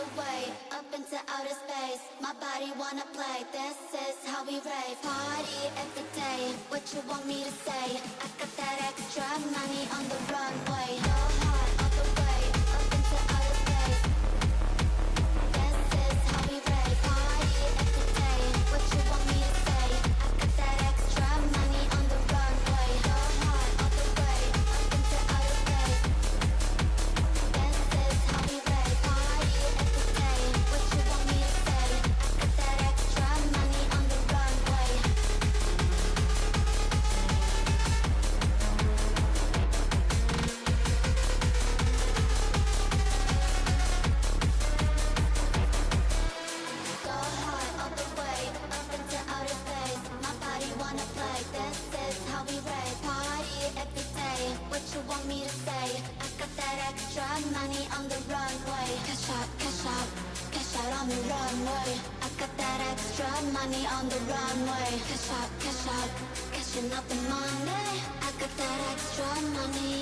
the way, up into outer space. My body wanna play, this is how we rave. Party every day, what you want me to say? I got that extra money on the runway. Go hard all the way, up into outer space. This is how we rave. Party every day, what you want me to say? I got that extra money on the runway. Go hard all the way, up into outer space. This is how we rave. Party every day, what you want me to say? I got that extra money on the runway. Go hard all the way, up into outer space. My body wanna play, this is how we rave. Party every day, what you want me to say? I got that extra money on the runway. Cash out, cash out on the runway. I got that extra money on the runway. Cash out, cashing out the money. I got that extra money.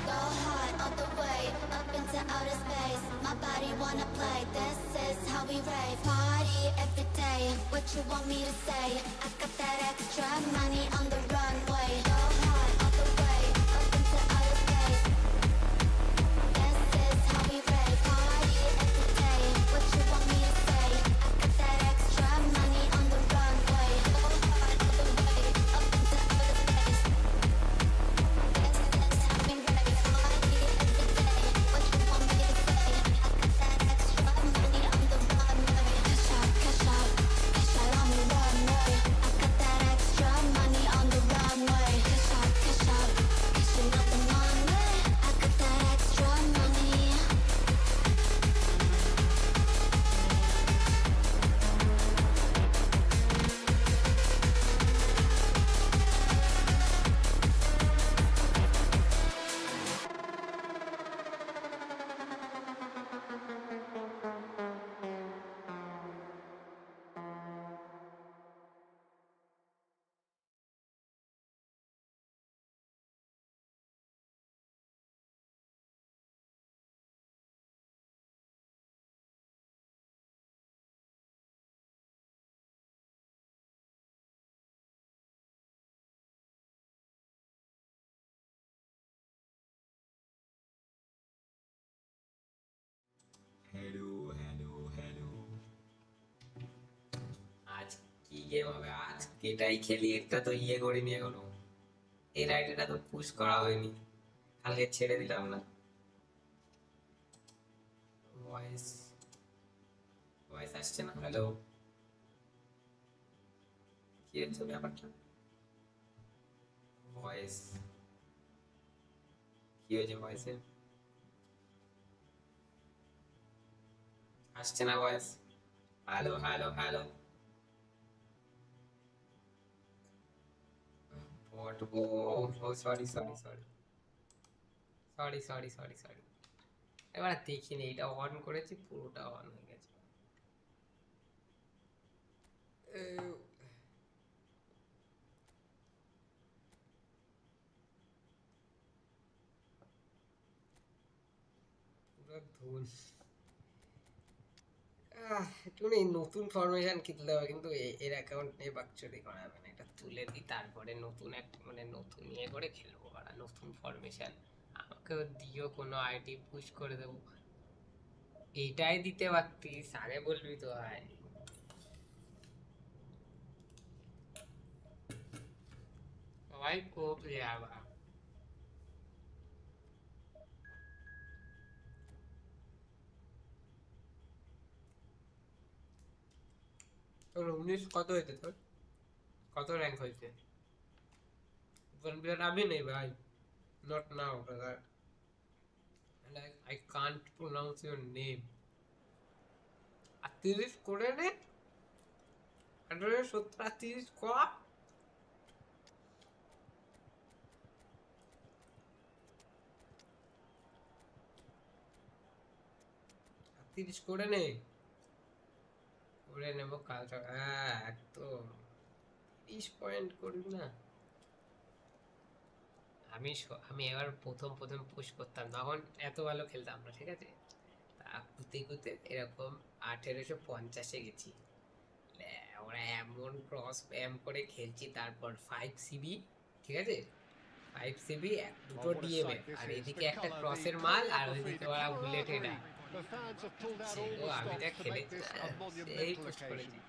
Go hard all the way, up into outer space. My body wanna play, this is how we rave. Party every day, what you want me to say? I got that extra money on the runway. Go hard all the way, up into outer space. This is how we rave. Party every day, what you want me to say? I got that extra money on the runway. Go hard all the way, up into outer space. This is how we rave. Party every day, what you want me to say? I got that extra money on the runway. Cash out on the runway. I got that extra money on the runway. Cash out, cashing out the money. I got that extra money. Hello hello hello আজ কি game হবে? আজকে এটাই খেলি। একটা তো করিনি এখনো, এই রাইডটা তো পুশ করা হয়নি, কালকে ছেড়ে দিলাম না। ভয়েস ভয়েস আসছে না। হ্যালো, কি হচ্ছে ব্যাপারটা? ভয়েস কি হয়েছে? ভয়েসের আসছে না ভয়েস। হ্যালো হ্যালো হ্যালো বট ও sorry sorry sorry sorry sorry sorry sorry এবার দেখিনি, এটা অন করেছি, পুরোটা অন হয়ে গেছে। পুরো ধুল। একটুখানি নতুন ফরমেশন কিনতে হবে, কিন্তু এর অ্যাকাউন্ট নিয়ে বাকচুরি করা যাবে না। এটা তুলে দিই, তারপরে নতুন একটা মানে নতুন করে খেলবো। আর নতুন ফরমেশন আমাকেও দিও, কোনো আইডি পুশ করে দেবো। এটাই দিতে পারতিস, আগে বলবি তো ভাই। ভাই খুব যাবা তোর 19 কত হয়েছে? তোর কত র্যাঙ্ক হয়েছে? আমি নেই ভাই, not now brother, like I can't pronounce your name. আর 30 করে নে, 18 70 30 কর। 30 করে নে, করে নেবো কাল সকাল। হ্যাঁ একদম 30 পয়েন্ট করবি না। আমি এবার প্রথম পুশ করতাম, তখন এত ভালো খেলতাম না, ঠিক আছে? কুতে কুতে এরকম 1850-এ গেছি। ওরা এমন ক্রস স্প্যাম করে খেলছি, তারপর 5 সিবি, ঠিক আছে, 5 সিবি দুটো ডিএমএ, আর এদিকে একটা ক্রসের মাল, আর ওইদিকে ওরা বুলেটে না। সেগো আমি যা খেলেছি সেই পুশ করেছি।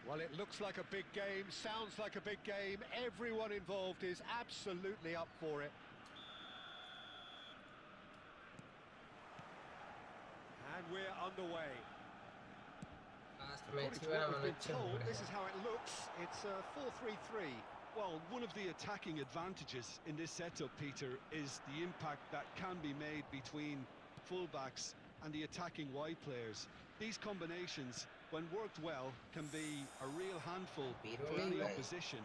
Well, it looks like a big game, sounds like a big game. Everyone involved is absolutely up for it. And we're underway. According to what we've been told, this is how it looks. It's a 4-3-3. Well, one of the attacking advantages in this setup, Peter, is the impact that can be made between fullbacks and the attacking wide players. These combinations, when worked well, can be a real handful for any opposition,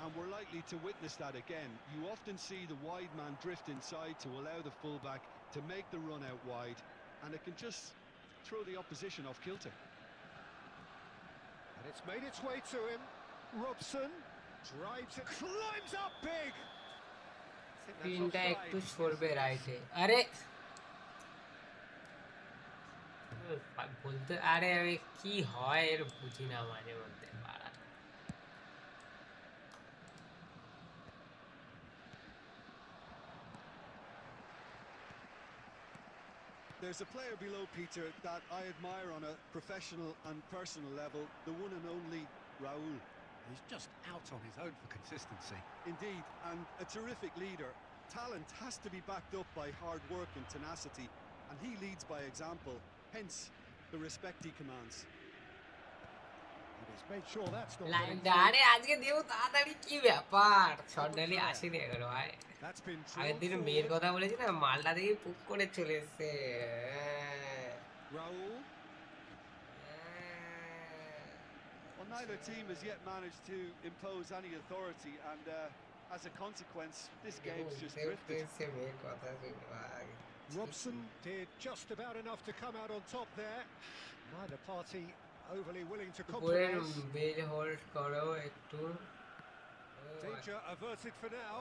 and we're likely to witness that again. You often see the wide man drift inside to allow the fullback to make the run out wide, and it can just throw the opposition off kilter. And it's made its way to him. Robson drives it, climbs up big. পিনটা একটু সরবে রাইটে। আরে বলতে, আরে আমি কি হয় এর বুঝি না মাঝে মধ্যে। There's a player below, Peter, that I admire on a professional and personal level, the one and only Raul. He's just out on his own for consistency. Indeed, and a terrific leader. Talent has to be backed up by hard work and tenacity, and he leads by example, hence the respect he commands. And he's made sure that's not আরে আজকে দেব তাড়াতাড়ি, কি ব্যাপার, সন্ধ্যালি আসেনি এখনো ভাই। That's been আগের দিন মেয়ের কথা বলেছি না, মালটা দেখে পুক করে চলে এসছে। Raul. Well, neither team has yet managed to impose any authority, and as a consequence, this game's just drifted. Robson did just about enough to come out on top there. Neither party overly willing to compromise. Danger averted for now.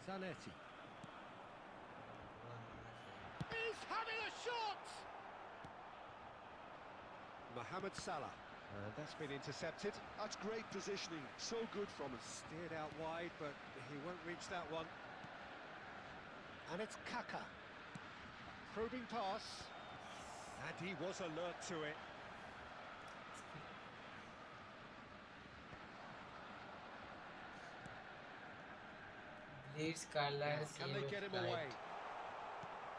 Zanetti. He's having a shot! Mohamed Salah. That's been intercepted. That's great positioning, so good from him. Steered out wide, but he won't reach that one. And it's Kaka. Probing pass. And he was alert to it. Can they get him away?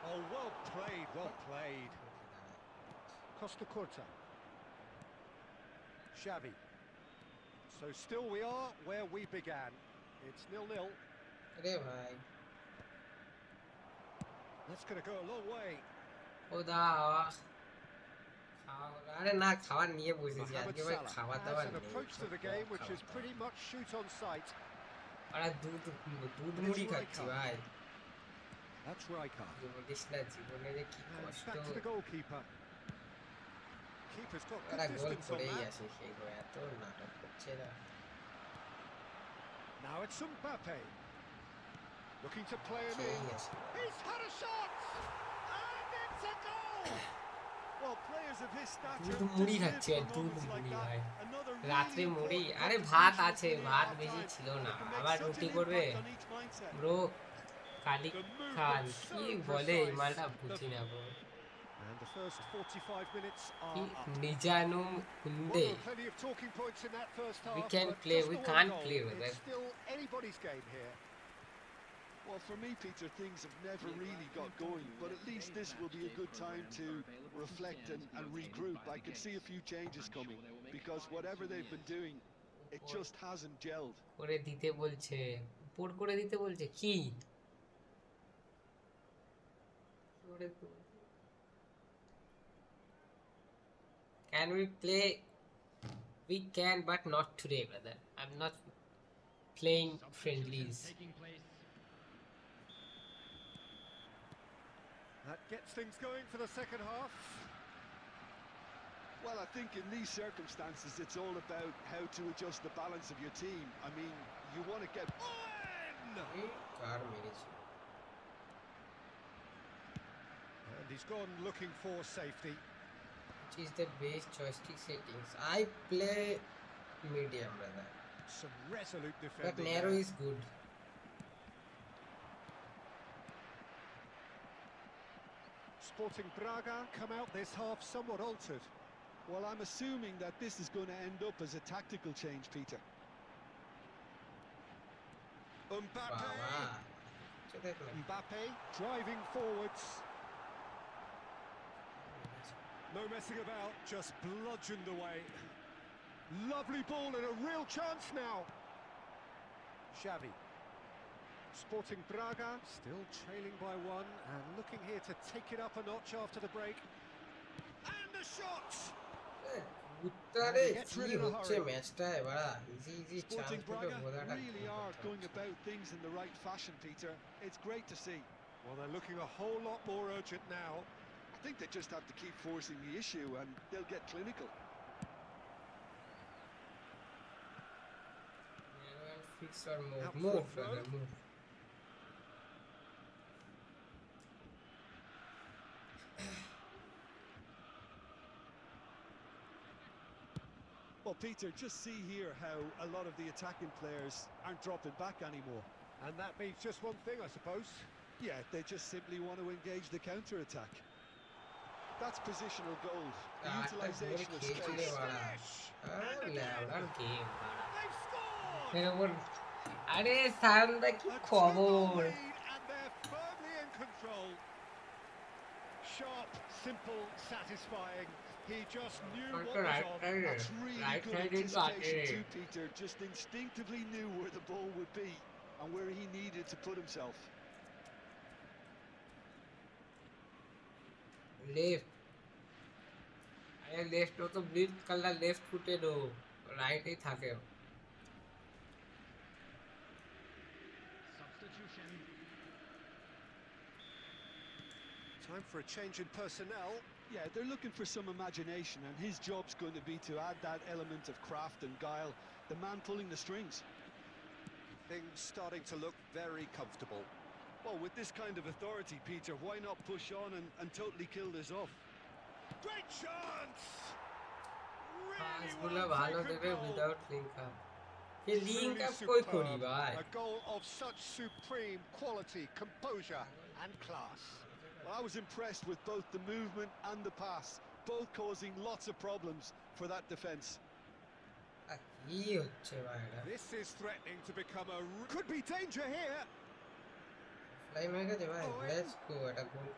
Oh, well played, well played. Costa Curta. Xavi. So still we are where we began. It's 0-0. That's going to go a long way. Mohamed Salah has an approach to the game which is pretty much shoot on sight. That's Rijkaard. Back to the goalkeeper. Keeper's got good distance on that. Now it's Mbappe. Looking to play him in. He's had a shot! And it's a goal! Well, players of his stature দুধ মুড়ি খাচ্ছে, দুধ মুড়ি ভাই রাত্রে মুড়ি। আরে ভাত আছে, ভাত বেশি ছিল না, আবার রুটি করবে ব্রো। কালি খান কি বলে এই মালটা বুঝি না bro. And the first 45 minutes are up. নিজানু হুন্ডে। Plenty of talking points in that first half. We can play, we can't play with it. It's still anybody's game here. Well, for me, Peter, things have never really got going, but at least this will be a good time to reflect and regroup. I can see a few changes coming, because whatever they've been doing, it just hasn't gelled. করে দিতে বলছে, উপর করে দিতে বলছে কি? Can we play? We can, but not today, brother. I'm not playing friendlies. That gets things going for the second half. Well, I think in these circumstances, it's all about how to adjust the balance of your team. I mean, you want to get... And he's gone looking for safety. Which is the best joystick settings? I play medium, brother. Some resolute But defending narrow there. is good. Sporting Braga come out this half somewhat altered. Well, I'm assuming that this is going to end up as a tactical change, Peter. Mbappe. Wow. Mbappe driving forwards. No messing about, just bludgeoned away. Lovely ball and a real chance now. Xavi. Sporting Braga still trailing by one and looking here to take it up a notch after the break. And a shot! উত্তরে And he gets কি rid in a হচ্ছে hurry. ম্যাচটায় বাড়া easy easy chance Sporting পেলে Braga বোঝাটা really are going about things in the right fashion, Peter. It's great to see. Well, they're looking a whole lot more urgent now. I think they just have to keep forcing the issue and they'll get clinical. fix or move Out for move a throw. brother move. Well, Peter, just see here how a lot of the attacking players aren't dropping back anymore. And that means just one thing, I suppose. Yeah, they just simply want to engage the counter-attack. That's positional gold. The utilisation of space. ল্যাবড়ার game They've scored! আরে সান্দা কি A খবর 2-1 lead and they're firmly in control. Sharp, simple, satisfying. He just knew what was on. That's really good anticipation too, Peter. Just instinctively knew where the ball would be and where he needed to put himself. Left अरे left तो ब्लिट कल्ला left फुटे दो right ही থাকে Substitution. Time for a change in personnel. Yeah, they're looking for some imagination, and his job's going to be to add that element of craft and guile, the man pulling the strings. Things starting to look very comfortable. Well, with this kind of authority, Peter, why not push on and totally kill this off? Great chance! Really পাসগুলো well ভালো taken দেবে goal. Without link up ये link Truly up কই superb. করি ভাই A goal of such supreme quality, composure and class. Well, I was impressed with both the movement and the pass, both causing lots of problems for that defence. কি হচ্ছে ভাই এটা This is threatening to become a... Could be danger here. Fly হয়ে গেছে ভাই Oh, let's go এটা গোল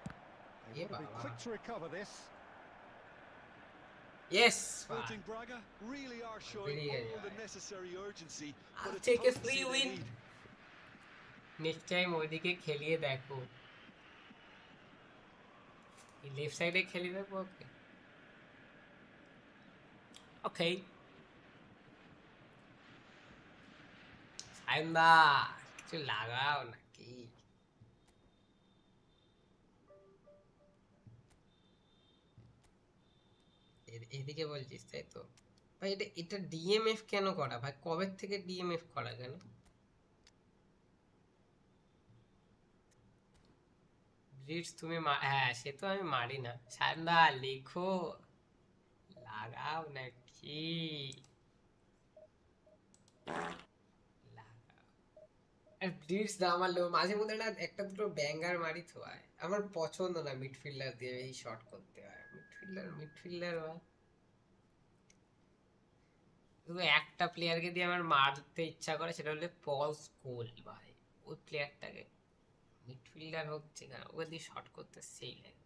They want to be বাবা। quick to recover this. Yes Sporting Braga really are showing Really, all the yeah. necessary urgency, I'll but it's take a potency free they win. need. Next time ওইদিকে খেলিয়ে দেখো এই left সাইডে খেলিয়ে দেখো ওকে ওকে সাইন্দা কিছু লাগাও নাকি এদিকে বলছিস তাই তো ভাই এটা এটা ডিএমএফ কেন করা ভাই কবে থেকে ডিএমএফ করা কেন ব্লিটজ তুমি হ্যাঁ সে তো আমি মারি না সান্দা লেখো লাগাও নাকি আর ব্লিটজ না মারলেও মাঝে মধ্যে না একটা দুটো ব্যাঙ্গার মারি তো হয় আমার পছন্দ না মিডফিল্ডার দিয়ে এই শট করতে হয় মিডফিল্ডার ভাই শুধু একটা প্লেয়ারকে দিয়ে আমার মারতে ইচ্ছা করে সেটা হলে পল স্কোল ভাই ওই প্লেয়ারটাকে মিডফিল্ডার হচ্ছে না ওকে দিয়ে শট করতে সেই লাগে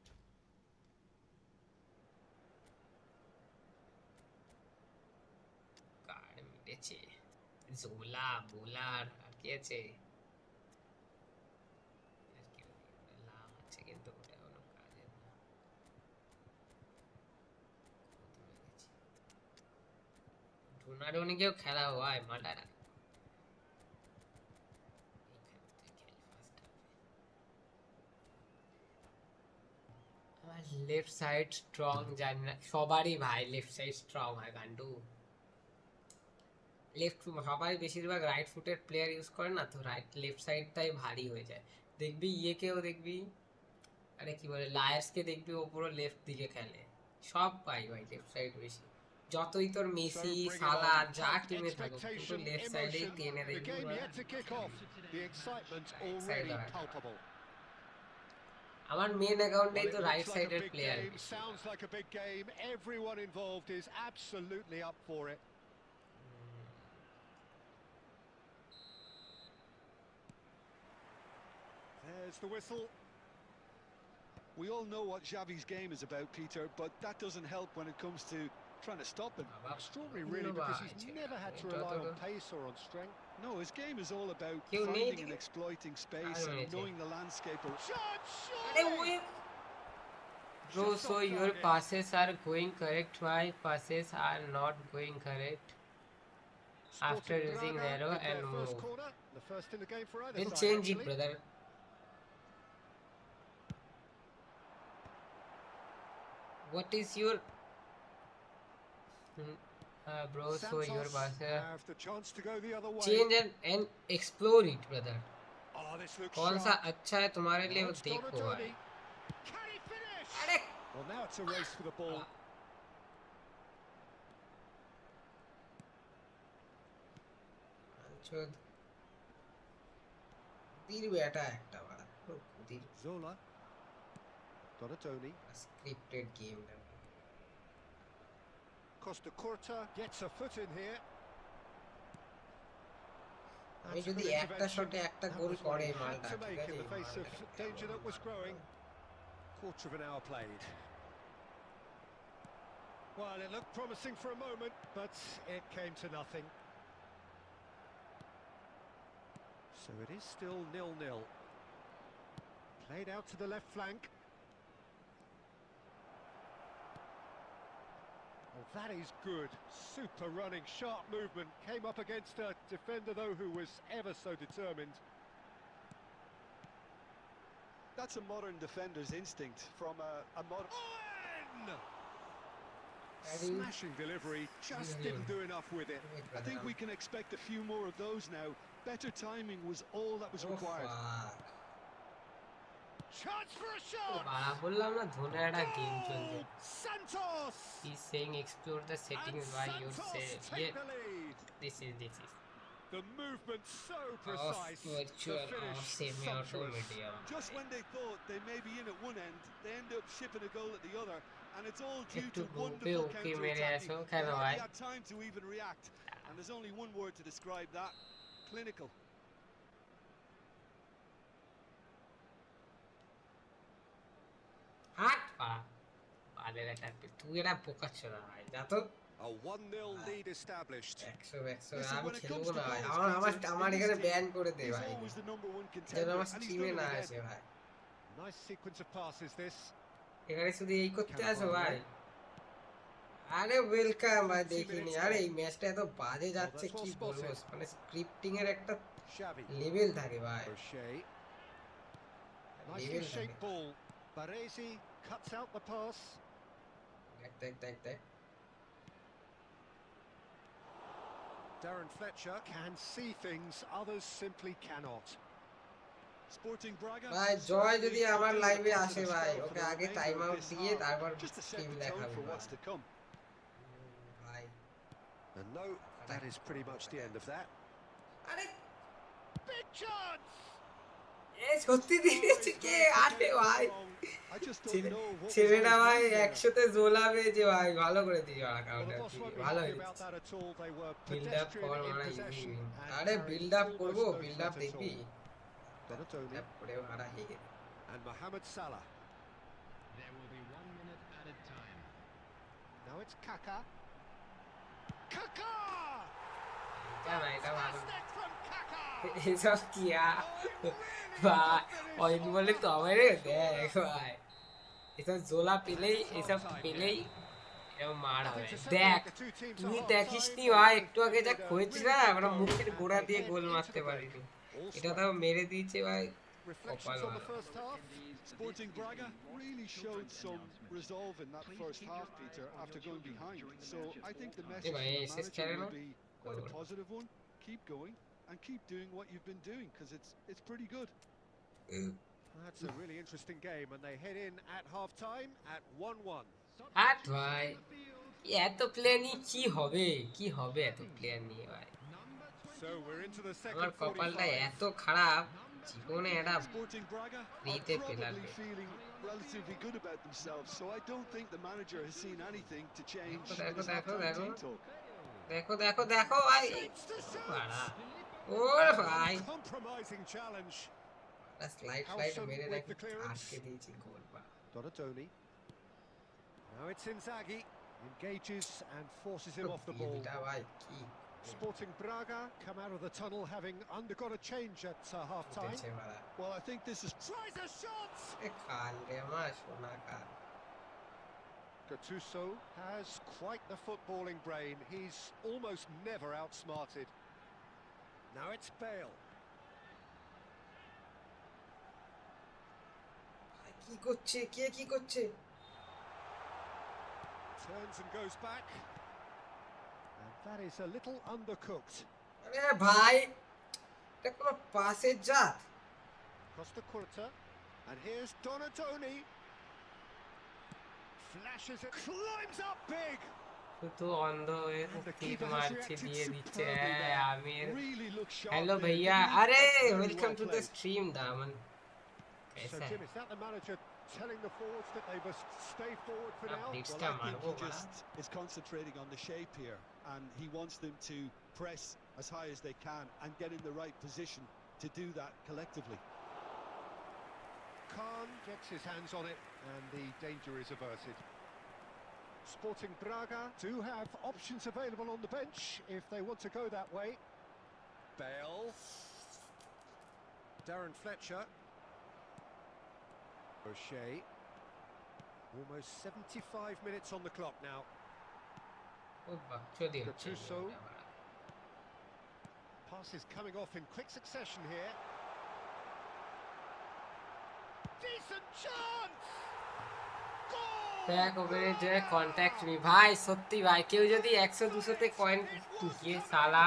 কার মিটেছে জোলা বোলার আর কি আছে আর কি লাম আছে কিন্তু ওটা কোনো কাজের না ডোনাডোনিকেও খেলা হয় মালারা লেফট সাইড স্ট্রং জানি না সবারই ভাই লেফট সাইড স্ট্রং হয় গান্ডু লেফট সবাই বেশিরভাগ রাইট ফুটের প্লেয়ার ইউজ করে না তো রাইট লেফট সাইডটাই ভারী হয়ে যায় দেখবি ইয়েকেও দেখবি আরে কি বলে লায়ার্সকে দেখবি ও পুরো লেফট দিকে খেলে, সব পাই ভাই লেফট সাইড বেশি, যতই তোর মেসি So bring it সালা on. যা Tough টিমে থাকুক কিন্তু expectation, লেফট সাইডেই emotion. টেনে The দেখবি game বা yet to kick off. The excitement right side already আর palpable. আমার মেন অ্যাকাউন্টেই Well, তো it right looks like a সাইডের big প্লেয়ার game. বেশি। Sounds like a big game. Everyone involved is absolutely up for it. There's the whistle. We all know what Xavi's game is about, Peter, but that doesn't help when it comes to trying to stop him. বাবা Extraordinary, বললো really, because ভাই he's ছেলেটা, never had to এটা rely তো on pace or on strength. No, his game is all about কেউ নেই finding and এদিকে, exploiting R space and মেরেছে, knowing the landscape. Shot, আরে surely! ওই bro, Just so off your target. passes are going correct, my passes are not going correct after Sporting using Braga narrow with and their first move, corner, the first in the game for either then side, change it actually. brother. What is your bro, so your Santos passes have the chance to go the other way. change and explore it brother, Oh, this looks कौन सा sharp. अच्छा है तुम्हारे लिए Now वो it's देखो भाई। Donadoni. Can he finish? अरे Well, now it's a race for the ball. চোদ দির বেটা একটা বাড়া দির Zola. Donadoni. স্ক্রিপ্টেড গেম না। Costa Curta gets a foot in here. আমি That's a যদি good একটা intervention. শটে একটা That গোল was what করে he had মালটা to ঠিক make আছে, in এই the face of মালটা danger that was কেমন growing. মারলো। Quarter of an hour played. Well, it looked promising for a moment, but it came to nothing. So it is still 0-0. Played out to the left flank. Oh, that is good. Super running, sharp movement. Came up against a defender, though, who was ever so determined. That's a modern defender's instinct from a modern... Owen! Very Smashing delivery, just didn't do enough with it. I think we can expect a few more of those now. Better timing was all that was required. Chance for a shot! বাড়া বললাম না ধোনে একটা game চলছে। Goal! Santos! He's saying explore the And settings while you say Santos take yeah, the lead. this is The movement so off precise. virtual The off finish semi-auto sumptuous. medium. Just when they thought they may be in at one end, they end up shipping a goal at the other, and it's all due একটু to গ্রুপে wonderful ওকে মেরে counter-attacking. আসো They কেন ভাই? hardly had time to even react, and there's only one word to describe that: clinical. হাট পাড়া বালের একটা তুই এটা বোকাচ্ছ না ভাই যা তো A 1-0 lead established. 100 Listen, আমি when it খেলবো comes to না ভাই, goals, আমার Peter, আমার in এখানে this ব্যান team, করে দে he's ভাই, always the number one যেন contender, আমার and he's স্ট্রিমে done না it আসে again. ভাই, Nice sequence of passes, this. এখানে শুধু এই করতে আসো Cannavaro. ভাই। আরে ওয়েলকাম ভাই, 20 দেখিনি minutes আরে gone. এই ম্যাচটা এত বাজে যাচ্ছে that's কি well বলবো, spotted. মানে স্ক্রিপ্টিং এর একটা Xavi. লেভেল থাকে ভাই, O'Shea. Nicely লেভেল থাকে। shaped ball. Baresi cuts out the pass. দেখ Darren Fletcher can see things others simply cannot. Sporting Braga. ভাই জয় certainly যদি আমার continued a লাইভে positive আসে ভাই, spell for ওকে the আগে remainder time of out this দিয়ে half, তারপর just to set stream the tone দেখাবো for ভাই। what's to come. ভাই And no, that is pretty much the end of that. আরে Big chance! এ সত্যি দিয়েছে কে? আরে ভাই I just don't know what was ছেলেটা on his ভাই mind there. 100তে জোলাবে যে ভাই, ভালো করে দিয়েছে Well, the অ্যাকাউন্টে, boss won't be ভালো happy হয়েছে। about that at all. They were build up pedestrian কর in মারা possession ইজি, and আরে carried বিল্ড আপ almost করবো, no build up threat at দেখবি, all. Donadoni বিল্ড আপ করে মারা হয়ে গেছে। and Mohamed Salah. There will be 1 minute added time. Now it's Kaka. Kaka! এটা ভালো Fantastic from Kaka! এসব কি Oh, he really ভাই put the finish অয়েন on বলে that. তো আমারে দেখ ভাই, এসব জোলা পেলেই এসব পেলেই এরকম মার হবে। দেখ তুই দেখিস নি ভাই, একটু আগে যা খোঁজ না আমরা মুখের গোড়া দিয়ে গোল মারতে পারিনি, এটা তাও মেরে দিয়েছে ভাই, কপাল Reflections on the ভালো। first half. Sporting Braga really showed some resolve in that first half, Peter, after going behind. So I think the message ভাই, from the শেষ manager খেলে না? will be quite a positive one. Keep going and keep doing what you've been doing, because it's pretty good. That's a really interesting game, and they head in at half-time at 1-1. হাট ভাই এত player নিয়ে কি হবে এত player নিয়ে ভাই So we're into the আমার second কপালটা 45. এত খারাপ জীবনে এটা Sporting Braga are ফ্রিতে pillar probably feeling relatively good about themselves, so I don't think the manager has seen anything to change in দেখো his দেখো half-time দেখো team talk. দেখো ভাই Shoots to বাড়া shoot! ওর ভাই Uncompromising challenge. স্লাইড Howson মেরে with নাকি the clearance. আটকে দিয়েছি গোল বা Donatoni. Now it's Inzaghi. Engages and forces him off the ball. টিভিটা ভাই কি Sporting Braga come out of the tunnel having undergone a change at half-time. উঠেছে বাড়া Well, I think this is Tries a shot! এ কাল রে আমার সোনা কাল Gattuso has quite the footballing brain. He's almost never outsmarted. Now it's Bale. কি করছে কে কি করছে Turns and goes back. And that is a little undercooked. আরে ভাই এটা কোনো পাসের জাত Costa Curta. And here's Donatoni. Flashes it. Climbs up big. শুধু অন্ধ হয়ে And the তীর keeper has মারছে reacted দিয়ে দিচ্ছে superbly there. Aamir really looks sharp. Hello there, ভাইয়া didn't he? আরে Very welcome well to the played. Stream দামন So, कैसा Tim, है is that the manager telling the forwards that they must stay forward for now? Updates Well, क्या I think मारो he बड़ा just is concentrating on the shape here, and he wants them to press as high as they can and get in the right position to do that collectively. Khan gets his hands on it, and the danger is averted. Sporting Braga do have options available on the bench if they want to go that way. Bale. Darren Fletcher. O'Shea. Almost 75 minutes on the clock now. ও বাকচোদি হচ্ছে Gattuso. Pass is coming off in quick succession here. Decent chance! Goal! দেখ ওখানে যে contact me ভাই সত্যি ভাই কেউ যদি 100 200 তে কয়েন গিয়ে সালা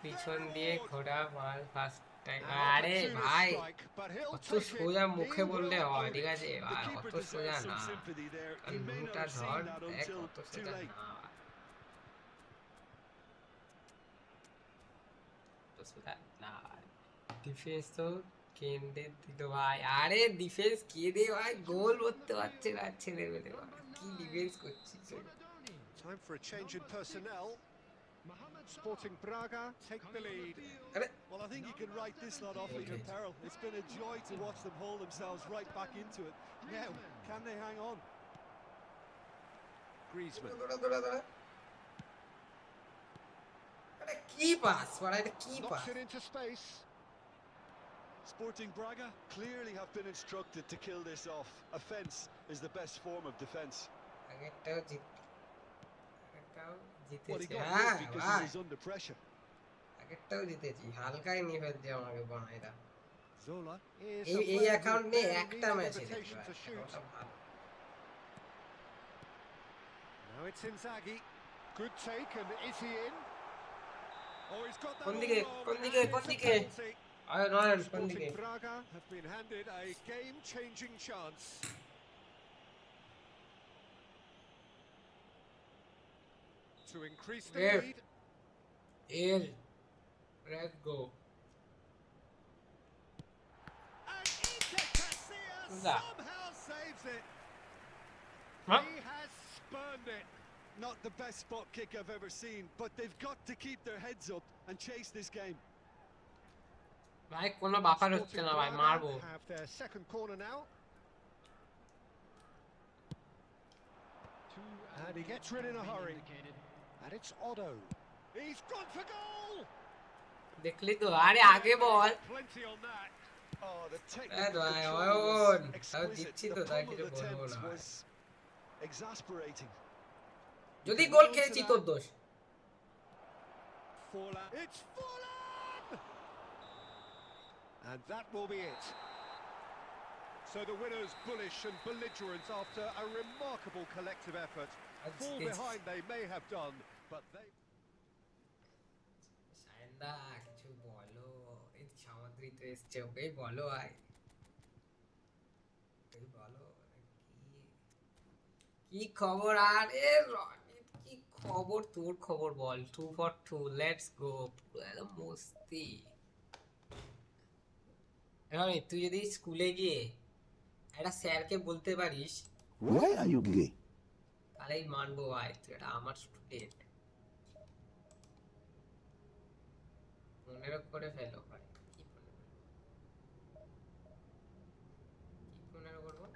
পিছন দিয়ে ঘোড়া মাল ফার্স্ট টাইম An আরে opportunist ভাই strike, but he'll অত take it. সোজা মুখে He বললে will হয় own ঠিক it. আছে The ভাই keeper অত সোজা deserves না some sympathy there. R He may not লুটা have ধর seen that দেখ until অত too সোজা late. না অত সোজা না ডিফেন্স তো কেন্দ্রে দিল ভাই আরে ডিফেন্স কে দে ভাই গোল করতে পারছে না ছেলে মেলে কি ডিফেন্স করছিস Time for a change in personnel. Sporting Braga take the lead. আরে Well, I think you can write this lot off at your peril. It's been a joy to watch them haul themselves right back into it. Now, can they hang on? Griezmann. দৌড়া আরে কি pass বড় এটা কি pass Knocks it into space. Sporting Braga clearly have been instructed to kill this off. Offence is the best form of defence. আগেরটাও Well, he জিতেছি got হ্যাঁ rid because ভাই he was under pressure. আগেরটাও জিতেছি হালকাই নিয়ে ফেলছে আমাকে বানাইটা Zola is এই a এই player who account নিয়ে barely একটা needs an ম্যাচ হেরেছি invitation ভাই to shoot. অ্যাকাউন্টটা ভালো Now it's Inzaghi. Good take, and is he in? Oh, he's got that কোন all দিকে wrong, কোন and দিকে it's কোন a দিকে penalty. আরে নয়ন কোন দিকে Sporting Braga have been handed a game-changing chance. To increase the Where? lead. এর let's go And Iker Casillas Da. somehow saves it. Huh? He has spurned it. Not the best spot kick I've ever seen, but they've got to keep their heads up and chase this game. ভাই কোনো ব্যাপার হচ্ছে Sporting না ভাই Braga মারবো have their second corner now. And he gets rid in a hurry. And it's Otto. He's gone for goal! দেখলি তো আরে আগে বল Plenty on that. Oh, the Eh, technical ভাই, control অয়ন, was তাও exquisite. জিতছি The তো, তাই pummeled কিছু বলবো attempt না ভাই। was exasperating. যদি গোল খেয়েছি তোর দোষ Forlan. It's Forlan! And that will be it. So the winners bullish and belligerent after a remarkable collective effort. Fall behind they may have done, but they... সায়নদা কিছু বলো এই সামুদ্রিক তো এসছে ওকেই বলো ভাই বলো কি খবর? আরে রনিত, কি খবর তোর? খবর বল। 2 for 2, লেটস গো। পুরো একদম মস্তি। রনিত, তুই যদি স্কুলে গিয়ে একটা স্যারকে বলতে পারিস Why are you gay? তাহলেই মানবো ভাই তুই এটা আমার স্টুডেন্ট। 15 করে ফেলো ভাই। কি 15 করবো?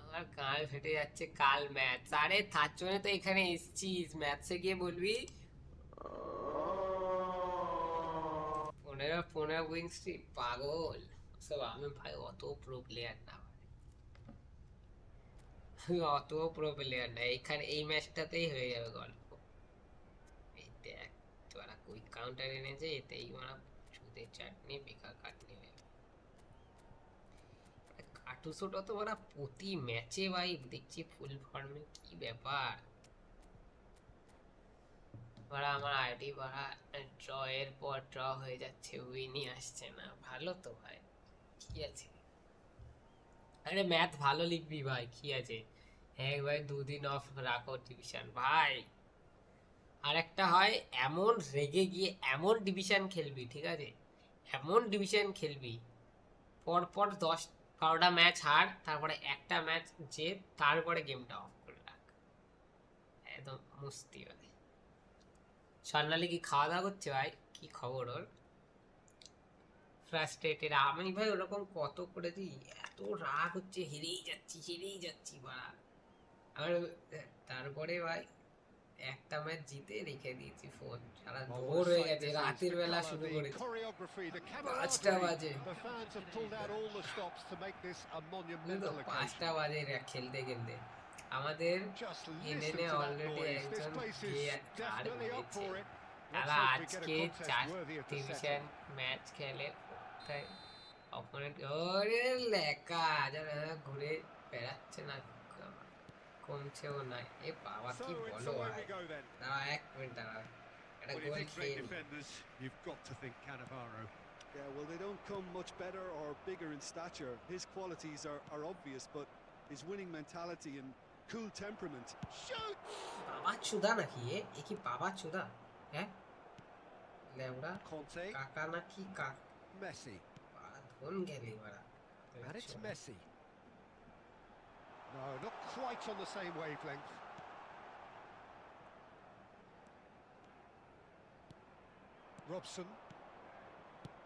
আমার গাল ফেটে যাচ্ছে। কাল ম্যাথ, আরে তার জন্য তো এখানে এসছিস। ম্যাথসে গিয়ে বলবি 15 উইং স্ট্রিট। পাগল সব। আমি ভাই অত প্রো প্লেয়ার না ভাই, আমি অত প্রো প্লেয়ার না। এইখানে এই ম্যাচটাতেই হয়ে যাবে গল্প। এই দেখ তোরা কুইক কাউন্টার এনেছে, এতেই ওরা সুদের চাটনি বেকার কাটনি হয়ে যাবে। কাটুসোটা তো ওরা প্রতি ম্যাচে ভাই দেখছি ফুল ফর্মে। কি ব্যাপার? ওরা আমার আইডি বাড়া ড্র এর পর ড্র হয়ে যাচ্ছে, উইনই আসছে না। ভালো তো ভাই, কি আছে? আরে ম্যাথ ভালো লিখবি ভাই, কি আছে? হ্যাঁ ভাই, 2 দিন অফ রাখো ডিভিশন ভাই। আর একটা হয়, এমন রেগে গিয়ে এমন ডিভিশন খেলবি, ঠিক আছে? এমন ডিভিশন খেলবি, পরপর 10-12টা ম্যাচ হার, তারপরে একটা ম্যাচ জেত, তারপরে গেমটা অফ করে রাখ। একদম মস্তি ভাই। স্বর্ণালী কি খাওয়া দাওয়া করছে ভাই? কি খবর ওর? ফ্রাস্ট্রেটেড। আমি ভাই ওরকম কত করেছি, এত রাগ হচ্ছে, হেরেই যাচ্ছি বাড়া। আর তারপরে ভাই একটা ম্যাচ জিতে রেখে দিয়েছি ফোন। সারা Oh, ভোর what a হয়ে sight গেছে, this is. রাতের The বেলা colour, শুরু the করেছি। choreography, the 5টা camaraderie. বাজে, The fans have pulled out all the stops to make this a monumental occasion. 5টা বাজে খেলতে খেলতে। আমাদের Just listen এলেনে to that already noise. This একজন place is গিয়ে কার্ড definitely up মেরেছে। for it. Let's তারা hope we get a আজকে contest 4 worthy of the division setting. Match খেলে। তাই অপোনেন্ট ওরে লেকা যারা ঘুরে বেড়াচ্ছে না, কমছেও না। এ বাবা So কি it's বলো away ভাই। we go then. দাঁড়া 1 মিনিট, দাঁড়া একটা When you goal think great খেয়ে নি। defenders, you've got to think Cannavaro. Yeah, well, they don't come much better or bigger in stature. His qualities are obvious, but his winning mentality and cool temperament. Shoot! বাবা চুদা নাকি এ কি বাবা চুদা? হ্যাঁ লেউড়া Conte, কাকা নাকি কাক? Messi, বাড়া ধন গেলি বাড়া। and it's Messi. No, not quite on the same wavelength. Robson,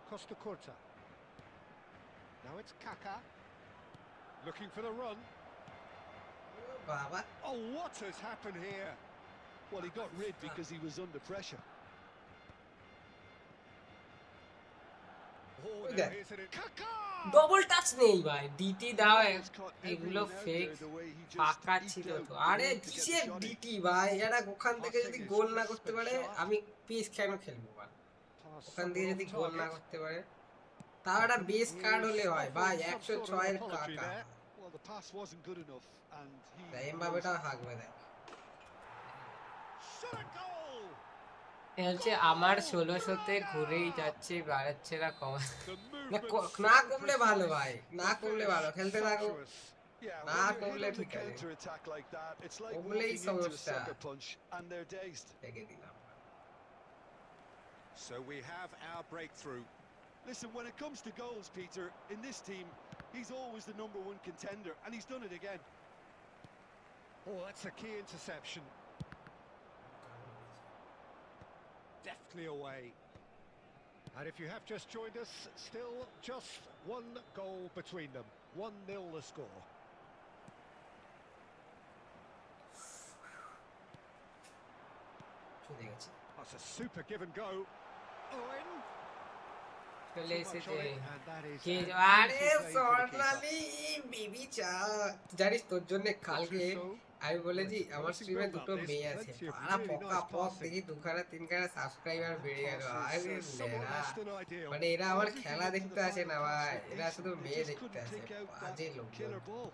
Costa Curta. Now it's Kaka, looking for the run. বাবা Oh, what has happened here? Well, he got rid because he was under pressure. Oh, Look now at here's it. Kaka! Double touch নেই ভাই, DT দাও। He's caught এগুলো everyone out fake there the way he just ফাঁকা eked ছিল out তো। the আরে one to get the কিসের shot in. DT ভাই? এরা ওখান থেকে যদি Passing is গোল না crisp করতে and পারে, sharp. আমি পিস কেন খেলবো ভাই? Pass ওখান থেকে somewhere যদি off গোল না target. করতে পারে, তাও একটা বেস কার্ড হলে হয় ভাই। Offering some sort of 106 এর apology কাকা। there. Well, the pass wasn't good enough, and he এমবাপেটাও knows it. হাঁকবে দেখ। Shot a goal! এ হচ্ছে আমার 1600-তে ঘুরেই যাচ্ছে, বাড়াচ্ছে না কমা। The না movement না so কমলে ভালো precise, ভাই, না the কমলে finish ভালো, খেলতে থাকো। sumptuous. Yeah, না when you're hit কমলে on the ঠিক আছে, counter attack like that, it's like কমলেই walking into a সমস্যা। sucker punch, and they're dazed. দেখে দিলাম। So we have our breakthrough. Listen, when it comes to goals, Peter, in this team, he's always the #1 contender, and he's done it again. Oh, that's a key interception. Deftly away. And if you have just joined us, still just 1 goal between them. 1-0 the score. চলে গেছে, That's a super give and go. Owen. চলে Too much এসেছে। on it, and that is K an আরে easy play for the keeper. Swarnali baby চা। জানিস তোর জন্য কালকে আমি বলেছি আমার স্ট্রিমে 2টো মেয়ে আছে, পাড়া পকা পক দেখি 2খানা 3খানা সাবস্ক্রাইবার বেড়ে গেল। আরে লেরা, মানে এরা আমার খেলা দেখতে আসে না ভাই, এরা শুধু মেয়ে দেখতে আসে। বাজে লোক। Killer ball.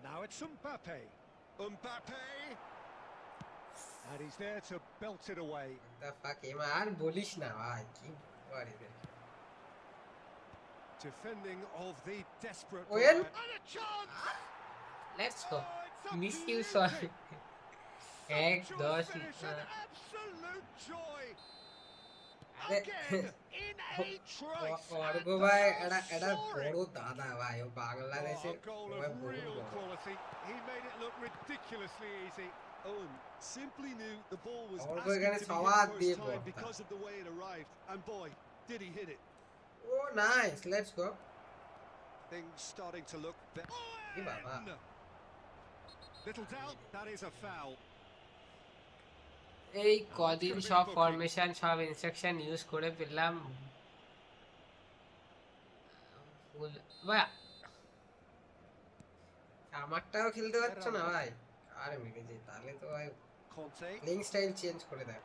Now it's Mbappe. Mbappe. And he's there to belt it away. আর বলিস না ভাই, কি বাড়ি দে Defending of the desperate Owen? player. And a chance! Let's go Oh, it's a miss you sorry এক sumptuous দশ finish, an absolute joy. আরে Again, in a trice. Argha And ভাই they এটা are এটা বড় soaring. দাদা ভাই ও Oh, বাংলাদেশের a goal ভাই of বহুত real বড় quality. He made it look ridiculously easy. Owen simply knew the ball was Orgo asking এখানে to be সবার hit দিয়ে first time বলতা। because of the way it arrived. And boy, did he hit it. ও nice let's go Things starting to look better. কি বাবা Little doubt, that is a foul. এই কদিন সব formation সব ইনস্ট্রাকশন ইউজ করে পেলাম ভাই আমারটাও খেলতে পারছো না ভাই আর মেরেছে তাহলে তো ভাই Conte. প্লেইং স্টাইল চেঞ্জ করে দাও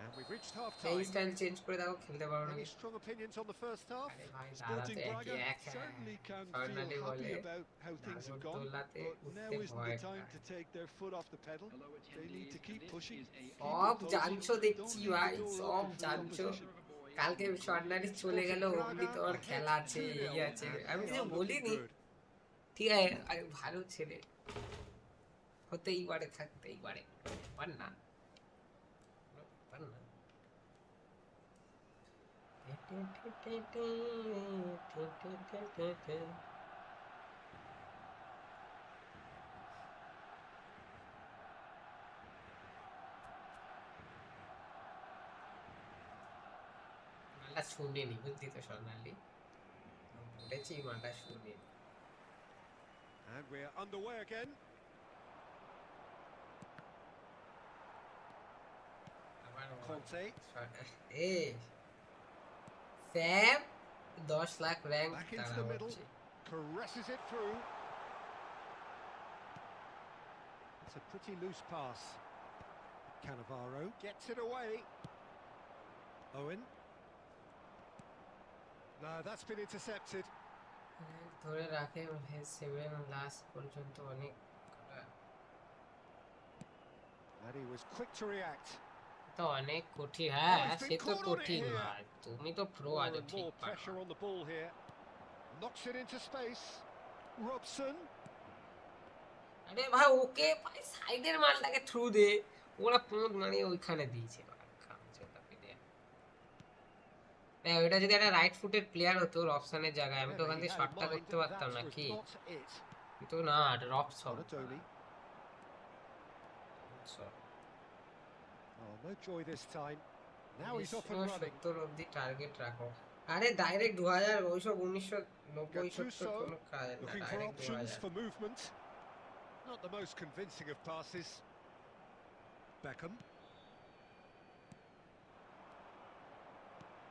And we've reached half playing time. Style change করে দাও খেলতে পারো না Any strong opinions on the first half? আরে ভাই Sporting দাঁড়াতে Braga এক certainly can ফাইনালি feel বলে happy about how things have gone, নাগরদোলাতে but now উঠতে isn't ভয় the time পায়। to take their foot off the pedal. They need to keep pushing. সব জানছো দেখছি ভাই সব জানছো কালকে স্বর্ণালী চলে গেল অমনি তোমার খেলা আছে এই আছে আমি কিছু বলিনি ঠিক আছে আরে ভালো ছেলে হতেই পারে থাকতেই পারে পার না পার না মালটা শুনিনি বুঝলি তো স্বর্ণালী বলেছি মালটা শুনিনি And we're underway again. আমার Conte. এ Sam 10 lakh rank Back into তারা the middle. হচ্ছে Caresses it through. It's a pretty loose pass. Cannavaro gets it away. Owen. No, that's been intercepted. ধরে রাখে 7 লাস্ট পর্যন্ত অনেক And he was quick to react. তো অনেক কঠিন হ্যাঁ Oh, he's been সে তো caught on it কঠিন here. ভাই তুমি তো প্রো Oh, আছো and ঠিক more pressure পারো on the ball here. Knocks it into space. Robson. আরে ভাই ওকে ভাই সাইডের মালটাকে থ্রু দে ওরা পুঁত মানে ওইখানে দিয়েছে ওইটা যদি একটা রাইট ফুটের প্লেয়ার হতো রবসনের জায়গায় আমি তো ওখান Whatever he থেকে had in শটটা mind, করতে পারতাম that না was কি not it. কিন্তু না Robson Donatoni. Oh, no joy this time. Now he's off and running. 70 অবধি টার্গেট রাখো আরে ডাইরেক্ট 2000 ওইসব 1990 70 কোনো কাজ না Looking for direct options 2000 for movement. Not the most convincing of passes. Beckham.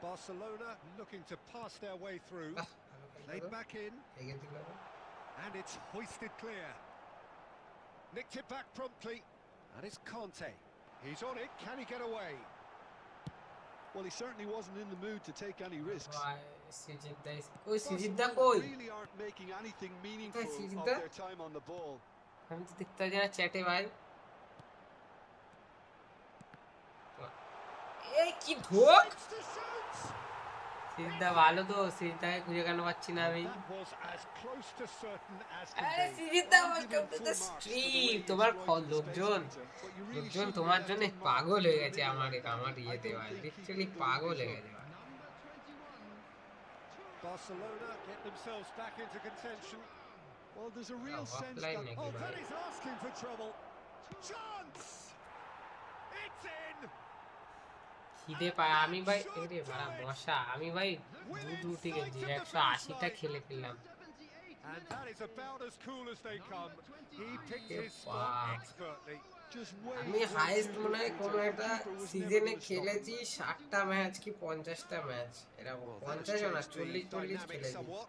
Barcelona looking to pass their way through. Laid back in, এগিয়ে দিল and it's hoisted clear. Nicked it back promptly, and it's Conte. He's on it, can he get away? Well, he certainly wasn't in the mood to take any risks. ভাই সিজিদা কই সিজিদা Barcelona কই really aren't making anything meaningful of Sijida? their time on the ball. আমি তো দেখতে পাচ্ছি না চ্যাটে ভাই এই কি ধোক It's to shoot! সিজিদা ভালো তো সিজিদাকে খুঁজে কেন পাচ্ছি না আমি That was as close to certain as আরে can be. সিজিদা ওয়েলকাম টু দ্য স্ট্রিম তোমার লোকজন লোকজন তোমার জন্য পাগল হয়ে গেছে আমার ইয়েতে ভাই লিটারালি পাগল হয়ে গেছে ভাই Barcelona get themselves back into contention. Well, there's a real sense offline that... নাকি Oh, ভাই that is asking for trouble. Chance! It's in! খিদে পায় আমি ভাই এরে বাড়া বসা আমি ভাই দূর থেকে 180টা খেলে ফেললাম And that is about as cool as they come. He picked his Wow. spot expertly. Just way আমি হাইস্ট মনে হয় কোনো একটা সিজনে খেলেছি 60টা ম্যাচ কি 50টা ম্যাচ এরকম Well, that has 50 না changed the 40 40 dynamic খেলেছি somewhat.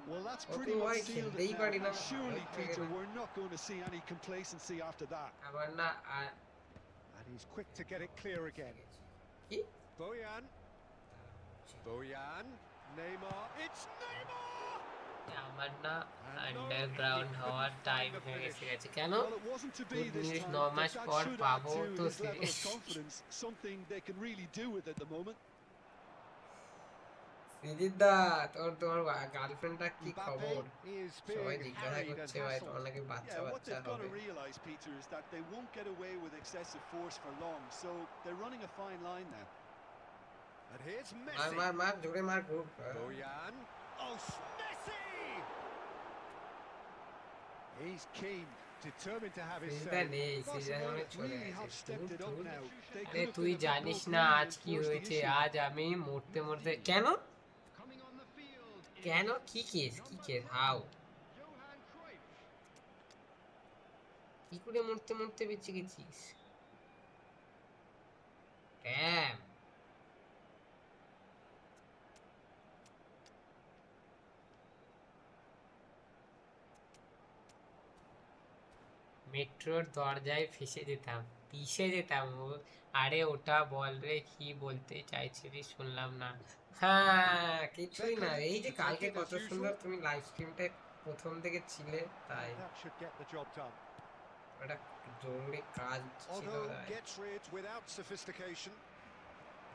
Well, that's Okay, pretty why much sealed খেলতেই it পারি now. না Surely, Peter, we're not going to see any complacency after that. আবার না And he's quick to get it clear again. কি Bojan. Bojan. Neymar. It's Neymar! আমার না underground হওয়ার time হয়ে গেছে কেন Well, it wasn't to be this minute time, 9 but মাস that পর should add পাবো to তো his level of confidence, something they can really do with at the moment. সিজিত দা, তোমার গার্লফ্রেন্ডটার কি খবর? Mbappe is সবাই being জিজ্ঞাসা harried and করছে ভাই তোমার hassled. নাকি বাচ্চা Yeah, what বাচ্চা they've got হবে। to realise, Peter, is that they won't get away with excessive force for long. So they're running a fine line now. And here's মার Messi. মার মার জোরে মার group. Bojan. Oh, Messi! He's keen, determined to have his সিজিদা say. নেই, সিজিদা Barcelona মনে চলে really গেছে। have stepped it up now. They আরে could have তুই been a bit জানিস more না creative আজ and কি forced the হয়েছে? issue. আজ আমি মরতে মরতে কেন Coming on the field কেন is কি কেস কি number case 10, how Johan Cruyff. কি করে মরতে মরতে বেঁচে গেছিস? ড্যাম। মেট্রোর দরজায় ফেসে যেতাম, পিষে যেতাম। আরে ওটা বল রে, কি বলতে চাইছিলি শুনলাম না। হ্যাঁ কিছুই না, Beckham এই যে to take কালকে it কত as সুন্দর usual. তুমি লাইভ স্ট্রিমটা প্রথম থেকে ছিলে, তাই That should get the job done. ওটা জরুরি কাজ ছিল Otto তাই। gets rid without sophistication.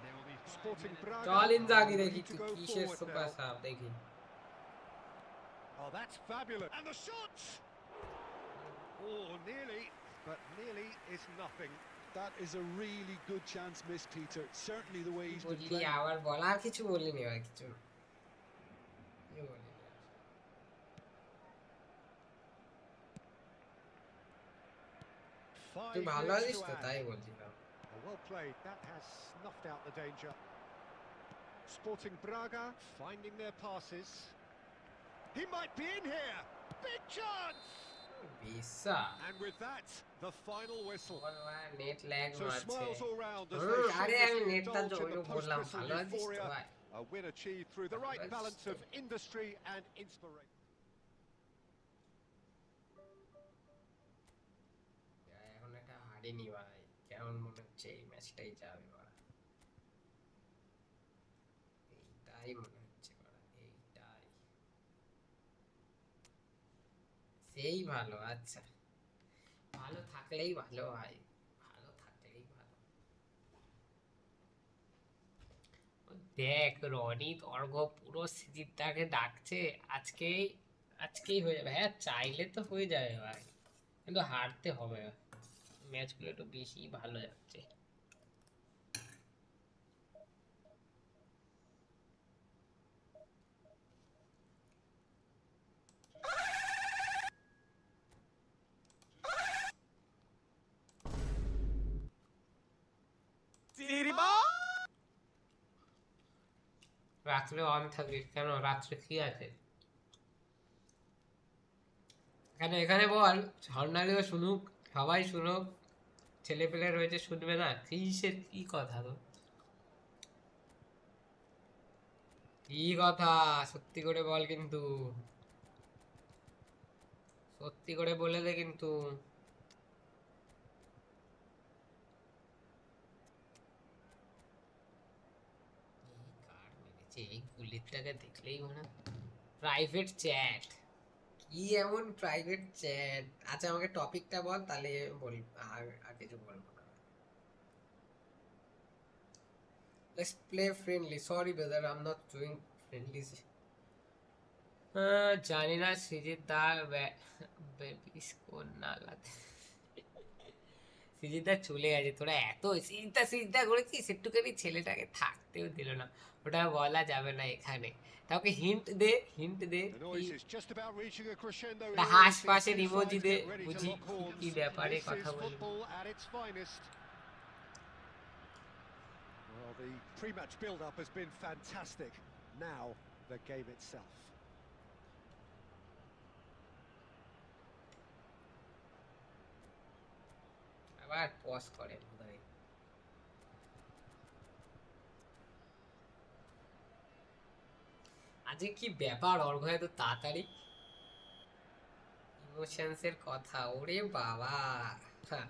There will be 5 Sporting minutes. Braga চল ইনজাগি are দেখি ready to তুই go কিসের forward সুপার now. সাব দেখি। Oh, that's fabulous. And the shot! Oh, nearly, but nearly is nothing. That is a really good chance missed, Peter. Certainly the way he's been বললি playing. আবার বলার কিছু বলিনি, আর কিছু কি বলিনি। তুই 5 ভালো minutes আছিস to তো, add. তাই বলছিলাম। Oh, well played. That has snuffed out the danger. Sporting Braga finding their passes. He might be in here. Big chance! Bisa And with that, the final whistle. Net lag So মারছে। smiles all round as they আরে আমি shamelessly নেটটা indulge in the বললাম post-whistle ভালো আছিস তো euphoria. ভাই। A win achieved through the right Let's balance of go. industry and inspiration. এখন এটা হারিনি ভাই, কেমন মনে হচ্ছে এই ম্যাচটাই যাবে ভাই, এইটাই মনে হচ্ছে ভাই, এইটাই সেই ভালো। আচ্ছা ভালো থাকলেই ভালো ভাই, ভালো থাকলেই ভালো। দেখ রনি অর্ঘ পুরো সিজিতটাকে ডাকছে, আজকেই আজকেই হয়ে যাবে। হ্যাঁ চাইলে তো হয়ে যাবে ভাই, কিন্তু হারতে হবে, ম্যাচগুলো একটু বেশি ভালো যাচ্ছে। রাত্রে অন থাকবি কেন? রাত্রে কি আছে এখানে? এখানে বল, ঝর্ণালিও শুনুক, সবাই শুনুক, ছেলে পেলে রয়েছে শুনবে না? কিসের কি কথা তো, কি কথা সত্যি করে বল, কিন্তু সত্যি করে বলে দে কিন্তু। এই কার মেরেছে, এই গুলিটাকে দেখলেই মনে প্রাইভেট চ্যাট, কি এমন প্রাইভেট চ্যাট? আচ্ছা আমাকে টপিকটা বল, তাহলে বল, আর কিছু বলবো না। Let's play friendly. Sorry brother, I'm not doing friendly. জানি না সিজিত দা বেবিস কোন নাগাদ। সিজিদা চলে গেছে, তোরা এত সিজিদা করেছিস, একটুখানি ছেলেটাকে থাকতেও দিল না। ওটা বলা যাবে না এখানে, তাকে হিন্ট দে, হিন্ট দে। The noise is just about reaching a crescendo একটা here হাঁস as the পাশের two ইমোজি sides দে, get ready to বুঝি lock horns. কি ব্যাপারে This কথা is বলবি। football at its finest. Well, the pre-match build-up has been fantastic. Now, the game itself. আবার পজ করে বোধহয়। আজকে কি ব্যাপার অর্ঘ, এত তাড়াতাড়ি ইমোশনস এর কথা? ওরে বাবা, হ্যাঁ,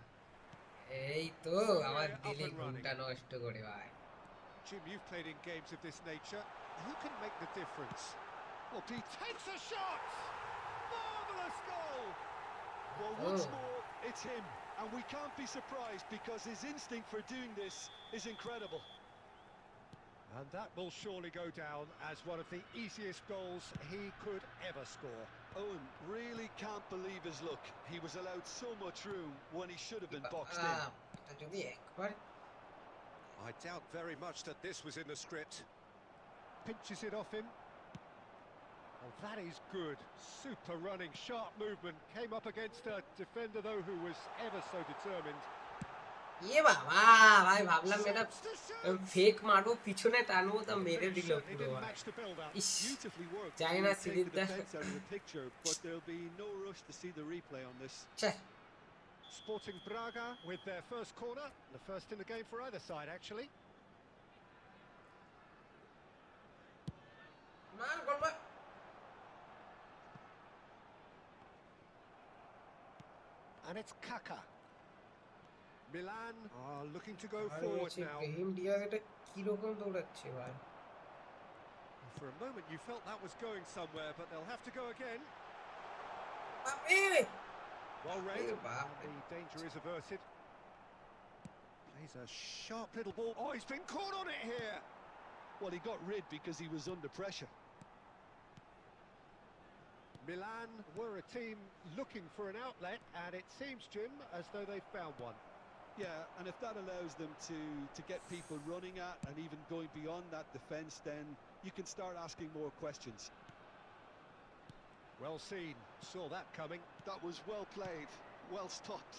এই তো আমার দিলে ঘুমটা নষ্ট করে ভাই। Jim, you've played in games of this nature. Who can make the difference? Well, he takes a shot! Marvellous goal! Well, once more, it's him. And we can't be surprised because his instinct for doing this is incredible. And that will surely go down as one of the easiest goals he could ever score. Owen really can't believe his luck. He was allowed so much room when he should have been boxed in. এটা যদি একবার I doubt very much that this was in the script. Pinches it off him. Oh, that is good. Super running, sharp movement. Came up against a defender, though, who was ever so determined. বাবা ভাই ভাবলাম এটা fake মারবো পিছনে টানবো তা মেরে দিল Certainly পুরো didn't match the build-up. Is Beautifully worked. জানি You না take the সিরিজটা defence out of the picture, but there'll be no rush to see the replay on this. Sporting Braga with their first corner. The first in the game for either side, actually. মার গোল মার And it's Kaka. Milan are looking to go forward now. Brahim Diaz এটা কি রকম দৌড়াচ্ছে ভাই For a moment you felt that was going somewhere, but they'll have to go again. বাপরে Well read. Wow. The danger is averted. Plays a sharp little ball. Oh, he's been caught on it here. Well, he got rid because he was under pressure. Milan were a team looking for an outlet, and it seems, Jim, as though they've found one. Yeah, and if that allows them to get people running at and even going beyond that defence, then you can start asking more questions. Well seen. Saw that coming. That was well played, well stopped.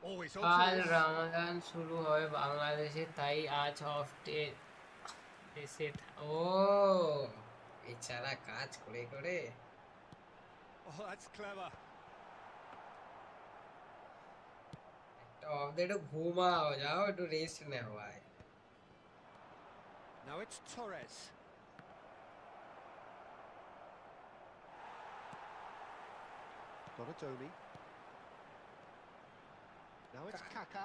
Always on কাল towards. রমাদান শুরু হবে বাংলাদেশে তাই আজ off day দেশে ও বেচারা কাজ করে করে Oh, that's clever. একটা অফ ডে একটু ঘুমাও যাও একটু রেস্ট নাও ভাই Now it's Torres. Donatoni. Now it's Kaka.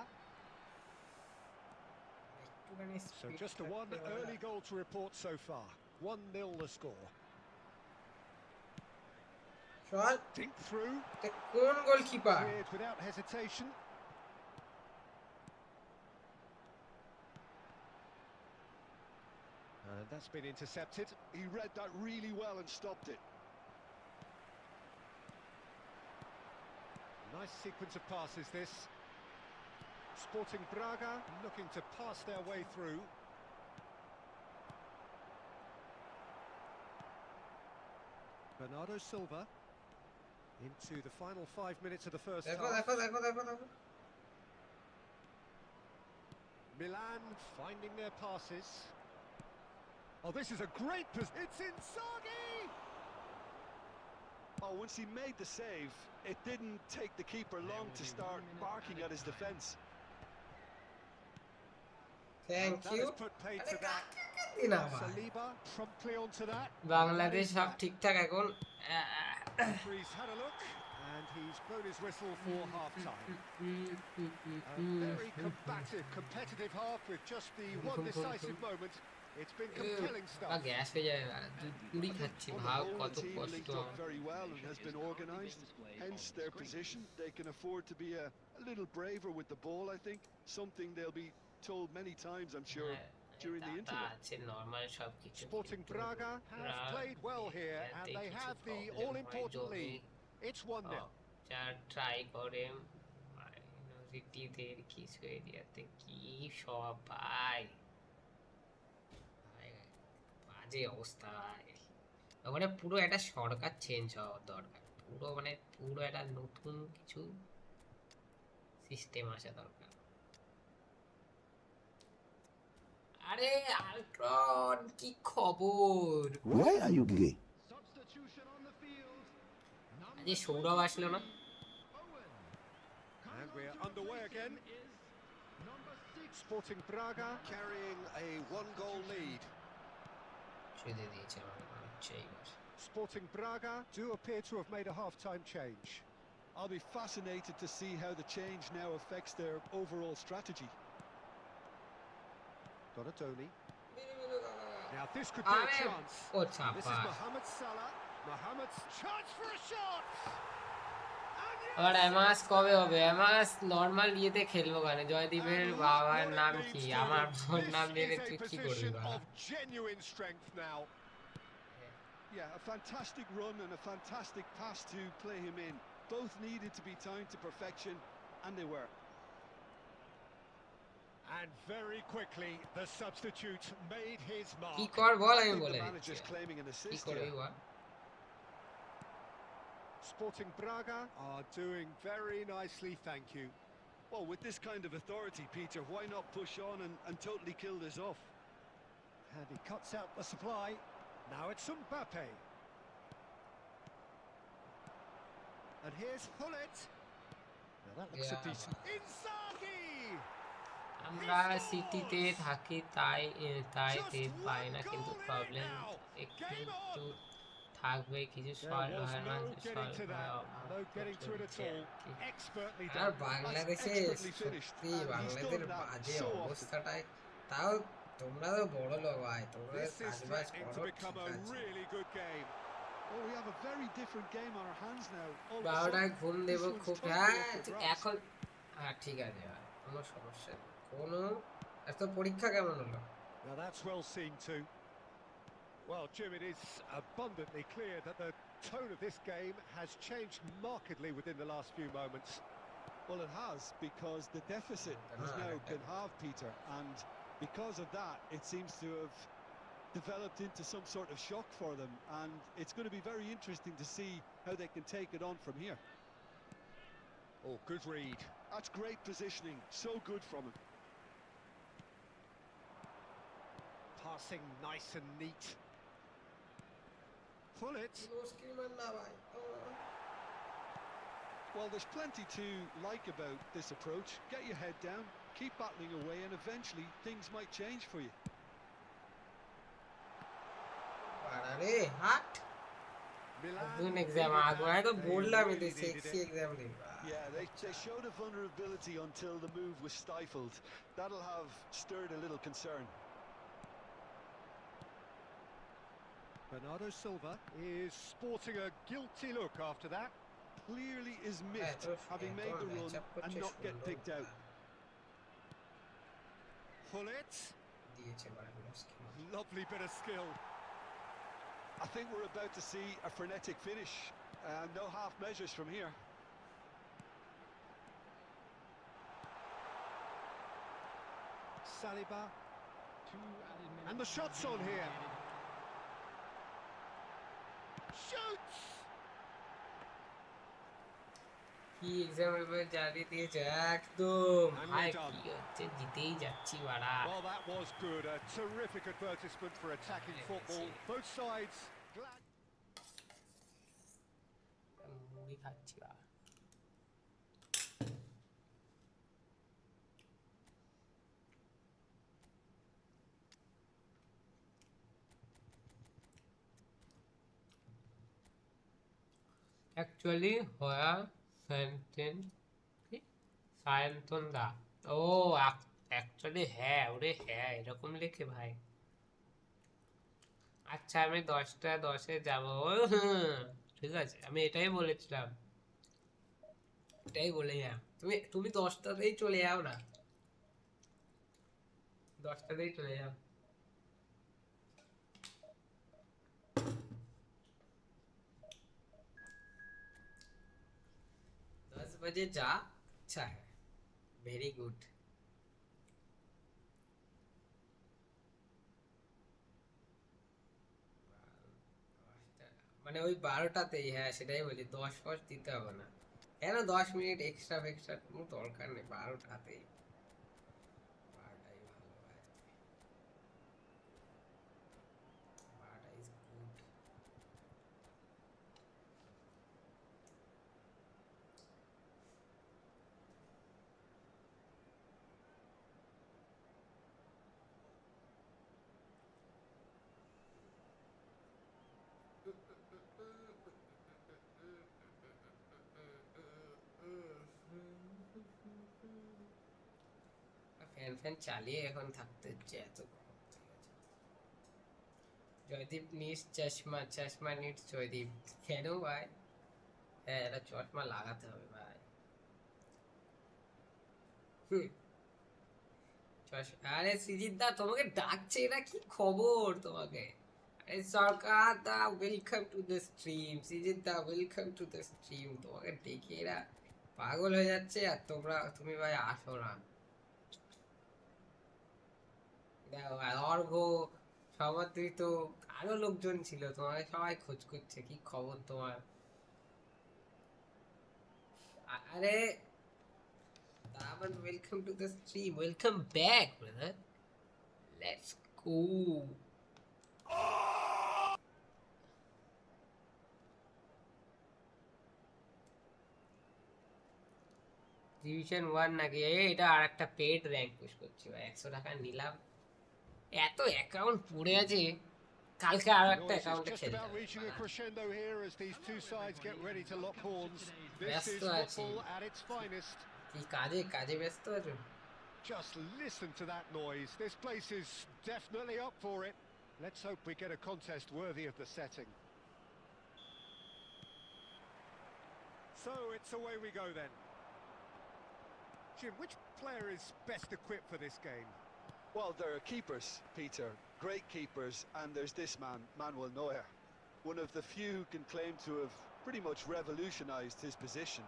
একটুখানি So speed just the one থাকলে ভালো early লাগে। goal to report so far. 1-0 the score. চল Dink through. তে কোন goalkeeper Cleared without hesitation. And that's been intercepted. He read that really well and stopped it. Nice sequence of passes this. Sporting Braga looking to pass their way through. Bernardo Silva into the final 5 minutes of the first দেখো half. দেখো দেখো দেখো দেখো Milan finding their passes. Oh, this is a great position. It's Inzaghi! Oh, once he made the save, it didn't take the keeper long to start barking at his defence. Thank That you has put paid to that. দিনা ভাই Saliba promptly onto that. Bangladesh সব ঠিকঠাক এখন Referee's had a look and he's blown his whistle for half-time. A very combative, competitive half with just the one decisive moment. It's been compelling stuff. Gas হয়ে যায় না পুরি খাচ্ছি On the ভাব whole, কত the team কষ্ট linked up very well and has been organised. Hence their position. They can afford to be a little braver with the ball, I think. Something they'll be told many times, I'm sure, during the তা interval. আছে normal সব কিছু Sporting Braga have played well here and they have the all-important lead. It's 1-0. যা try করে মাইনরিটিদের কিছু এরিয়াতে কি সব ভাই বাজে অবস্থা ভাই ওখানে পুরো একটা সরকার চেঞ্জ হওয়া দরকার পুরো মানে পুরো একটা নতুন কিছু সিস্টেম আসা দরকার আরে আল্ট্রন কি খবর Why are you gay? Substitution on the field. আজকে সৌরভ আসলো না And we're underway again. Number 6. Sporting Braga carrying a one-goal lead. ছেড়ে দিয়েছে আমার মনে হচ্ছে এইবার Sporting Braga do appear to have made a half-time change. I'll be fascinated to see how the change now affects their overall strategy. Donatoni. Now this could be a আরে chance. O This is চাপা Mohamed Salah. Mohamed's chance for a shot. And আর অ্যামাস কবে হবে? Amass normal ইয়েতে খেলবো কেন? জয়দীপের And look বাবার what it নাম কি? leads to. আমার বাবার This নাম জেনে is a তুই কি করবি position বাবা? of genuine strength now. Yeah, a fantastic run and a fantastic pass to play him in. Both needed to be timed to perfection, and they were. And very quickly, the substitute made his কি mark. কর বল, I আমি think বলে the দিচ্ছি। manager's claiming an কি assist করবি here. Ball? Sporting Braga are doing very nicely, thank you. Well, with this kind of authority, Peter, why not push on and totally kill this off? And he cuts out the supply. Now it's Mbappe. And here's Hullet. Now that looks a Yeah, decent... Inzaghi! আমরা সিটিতে থাকি তাই তাই টের পাই না, কিন্তু problem একটু থাকবে, কিছু There সলভ was হয় না, no getting to সলভ হয় that. অভাব No তো getting to it at চলছে all. আর কি। Expertly আর done. বাংলাদেশে expertly finished, সত্যি and he's বাংলাদেশের done that বাজে so often. অবস্থাটাই, তাও তোমরা তো বড় লোক ভাই, তোমরা This is কাজ বাজ threatening to করো, become ঠিক a আছে। really good game. Well, we have a very different game on our hands now. All of a 12টায় sudden, ঘুম this দেবো one's খুব, totally হ্যাঁ up for grabs. এখন, হ্যাঁ ঠিক আছে ভাই, কোনো সমস্যা নেই, কোনো। আর তোর পরীক্ষা কেমন হলো? Now that's well seen too. Well, Jim, it is abundantly clear that the tone of this game has changed markedly within the last few moments. Well, it has, because the deficit has now been halved, Peter, and because of that, it seems to have developed into some sort of shock for them, and it's going to be very interesting to see how they can take it on from here. Oh, good read. That's great positioning, so good from him. Passing nice and neat. Pull it. Well, there's plenty to like about this approach. Get your head down, keep battling away, and eventually things might change for you. আরে হাট, নতুন exam আগুয়ায় তো বললাম এদের sexy exam দিবা। Yeah, they showed a vulnerability until the move was stifled. That'll have stirred a little concern. Bernardo Silva is sporting a guilty look after that. Clearly is miffed, having made the run and not get picked out. Pull it. দিয়েছে বারাগুলোসকে। Lovely bit of skill. I think we're about to see a frenetic finish. No half measures from here. Saliba. And the shot's on here. Shoots! কি exam paper জারি দিয়েছে একদম, ভাই কি হচ্ছে, জিতেই যাচ্ছি বাড়া। Well, that was good. A terrific advertisement for attacking football. Both sides glad. মুড়ি খাচ্ছি বাড়া। অ্যাকচুয়ালি হয়া সেন্টেন কি সায়ন্তন দা, ও অ্যাকচুয়ালি হ্যাঁ, ওরে হ্যাঁ এরকম লেখে ভাই। আচ্ছা আমি 10টা 10-এ যাবো, ঠিক আছে, আমি এটাই বলেছিলাম, এটাই বলে যা, তুমি 10টাতেই চলে যাও না, 10টাতেই চলে যাও। 10 बजे जा, अच्छा है, वेरी गुड। মানে ওই 12টাতেই, হ্যাঁ সেটাই বলি, 10 দিতে হবে না, কেন 10 মিনিট এক্সট্রা ফেক্সট্রা কোনো দরকার নেই, 12টাতেই, 12টাই ভালো হয়, 12টা ইজ গুড। ফ্যান ফ্যান চালিয়ে এখন থাকতে হচ্ছে, এত গরম, ঠিক আছে। জয়দীপ নিস চশমা, চশমা নিস জয়দীপ, কেন ভাই? হ্যাঁ, এটা চশমা লাগাতে হবে ভাই। হুম, আরে সৃজিত দা তোমাকে ডাকছে, এটা কি খবর তোমাকে? আরে Sarkar da welcome to the stream, Srijit da welcome to the stream, তোমাকে দেখে এরা পাগল হয়ে যাচ্ছে আর তুমি ভাই আসো না। দেখো আর অর্ঘ, সমাদৃত, আরো লোকজন ছিল, তোমাকে সবাই খোঁজ করছে, কি খবর তোমার? আরে Daman, welcome to the stream. Welcome back, brother. Let's go. Division 1 নাকি? এটা আর একটা পেড র্যাঙ্ক পুশ করছি ভাই, 100 টাকা নিলাম। এত অ্যাকাউন্ট পড়ে আছে, কালকে আর The একটা noise is অ্যাকাউন্টে just খেলতে about হবে। reaching a crescendo here as these two sides get ready to lock horns. This ব্যস্ত is আছি। football at its finest. কি কাজে কাজে ব্যস্ত আছো? Just listen to that noise. This place is definitely up for it. Let's hope we get a contest worthy of the setting. So it's away we go then. Jim, which player is best equipped for this game? Well, there are keepers, Peter, great keepers, and there's this man, Manuel Neuer, one of the few who can claim to have pretty much revolutionised his position,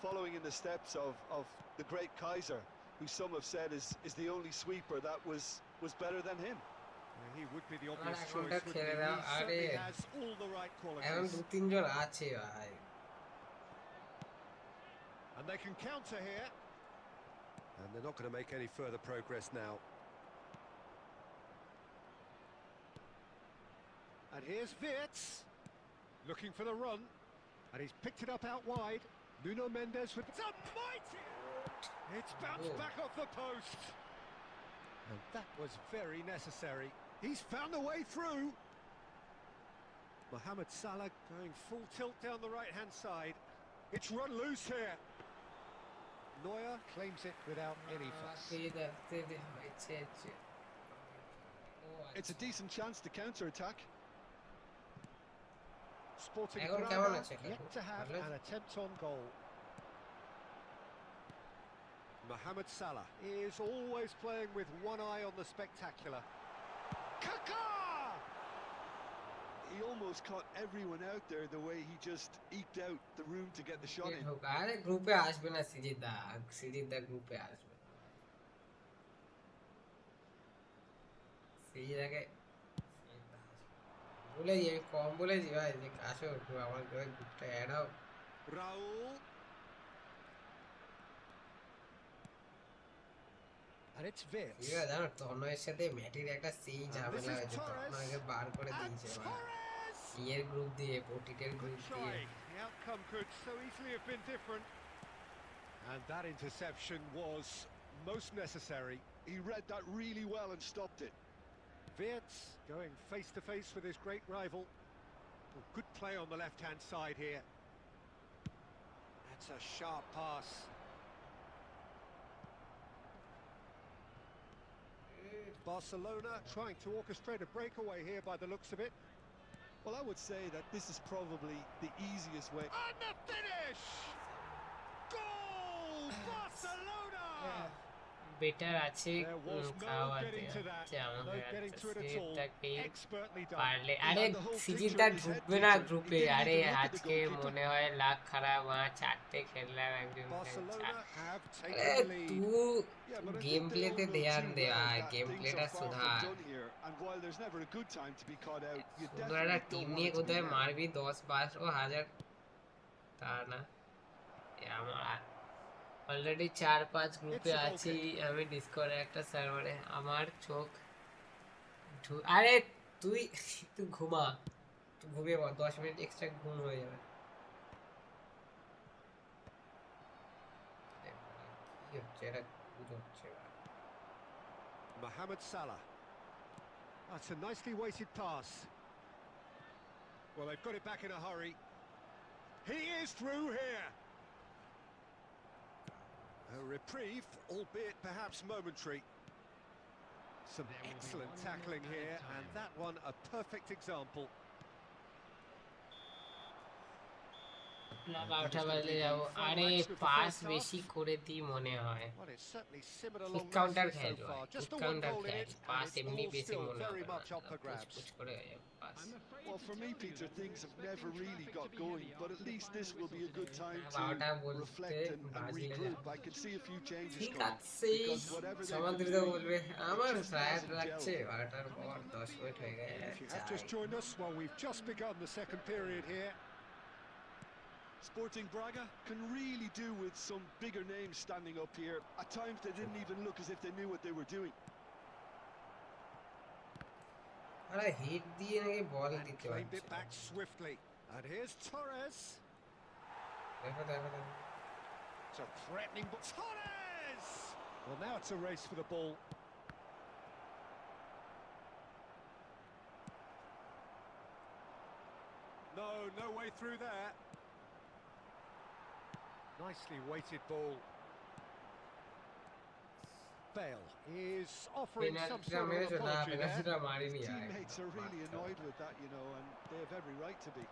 following in the steps of the great Kaiser, who some have said is the only sweeper that was better than him. He would be the আমার obvious অ্যাকাউন্টটা choice, wouldn't খেলে he? দাও। He আরে certainly has all the right এখন qualities. 2-3 জন আছে ভাই। And they can counter here. And they're not going to make any further progress now. And here's Wirtz, looking for the run. And he's picked it up out wide. Nuno Mendes with... It's a mighty... It's bounced back off the post. And that was very necessary. He's found a way through. Mohamed Salah going full tilt down the right-hand side. It's run loose here. Neuer claims it without any fuss. It's a decent chance to counter-attack. Sporting এখন Braga কেমন আছে yet to have an attempt on goal. Mohamed Salah is always playing with one eye on the spectacular. Kaka! He almost caught everyone out there the way he just eked out the room to get the shot in. আরে গ্রুপে আসবে না সিজিত দা, সিজিত দা গ্রুপে আসবে না। সিজিত দাকে বলেছি, আমি কম বলেছি ভাই যে আসো আমার গ্রুপটা অ্যাড হও। Raul. And it's Wirtz. ঠিক আছে, জানো তন্ময়ের সাথে ম্যাটির একটা সেই ঝামেলা হয়েছে, তন্ময়কে বার করে And দিয়েছে ভাই। Torres! ইয়ের গ্রুপ দিয়ে, পটিটের Good গ্রুপ দিয়ে। try. The outcome could so easily have been different. And that interception was most necessary. He read that really well and stopped it. Wirtz going face to face with his great rival. Oh, good play on the left-hand side here. That's a sharp pass. Barcelona trying to orchestrate a breakaway here by the looks of it. Well, I would say that this is probably the easiest way. And the finish! Goal! Barcelona! Better আছে There was no খাওয়াতে getting to that. No getting to it at all. Expertly done. পারলে। আরে সিজিদা ঢুকবে না গ্রুপে। আরে আজকে মনে হয় লাখ খারাপ, 4টে খেললাম একজন। Barcelona have taken আরে the lead. তুই গেম প্লেতে ধ্যান দে, গেম প্লেটা সুধার। শুধু একটা টিম নিয়ে কোথায় মারবি 10-12 হাজার, তা না। আমার অলরেডি 4-5 গ্রুপে আছি আমি, ডিসকর্ডে একটা সার্ভারে। আমার চোখ আরে তুই তুই ঘুমা, তুই ঘুমিয়ে পর, 10 মিনিট এক্সট্রা ঘুম হয়ে যাবে। কি হচ্ছে এটা? হচ্ছে Mohamed Salah. That's a nicely weighted pass. Well, they've got it back in a hurry. He is through here. A reprieve, albeit perhaps momentary. Some excellent tackling here, and that one a perfect example. না And 12টা it's going to বাজলে be যাবো the final আরে action of the pass first half. বেশি করে দিই মনে হয় Well, it's certainly simmered kick along counter nicely so খেলবো far. Kick Just the one counter goal in খেল it, and পাস it's এমনি all বেশি still মনে very হবে না much up for পুচ grabs. পুচ করে হয়ে যাবে pass Well, for me, Peter, things have never really got going, but at least this will be a good time to 12টা বলতে reflect and বাজলে regroup. যাবো I can see a few changes ঠিক coming আছে because whatever they've been সমাদৃত doing, বলবে it আমার just tired hasn't লাগছে gelled. 12টার পর 10 মিনিট হয়ে গেছে If you have চাই just joined us, well, we've just begun the second period here. Sporting Braga can really do with some bigger names standing up here. At times they didn't even look as if they knew what they were doing. আরে hit দিয়ে নাকি বল And দিতে claimed পারছে it না। back swiftly. And here's Torres. দেখো দেখো দেখো It's a threatening ball. Torres! Well, now it's a race for the ball. No way through there. Nicely weighted ball. Bale is offering some পেনাল্টিটা sort of an মেরেছো না apology there. পেনাল্টিটা মারিনি আর Teammates are really annoyed with that, you know, and they have every right to be.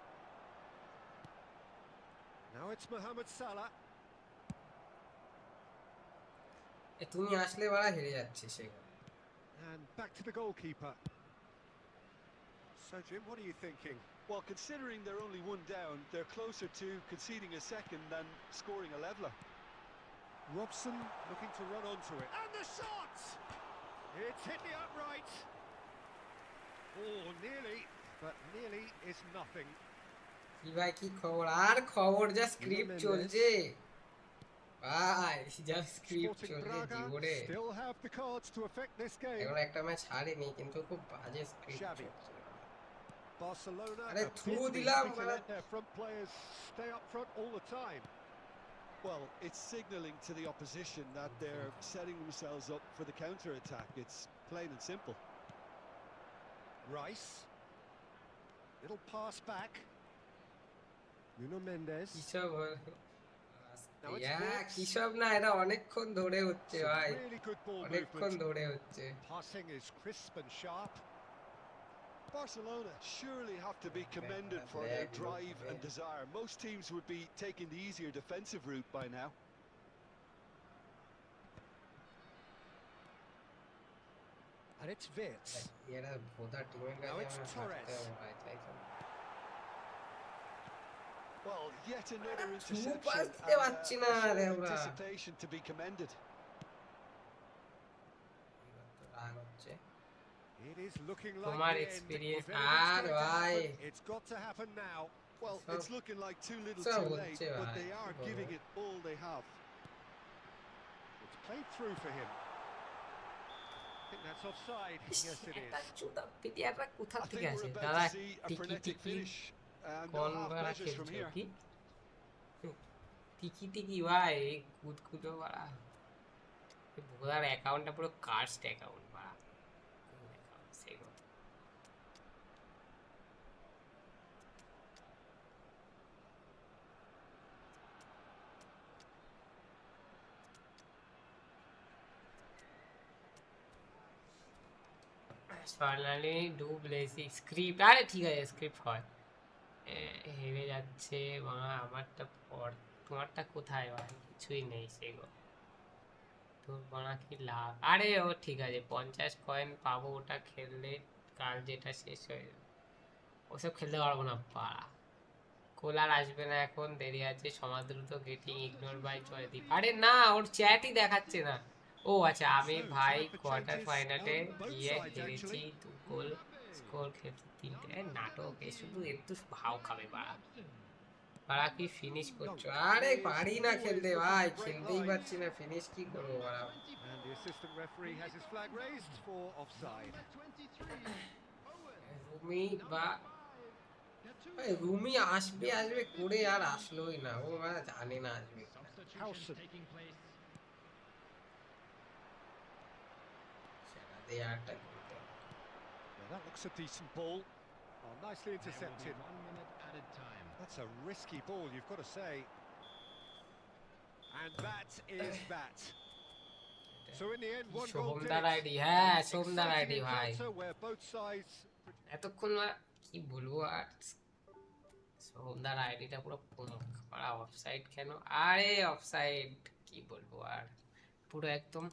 Now it's Mohamed Salah. তুমি আসলে বাড়া হেরে যাচ্ছে সেগুলো And back to the goalkeeper. So, Jim, what are you thinking? Well, considering they're only one down, they're closer to conceding a second than scoring a leveller. Robson looking to run onto it. And the shot! It's hit the upright. Oh, nearly, but nearly is nothing. কি ভাই কি খবর আর খবর যা script চলছে ভাই যা script Sporting চলছে Braga জীবনে still have the cards to affect this game. এখন একটা ম্যাচ হারিনি কিন্তু খুব বাজে স্ক্রিপ্ট Xavi. চলছে Barcelona আরে appear থ্রু to be দিলাম happy to মানে let their front players stay up front all the time. Well, it's signalling to the opposition that they're setting themselves up for the counter-attack. It's plain and simple. Rice. Little pass back. Nuno Mendes. কিসব Now it's Wirtz. কিসব না এটা অনেকক্ষণ ধরে হচ্ছে Some ভাই really good ball অনেকক্ষণ movement. ধরে হচ্ছে Passing is crisp and sharp. Barcelona surely have to be commended for their drive and desire. Most teams would be taking the easier defensive route by now. And it's Wirtz. এরা ভোদা টিমের Now কাছে it's আমরা Torres. হারতে হবে ভাই তাই তো Well, yet another through interception pass and দিতে পারছি না a show রে of আমরা। anticipation to be commended. রাগ হচ্ছে It is looking like তোমার the end. experience If anything's R going to ভাই happen, it's got to happen now. Well, So- it's looking like too little so too late, হচ্ছে but ভাই, they are কি giving বলবো? it all they have. It's played through for him. I think that's offside. Yes, it একটা is. চুদা প্লেয়াররা কোথা I থেকে think আসে we're about দাদা to see a টিকি frenetic টিকি finish, and no কোন half বাড়া measures from খেলছো here. কি টিকি টিকি ভাই কুদকুদো বাড়া ভোদার অ্যাকাউন্টটা পুরো কাস্ট অ্যাকাউন্ট বাড়া সেগুলো ফাইনালি ডু ব্লেসি স্ক্রিপ্ট আরে ঠিক আছে স্ক্রিপ্ট হয় হেরে যাচ্ছে বাংলা আমারটা পর তোমারটা কোথায় ভাই কিছুই নেই সেগুলো তোর বাংলা কি লাভ আরে ও ঠিক আছে 50 কয়েন পাবো ওটা খেললে কাল যেটা শেষ হয়ে যাবে ওসব খেলতে পারবো না পাড়া কোলার আসবে না এখন দেরি আছে সমাদ্রুত গেটিং ইগনোর বাই জয়দীপ আরে না ওর চ্যাটই দেখাচ্ছে না ও আচ্ছা আমি ভাই কোয়ার্টার ফাইনালে গিয়ে হেরেছি 2 গোল স্কোর খেলতে 3টে নাটক এ শুধু একটু ভাও খাবে বাড়া বাড়া কি ফিনিশ করছো আরে পারি না খেলতে ভাই খেলতেই পারছি না ফিনিশ কি করবো বাড়া And the assistant referee has his flag raised for offside. Rumi বা ভাই রুমি আসবে আসবে করে আর আসলোই না ও বাড়া জানে না আসবে Howson. সেটা দিয়ে আরটা করতে হবে। Well, that looks a decent ball. Oh, nicely intercepted. That's a risky ball, you've got to say. And that is that. So in the end, one goal did সোমদার it. ID হ্যাঁ An সোমদার exciting ID ভাই encounter where both sides এতক্ষণ কি বলবো আর সোমদার আইডিটা পুরো পুমক মারা offside কেন আরে অফসাইড কি বলবো আর পুরো একদম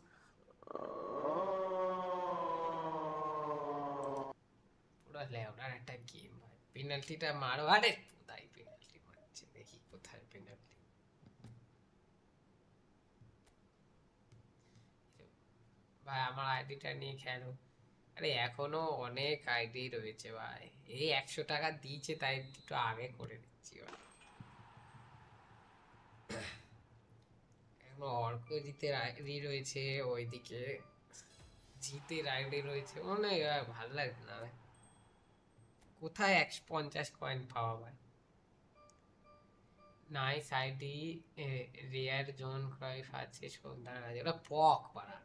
পুরো লেওনার একটা গেম ভাই পেনাল্টিটা মারো আরে কোথায় পেনাল্টি মারছে দেখি কোথায় পেনাল্টি ভাই আমার আইডিটা নিয়ে খেলো আরে এখনো অনেক আইডি রয়েছে ভাই এই 100 টাকা দিয়েছে তাই একটু আগে করে দিচ্ছি ভাই এখনো অর্ক জিতের আইডি রয়েছে ওইদিকে জিতের আইডি রয়েছে অনেক ভালো লাগে না ভাই। কোথায় 150 কয়েন পাওয়া ভাই নাইস আইডি রেয়ার জোন ক্রাইফ আছে সন্ধ্যার আগে ওটা পক পাড়া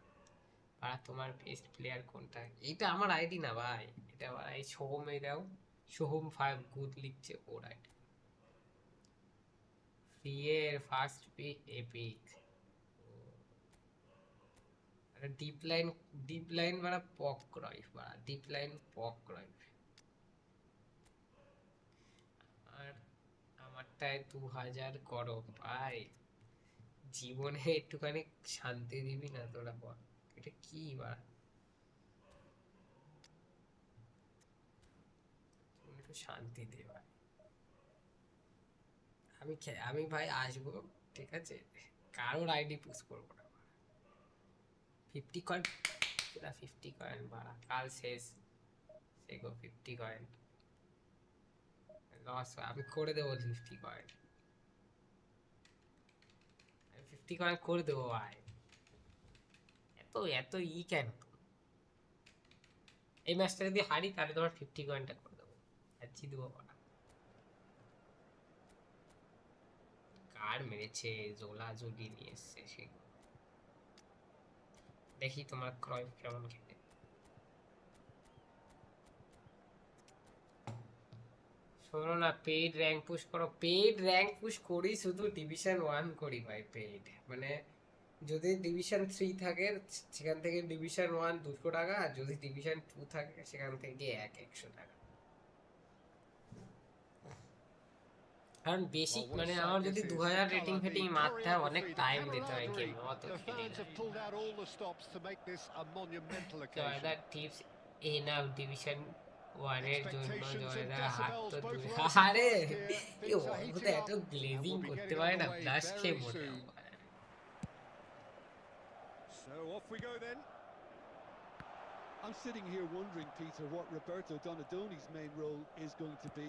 পাড়া তোমার বেস্ট প্লেয়ার কোনটা এটা আমার আইডি না ভাই এটা ভাই সোহম এরাও সোহম 5 গুড লিখছে ওর আইডি ফ্রিয়ের first pick epic deep line বাড়া পক ক্রাইফ বাড়া ডিপ লাইন পক ক্রাইফ আর আমারটায় 2000 করো ভাই জীবনে একটুখানি শান্তি দিবি না তোরা বল এটা কি বা একটু শান্তি দে ভাই আমি ভাই আসবো ঠিক আছে কারোর আইডি পুশ করবো না 50 কয়েন 50 কয়েন বাড়া কাল শেষ সেগো 50 কয়েন লস আমি করে দেবো 50 কয়েন 50 কয়েন করে দেবো ভাই এত এত কেন এই ম্যাচটা যদি হারি তাহলে তোমার 50 কয়েনটা করে দেবো আর জিতবো না কার মেরেছে জোলা জুলি নিয়ে এসছে সে দেখি তোমার ক্রয় কেমন খেলে শোনো না পেইড র্যাঙ্ক পুশ করো পেইড র্যাঙ্ক পুশ করি শুধু ডিভিশন 1 করি ভাই পেইড মানে যদি ডিভিশন 3 থাকে সেখান থেকে ডিভিশন 1 200 টাকা আর যদি ডিভিশন 2 থাকে সেখান থেকে 100 টাকা কারণ বেশি মানে আমার যদি 2000 রেটিং ফেটিং মারতে হয় অনেক টাইম দিতে হয় গেম অত খেলি না জয়দার টিপস এনাফ ডিভিশন 1 এর জন্য জয়দার হাত তো দূরে আরে এই অদ্ভুত এত গ্লেজিং করতে পারে না ফ্ল্যাশ খেয়ে মরে যাবো So off we go then. I'm sitting here wondering, Peter, what Roberto Donadoni's main role is going to be.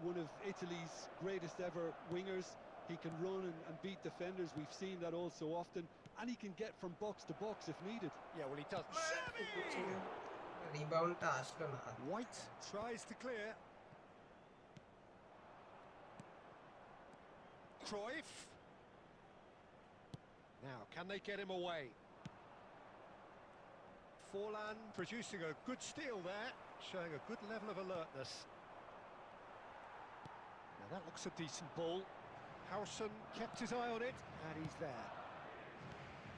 One of Italy's greatest ever wingers. He can run and beat defenders. We've seen that all so often. And he can get from box to box if needed. Yeah, well, he does. রিবাউন্ডটা আসলো না White tries to clear. Cruyff. Now, can they get him away? Forlan producing a good steal there, showing a good level of alertness. Now that looks a decent ball. Harrison kept his eye on it, and he's there.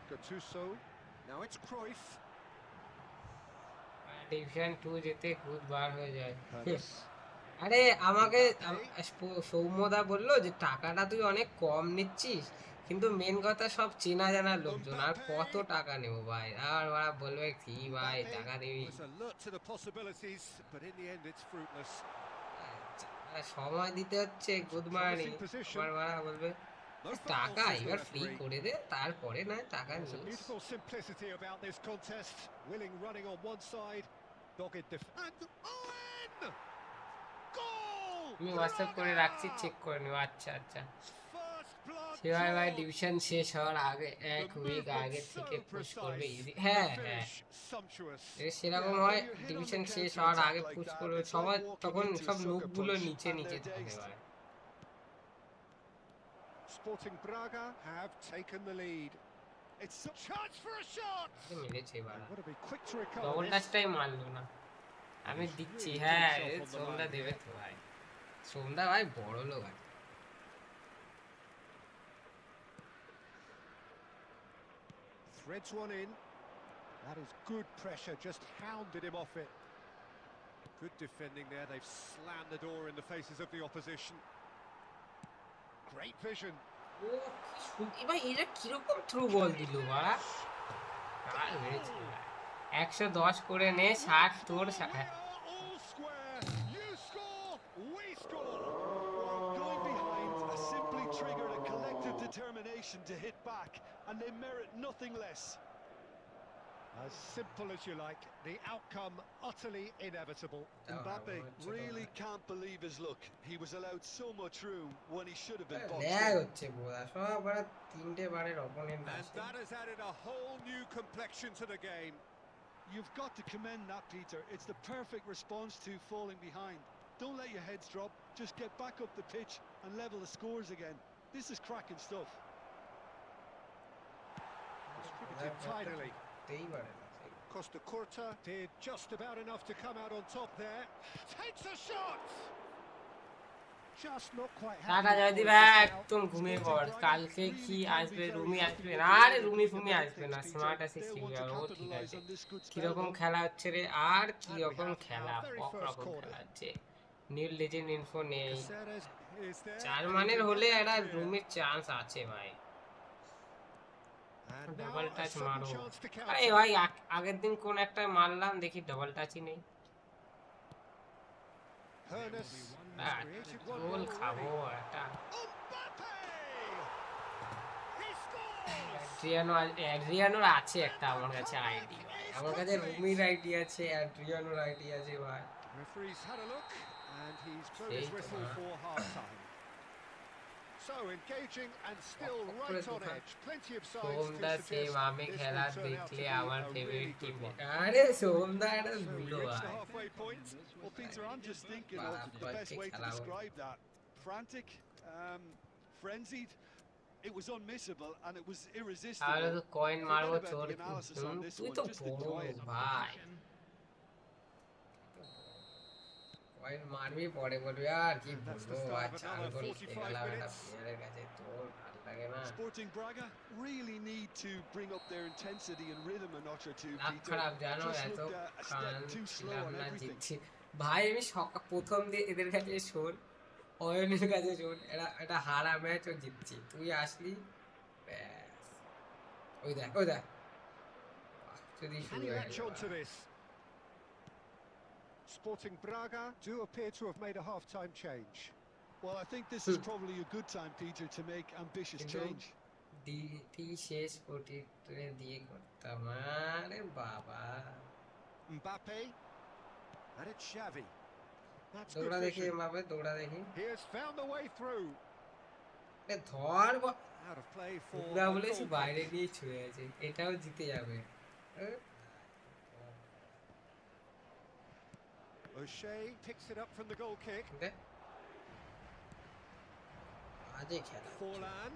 Gattuso. Now it's Cruyff. Division 2 যেতে খুব বার হয়ে যায় Curtis. আরে আমাকে সৌম্যদা বললো যে টাকাটা তুই অনেক কম নিচ্ছিস কিন্তু মেন কথা সব চেনা জানা লোকজন আর কত টাকা নেবো ভাই আর ওরা বলবে কি ভাই টাকা দিবি Was alert to the possibilities, but in the end it's fruitless. সময় দিতে হচ্ছে গুড মর্নিং আবার ওরা বলবে টাকা এবার ফ্রি করে দে তারপরে না টাকা There's a নিস beautiful simplicity about this contest. Willing running on one side, dogged and Owen! Goal! আমি হোয়াটসঅ্যাপ করে রাখছি চেক করে নিও আচ্ছা আচ্ছা First blood সেভাবে ভাই drawn. ডিভিশন শেষ হওয়ার আগে এক The উইক movement আগে so থেকে পুশ করবে precise. ইজি হ্যাঁ হ্যাঁ Finish sumptuous. সেরকম Yeah, হয় when you hit on division the শেষ counter হওয়ার attack আগে like পুশ that, করবে it's সবাই like walking তখন into a সব sucker লোকগুলো punch, নিচে and নিচে they're থাকে dazed. ভাই Sporting Braga have taken the lead. It's a chance for a shot. মেরেছে এবার Got to be quick to recover double this. টাচটাই মারলো না আমি দিচ্ছি হ্যাঁ সোমদা দেবে তো ভাই সোমদা ভাই বড় লোক আছে Threads one in. That is good pressure, just hounded him off it. Good defending there, they've slammed the door in the faces of the opposition. Great vision. ও কি সুন্দর ভাই, এরা কিরকম থ্রু বল দিল বাড়া, আর মেরেছে 110 করে নে, 60 তোর We are all square. You score, we score. Well, going behind has simply triggered a collective determination to hit back, and they merit nothing less. As simple as you like. The outcome utterly inevitable. Mbappe really can't believe his luck. He was allowed so much room when he should have been boxed lag in. হচ্ছে বোধা, সব বাড়া তিনটে বারের opponent And আছে। that has added a whole new complexion to the game. You've got to commend that, Peter. It's the perfect response to falling behind. Don't let your heads drop. Just get back up the pitch and level the scores again. This is cracking stuff. Distributed tidily. তেই পারে না সেই। Costa Curta did just about enough to come out on top there. Takes a shot! Just not quite tata happy Joydeep, with this now. একদম ঘুমিয়ে পড়, কালকে কি আসবে, রুমি আসবে না, আরে রুমি ফুমি আসবে না, স্মার্ট আছে সিঙ্গার, ও ঠিক আছে। কিরকম খেলা হচ্ছে রে, আর কিরকম খেলা, রকম খেলা হচ্ছে। নিউ লেজেন্ড ইনফো নেই, Caceres is there. জার্মানের হলে একটা রুমের চান্স আছে ভাই, And double now a touch sudden মারো। chance to আরে counter. ভাই আগের দিন কোন একটা মারলাম, দেখি ডাবল টাচই নেই। Hernes has created one goal goal খাবো already. একটা। Mbappe! He scores! অ্যাড্রিয়ানোর আছে একটা আমার কাছে আইডি ভাই, আমার কাছে রুমির আইডি আছে, অ্যাড্রিয়ানোর আইডি আছে ভাই। Referee's had a look and he's blown Hey, his whistle come on. for half-time. So engaging and still right on edge. Plenty of signs সোমদা to same, suggest আমি this খেলা will turn out to দেখলে be আমার a favourite really team. good one. আরে সোমদা এটা So we ভুলো reach the ভাই। halfway point. Well, Peter, I'm just thinking of the best way to describe that. Frantic, frenzied. It was unmissable and it was তাহলে irresistible. তো coin Forget মারবো about তোর, the analysis on this তুই one, তো just বড় enjoy it. ভাই, coin মারবি পরে বলবি আর কি That's the বলবো start ভাই, of 4 another গোল 45 খেয়ে গেলাম একটা minutes. প্লেয়ারের কাছে, তোর ভালো লাগে না? Sporting Braga really need to bring up their intensity and rhythm a notch or two, lakh Peter. খারাপ জানো, Just এত looked a step কান too slow ছিলাম on না everything. জিতছি ভাই। আমি প্রথম দিয়ে এদের কাছে শোন, অয়নের কাছে শোন, এটা হারা ম্যাচ ও জিতছি, তুই আসলি ব্যাস। ওই দেখ ওই দেখ, যদি Can শুরু he হয়ে latch গেল on to this? Sporting Braga do appear to have made a half-time change. Well, I think this is probably a good time, Peter, to make ambitious কিন্তু change. ডিটি শেষ কোটিতে দিয়ে করতাম, আরে বাবা। Mbappe. And it's Xavi. That's good দৌড়া দেখি vision. এভাবে, দৌড়া দেখি, He has found the way through. ধর Out of play for পুরা a বলেছি, goal বাইরে kick. নিয়ে ছুঁয়ে আছে, এটাও জিতে যাবে। O'Shea picks it up from the goal kick. দেখ আজে খেলা Forlan.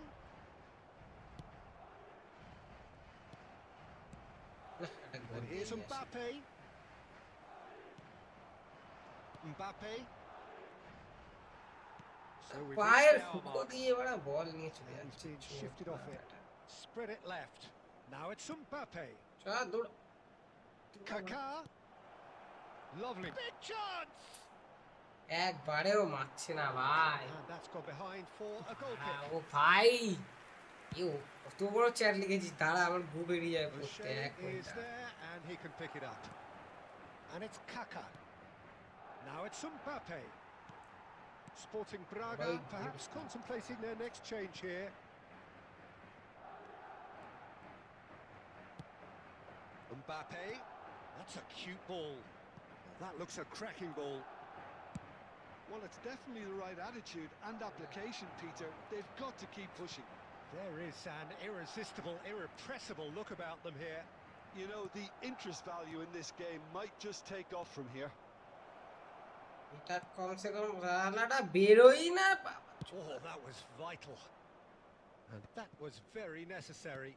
একটা গোল And here's দিয়ে আসে। Mbappe. Mbappe. So we've পায়ের reached the hour ফুটো mark. দিয়ে এবার বল নিয়ে চলে And he's যাচ্ছে, been shifted off it. Spread it left. Now it's Mbappe. চল দৌড়। Kaká. Lovely. Big chance. একবারেও মারছে না ভাই। And that's gone behind for a goal kick. ও ভাই, ইউ কত বড় চ্যাট লিখেছিস, দাঁড়া আমার গু বেরিয়ে যায় পড়তে, O'Shea এক is minute. there and he can pick it up. And it's Kaká. Now it's Mbappe. Sporting Braga Right. perhaps contemplating their next change here. Mbappe. That's a cute ball. That looks a cracking ball. Well, it's definitely the right attitude and application, Peter. They've got to keep pushing. There is an irresistible, irrepressible look about them here. You know, the interest value in this game might just take off from here. এটা কমসে কম রানাটা বেরোই না বাবা। Oh, that was vital. And that was very necessary.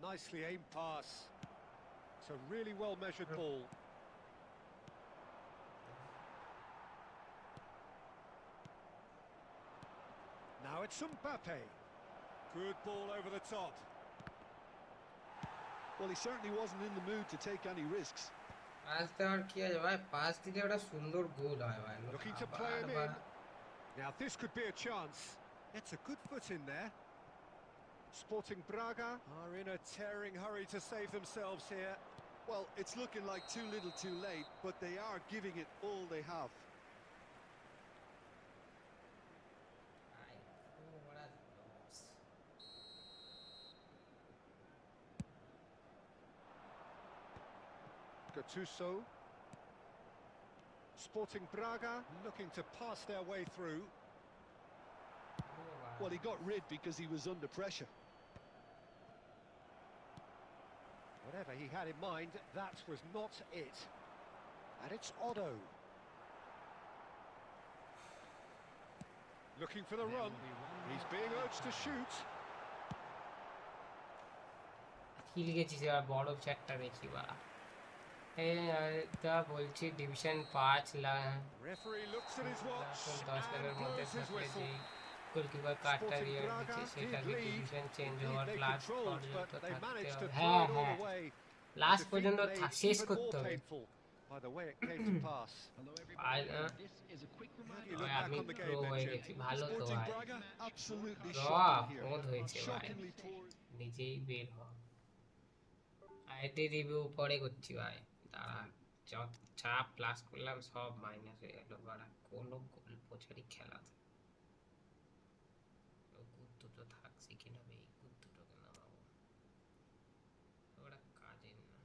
Nicely aimed pass. It's a really well-measured ball. Now it's Mbappe. Good ball over the top. Well, he certainly wasn't in the mood to take any risks. Pass দেওয়ার কি আছে ভাই, pass দিলে ওটা সুন্দর গোল হয় ভাই। Looking to play him in. Now this could be a chance. Gets a good foot in there. Sporting Braga are in a tearing hurry to save themselves here. Well, it's looking like too little too late, but they are giving it all they have. Gattuso. Sporting Braga looking to pass their way through. Well, he got rid because he was under pressure. Whatever he had in mind, that was not it. And it's Otto. Looking for the run. He's being urged to shoot. হিল গেছিস এবার বড় চ্যাটটা দেখি বা তা বলছি division 5 Referee looks at his watch 10 লাখের and মধ্যে blows his থাকলে যে whistle. গোলকিপার কার্ডটা Sporting দিয়ে Braga দিচ্ছে did সেটাকে lead. ডিভিশন চেঞ্জ Indeed, হওয়ার they লাস্ট controlled, পর্যন্ত but they থাকতে managed to হবে throw হ্যাঁ it all হ্যাঁ away. লাস্ট Defeat পর্যন্ত made শেষ even করতে more হবে painful by the way it came to pass. Hello আর everybody. This is a quick How do reminder. you look back আমি on the pro game then, হয়ে Jim? গেছি ভালো তো Sporting ভাই Braga, absolutely র shocking here. ফোন হয়েছে ভাই Shockingly poor. নিজেই বের হ আইডি রিভিউ পরে করছি ভাই দাঁড়া যা প্লাস করলাম সব মাইনাস হয়ে গেল বাড়া কোনো গল্প ছাড়ি খেলা দুটো থাকছে কিনা এই দুটোকে নামাবো ওরা কাজের না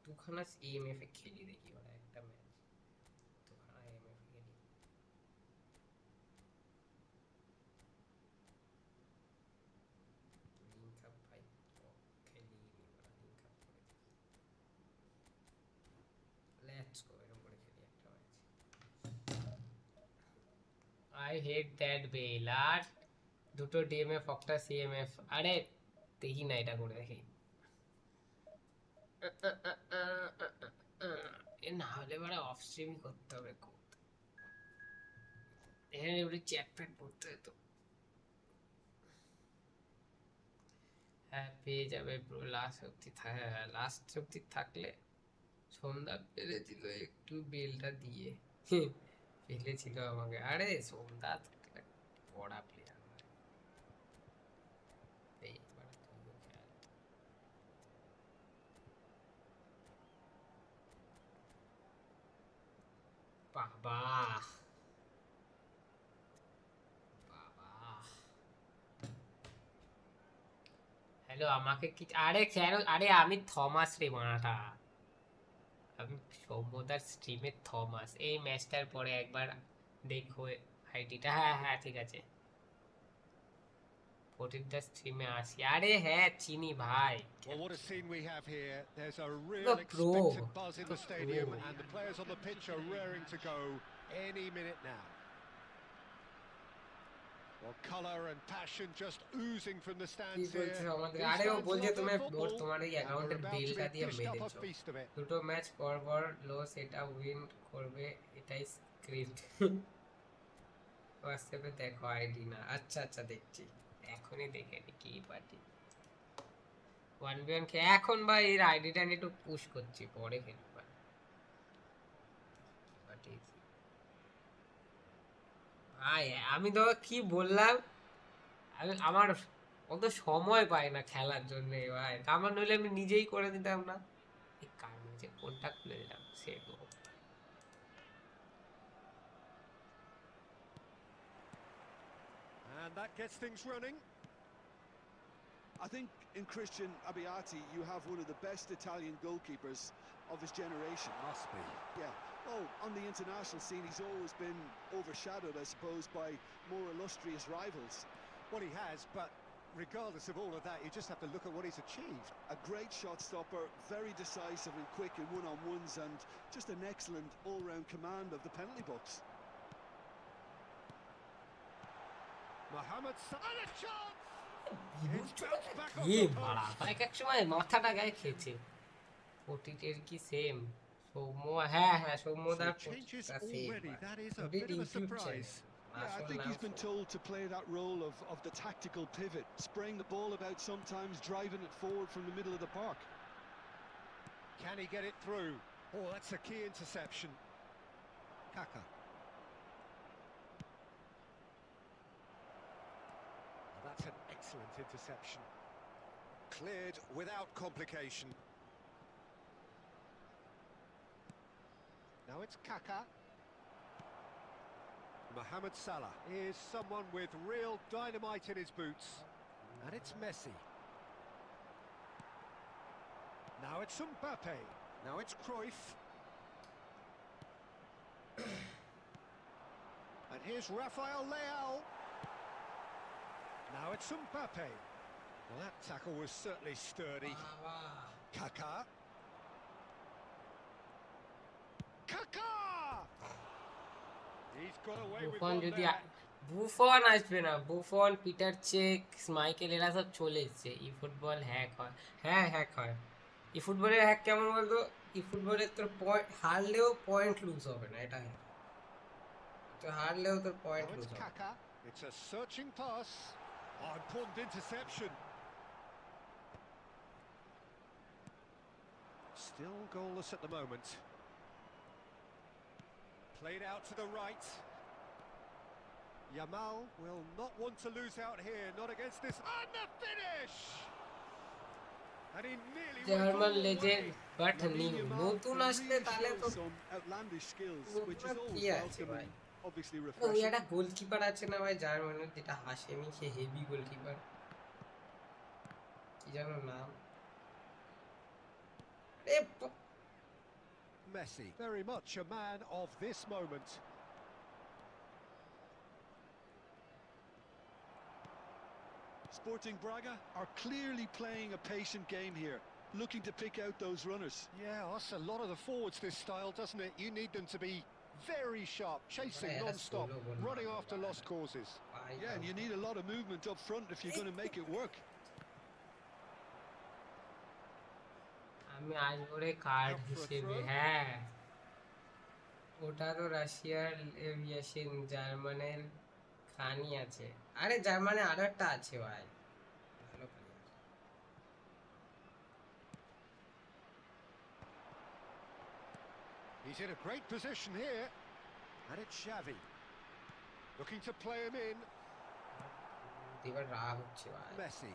দুখানা ইএমএফ এ খেলি দেখি ওরা একটা ম্যাচ দুখানা ইএমএফ খেলি লিঙ্ক আপ ভাই খেলি ওরা লিঙ্ক আপ করে লেটস গো এরকম করে খেলি একটা match I hate that Bale আর দুটো ডিএমএফ একটা সিএমএফ আরে দেখি না এটা করে দেখি এ না হলে এবারে অফ স্ট্রিমই করতে হবে এখানে এবারে চ্যাট প্যাট পড়তে হতো হ্যাঁ পেয়ে যাবে লাস্ট অব্দি লাস্ট অব্দি থাকলে সন্ধ্যা পেরেছিল একটু বেলটা দিয়ে ফেলেছিল আমাকে আরে সন্ধ্যা পড়া প্লেয়ার এইবার তুইও খেল বাবা হ্যালো আমাকে কি আরে কেন আরে আমি থমাস রে মারাটা আমি সৌম্যদার স্ট্রিমে থমাস এই ম্যাচটার পরে একবার দেখো আইডিটা হ্যাঁ হ্যাঁ ঠিক আছে প্রতিটা স্ট্রিমে আসি আরে হ্যাঁ চিনি ভাই Well, what a scene we have here. There's a real The pro. expectant buzz in the The stadium, pro. and the players on the pitch are raring to go any minute now. Well, colour and passion just oozing from the কি stands বলছে here. আমাদের These আরে ও fans বলছে love তুমি their football, তোমার এই and অ্যাকাউন্টের they're about to বিলটা be দিয়ে dished up a মেরেছো feast of it. দুটো ম্যাচ পর লো সেটা উইন করবে এটাই স্ক্রিপ্ট হোয়াটসঅ্যাপে দেখো আইডি না আচ্ছা আচ্ছা দেখছি এখনই দেখে নি কি পার্টি 1v1 কে এখন ভাই এর আইডিটা নিয়ে একটু পুশ করছি পরে খেলবো পাঠিয়েছি ভাই আমি তো কি বললাম আমার অত সময় পাই না খেলার জন্য ভাই আমার নইলে আমি নিজেই করে দিতাম না এই কার নিচে কোনটা খুলে দিলাম সে And that gets things running. I think in Christian Abbiati you have one of the best Italian goalkeepers of his generation. Must be. Yeah. Oh, on the international scene he's always been overshadowed, I suppose, by more illustrious rivals. Well, he has, but regardless of all of that, you just have to look at what he's achieved. A great shot stopper, very decisive and quick in one-on-ones, and just an excellent all-round command of the penalty box. Mohamed Salah, a chance! কি মারা এক এক সময় মাথাটা গায়ে খেয়েছে প্রতিটের কি same Soumya হ্যাঁ হ্যাঁ সৌম্যদার So changes same already. That is a ওটি bit of a YouTube surprise. Yeah, I think he's been told to play that role of the tactical pivot, spraying the ball about sometimes, driving it forward from the middle of the park. Can he get it through? Oh, that's a key interception. Kaka. That's an excellent interception. Cleared without complication. Now it's Kaka. Mohamed Salah is someone with real dynamite in his boots. And it's Messi. Now it's Mbappe. Now it's Cruyff. And here's Rafael Leao. Now it's Mbappe. Well, that tackle was certainly sturdy. Kaka. Kaka! He's got away with Buffon one যদি there. Buffon আসবে না, Buffon, Peter check, Michael, এরা সব চলে এসছে। ই football hack হয়, হ্যাঁ hack হয়। ই ফুটবলের হ্যাক কেমন বলতো? ই ফুটবলের তোর পয়েন্ট হারলেও পয়েন্ট লুজ হবে না, এটা হ্যাক। তো হারলেও তোর পয়েন্ট Now লুজ it's হবে। Kaka. It's a searching pass. Oh, important interception. Still goalless at the moment. Played out to the right. Yamal will not want to lose out here, not against this. And the finish! And he nearly went German all the legend way. But Lamine new, Yamal নতুন can আসলে really তাহলে show তো some outlandish skills, which is নতুন always কি আছে welcome ভাই? and obviously ওই refreshing. একটা গোলকিপার আছে না ভাই জার্মানের, যেটা হাসেমি, সে হেভি গোলকিপার, কি জানো নাম? এ Messi, very much a man of this moment. Sporting Braga are clearly playing a patient game here, looking to pick out those runners. Yeah, that's a lot of the forwards, this style, doesn't it? You need them to be very sharp, chasing Right, that's non-stop, solo goal running now, after but- lost causes. Yeah, and you need a lot of movement up front if you're going to make it work. আমি আসবো রে card Out for a হিসেবে, throw. হ্যাঁ। ওটা তো রাশিয়ার aviation, জার্মানের খানি আছে। আরে জার্মানে আরো একটা আছে ভাই, ভালো player। He's in a great position here. And it's Xavi. Looking to play him in. এবার রাগ হচ্ছে ভাই। Messi.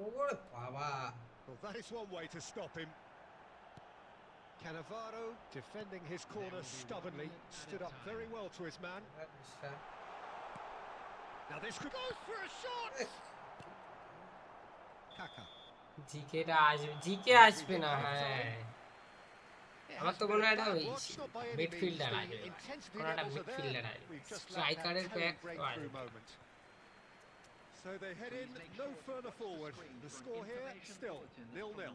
ওরে বাবা, Well, that is one way to stop him. Cannavaro defending his corner stubbornly. Stood up very well to his man. এবার বিশ্বাস। Now this could go for a shot. Kaka. জিকেটা আসবে, GK আসবে না, হ্যাঁ। It আমার has তো been মনে হয় a এটা bad ওই watch, not by any midfielder means. আসবে The ভাই। intensity কোনো একটা levels are মিডফিল্ডার there. আসবে, We've just lacked that স্ট্রাইকারের tame back breakthrough moment. So they head in no further forward. The score here still 0-0.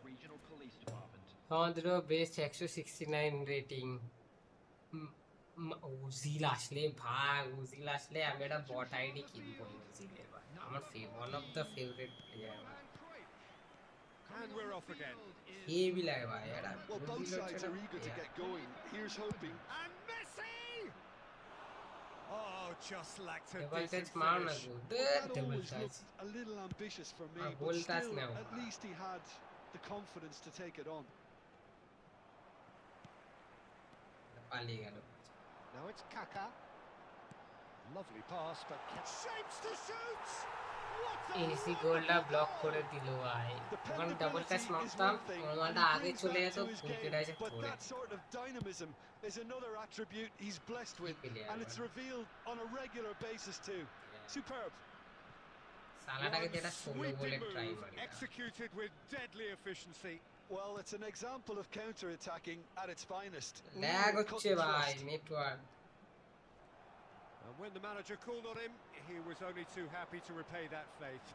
আমাদের best 169 rating. Ozil আসলে ভাই, Ozil আসলে আমি একটা বট আইডি কিনবো ওজিলের ভাই, আমার one of the favourite player ভাই, And we're off again. Heavy লাগে ভাই এটা। Well, both ওজিল হচ্ছে sides না are eager to get going. Here's hoping. And Messi! Oh, just lacked a double touch decent মারো না finish. Go, That double always touch. looked a little ambitious for me, but goal touch still, now. at least he had the confidence to take it on. পালিয়ে গেল। Now it's Kaka. Lovely pass, but shapes to shoot. What a AC গোলটা block করে দিল ভাই, তখন double touch Dependability is মারতাম, one thing, ওমানটা he আগে brings চলে that যেত, to his ফুলকেটা game, এসে but ধরে। that sort of dynamism is another attribute he's blessed with, player, and it's man. revealed on a regular basis too. Superb. সালাটাকে One দিয়ে একটা ষোলো sweeping গোলের try move, মারি। executed with deadly efficiency. Well, it's an example of counter-attacking at its finest. Lag Really cut হচ্ছে the ভাই, trust. Network. And when the manager called on him, he was only too happy to repay that faith.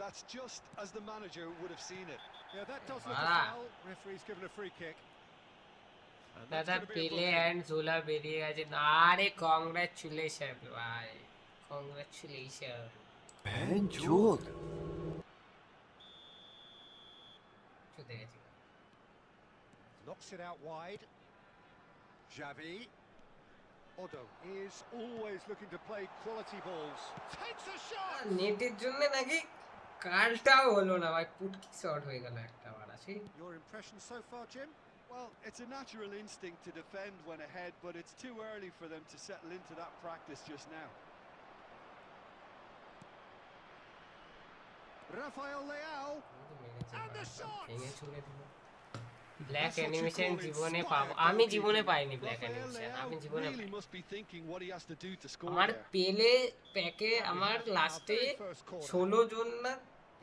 That's just as the manager would have seen it. Yeah, that does look a Wow. foul. Referee's given a free kick. And that's দাদা going to be a পেলে booking. And জোলা বেরিয়ে গেছে। আরে congratulation ভাই, congratulation. চুদে গেছি। Knocks it out wide. Xavi. Odo is always looking to play quality balls. Takes a shot! নেটের জন্য নাকি কালটাও হলো না ভাই, পুটকি শট হয়ে গেল একটা বার। আসি Your impression so far, Jim? Well, it's a natural instinct to defend when ahead, but it's too early for them to settle into that practice just now. Rafael Leao. And the shot! Black That's what you animation call জীবনে inspired পাবো, আমি জীবনে goalkeeping. পাইনি black Rafael animation, Leao আমি জীবনে really পাইনি। must be thinking what he has to do to score আমার there. পেলে প্যাকে And we আমার had our লাস্টে very first corner. 16 জন না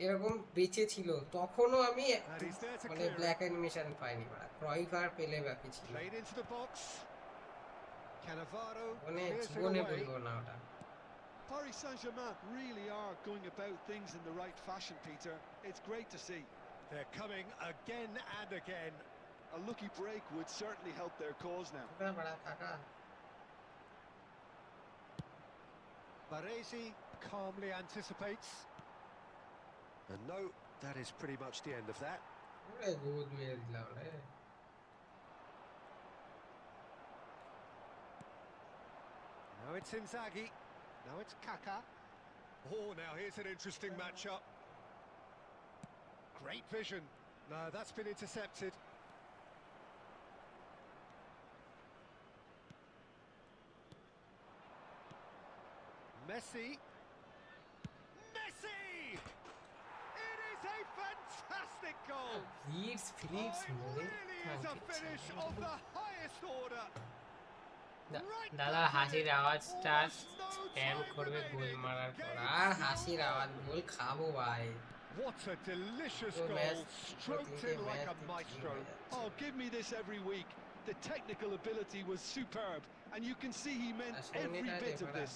এরকম বেঁচে ছিল, তখনও আমি And he's there to মানে clear ব্ল্যাক it. অ্যানিমেশন পাইনি। ক্রয়ফ আর পেলে বাকি ছিল, Played into the box. Cannavaro মানে clears it জীবনে away. বলবো না ওটা। Paris Saint-Germain really are going about things in the right fashion, Peter. It's great to see. They're coming again and again. A lucky break would certainly help their cause now. Baresi calmly anticipates. And no, that is pretty much the end of that. গোল মেরে দিলাম রে। Now it's Inzaghi. Now it's Kaka. Oh, now here's an interesting matchup. Great vision. No, that's been intercepted. Messi. Messi! It is a fantastic goal. ফ্লিটস Oh, ফ্লিটস it মেরে really is a finish of the highest order. Right দাদা back in হাসির it. আওয়াজটা Almost no spam time করবে গোল remaining. মারার পর, Game আর still হাসির on. আওয়াজ, গোল খাবো ভাই। What a delicious দুটো match, goal, stroked in like a maestro. Oh, give me this every week. The technical ability was superb, and you can see he meant every bit of this.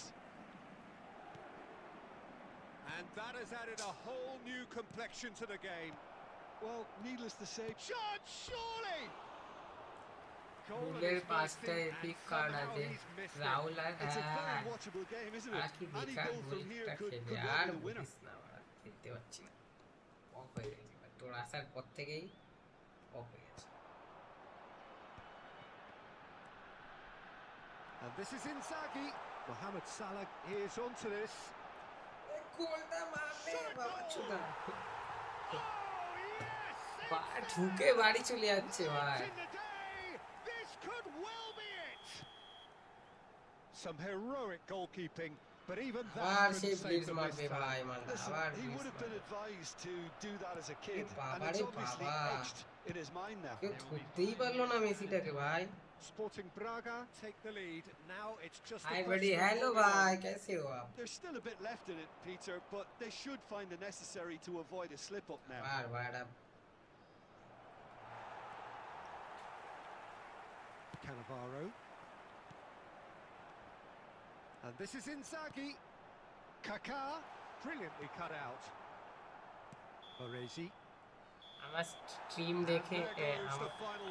And that has added a whole new complexion to the game. Well, needless to say, Shot, surely! Goal in গোলের his পাঁচটা first epic and card somehow আছে he's missed it. Rahul R it's a হ্যাঁ, very watchable game, isn't R it? কি Any বেকার goal from here গোলটা could খেলে, well R be the winner. বলিস না, আমরা খেলতে পারছি না, অফ হয়ে গেছে এবার। তোর আসার পর থেকেই অফ হয়ে গেছে। And this is Inzaghi. Mohamed Salah is onto this. গোলটা মারলে বাবা চুদা, Oh, yes! বা ঢুকে বাড়ি চলে যাচ্ছে ভাই। In the day, this could well be it. Some heroic goalkeeping, but even আবার that সেই couldn't save ব্লিটজ them মারবে this time. ভাই, মারবে Listen, আবার he blitz would have been মারবে। advised to do that as a kid, and বাবা it's রে obviously বাবা, etched in his mind now. কেউ ধরতেই পারলো না মেসিটাকে ভাই। Sporting Braga take the lead. Now it's just a hi question বাড়ি, of হ্যালো holding on. ভাই, कैसे हो आप? There's still a bit left in it, Peter, but they should find the necessary to avoid a slip-up now. बार बार अब Cannavaro. And this is Inzaghi. Kaka, brilliantly cut out. Baresi. আমার stream দেখে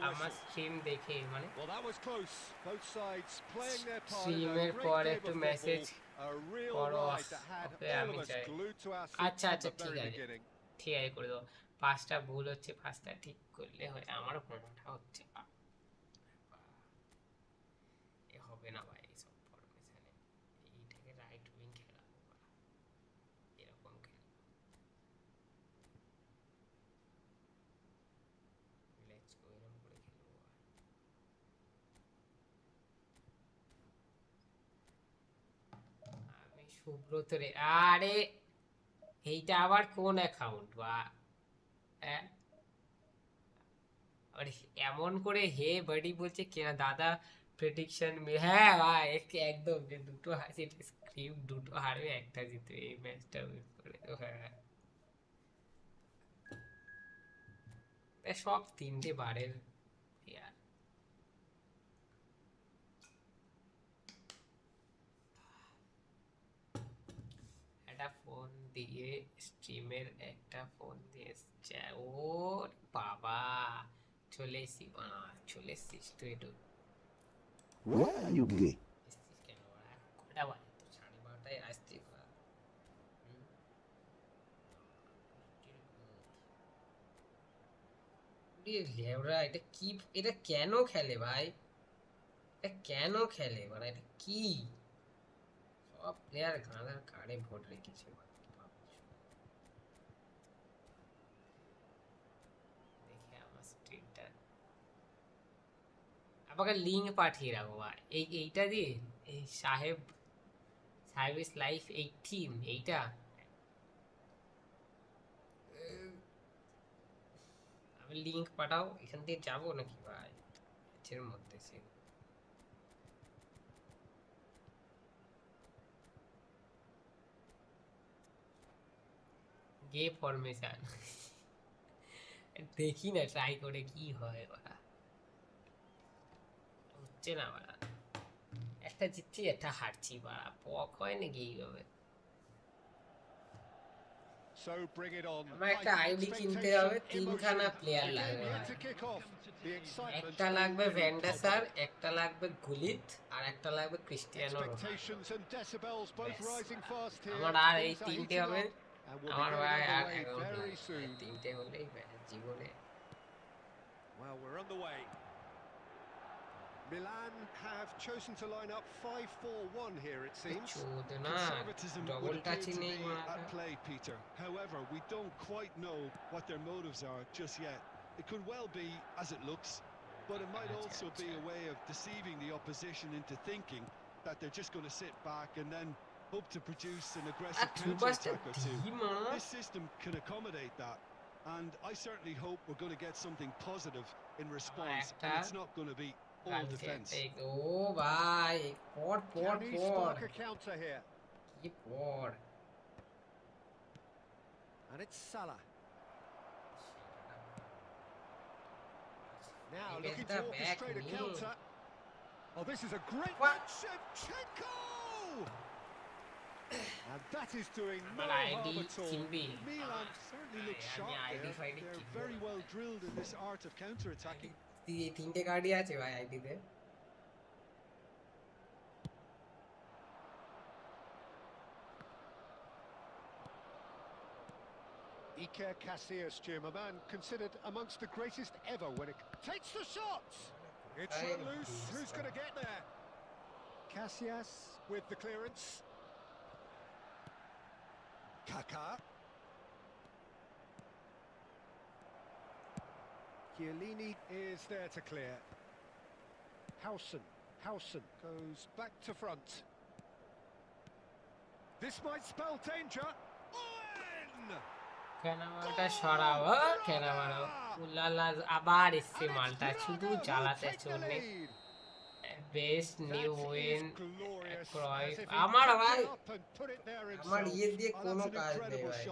আমার stream দেখে মানে Well, that was close. Both sides playing their part in স্ট্রিমের a পর great একটু game of message football. A real করো। ride that had okay all আমি of us চাই, glued to our আচ্ছা seats আচ্ছা from the ঠিক very আছে, beginning. ঠিক আছে করে দেবো। পাঁচটা ভুল হচ্ছে, পাঁচটা ঠিক করলে হয়। আমারও কোনোটা হচ্ছে এ হবে না ভাই, এইসব ফরমেশনে এইটাকে রাইট উইং খেলাবো, এরকম খেলবো। লেটস গো, এরকম করে খেলবো। আমি সুব্রত রে, আরে এইটা আবার কোন অ্যাকাউন্ট বা হ্যাঁ, আরে এমন করে হে বাড়ি বলছে কেনা দাদা প্রেডিকশন, হ্যাঁ ভাই একদম, যে দুটো হাসি স্ক্রিপ্ট, দুটো হারবে একটা জিতবে এই ম্যাচটা করে। হ্যাঁ সব তিনটে বারের প্লেয়ার। একটা ফোন দিয়ে স্ট্রিমের একটা ফোন দিয়ে ও বাবা চলে এসছি, চলে এসছিস তুই, একটু Why are you gay? এসছিস কেন? কটা বাজে তো? 12:30 আসছি। লেবরা, এটা কি? এটা কেন খেলে ভাই? এটা কেন খেলে? মানে এটা কি? সব প্লেয়ার গাঁদার কার্ডে ভোট রেখেছে। দেখে আমার স্ট্রিমটা আমাকে লিঙ্ক পাঠিয়ে রাখো ভাই এইটা দিয়ে এই সাহেব লাইফ 18 এইটা আমি লিঙ্ক পাঠাও এখান থেকে যাবো নাকি ভাই এর মধ্যে সে গে ফরমেশন দেখি না ট্রাই করে কি হয় বাড়া হচ্ছে না বাড়া একটা জিতছি একটা হারছি বাড়া পক হয় নাকি এইভাবে So bring it on. আমার একটা আইডি কিনতে হবে তিনখানা প্লেয়ার লাগবে ভাই একটা লাগবে ভ্যান্ডাসার একটা লাগবে গুলিত আর একটা লাগবে ক্রিস্টিয়ানো রোনাল্ডো আমার আর এই তিনটে হবে আমার ভাই আর অ্যাকাউন্ট লাগবে তিনটে হলেই জীবনে Well, we're on the way. Milan have chosen to line up 5-4-1 here, it seems. Conservatism would appear to be at play, Peter. However, we don't quite know what their motives are just yet. It could well be as it looks, but it might also be a way of deceiving the opposition into thinking that they're just going to sit back and then hope to produce an aggressive counter-attack or two. This system can accommodate that, and I certainly hope we're going to get something positive in response, and it's not going to be all defense. Oh, bhai, Can he spark a counter here? Keep por. And it's Salah. Now looking to orchestrate a counter. Oh, this is a great one. Shevchenko! And that is doing no harm at all. Milan certainly look sharp there. They're very well drilled in this art of counter-attacking. তিনটে কার্ডই আছে ভাই আইডিতে Iker Casillas, Jim, a man considered amongst the greatest ever when it takes the shot. It's run loose. Who's going to get there? Casillas with the clearance. Kaká. Chiellini is there to clear. Howson goes back to front. This might spell danger. Owen! কেনামাটা সরাও কেনামাটা উল্লালা আবার এসছে মালটা শুধু জ্বালাতে চলবে best new win আমার ভাই আমার ইয়ে দিয়ে কোনো কাজ নেই ভাই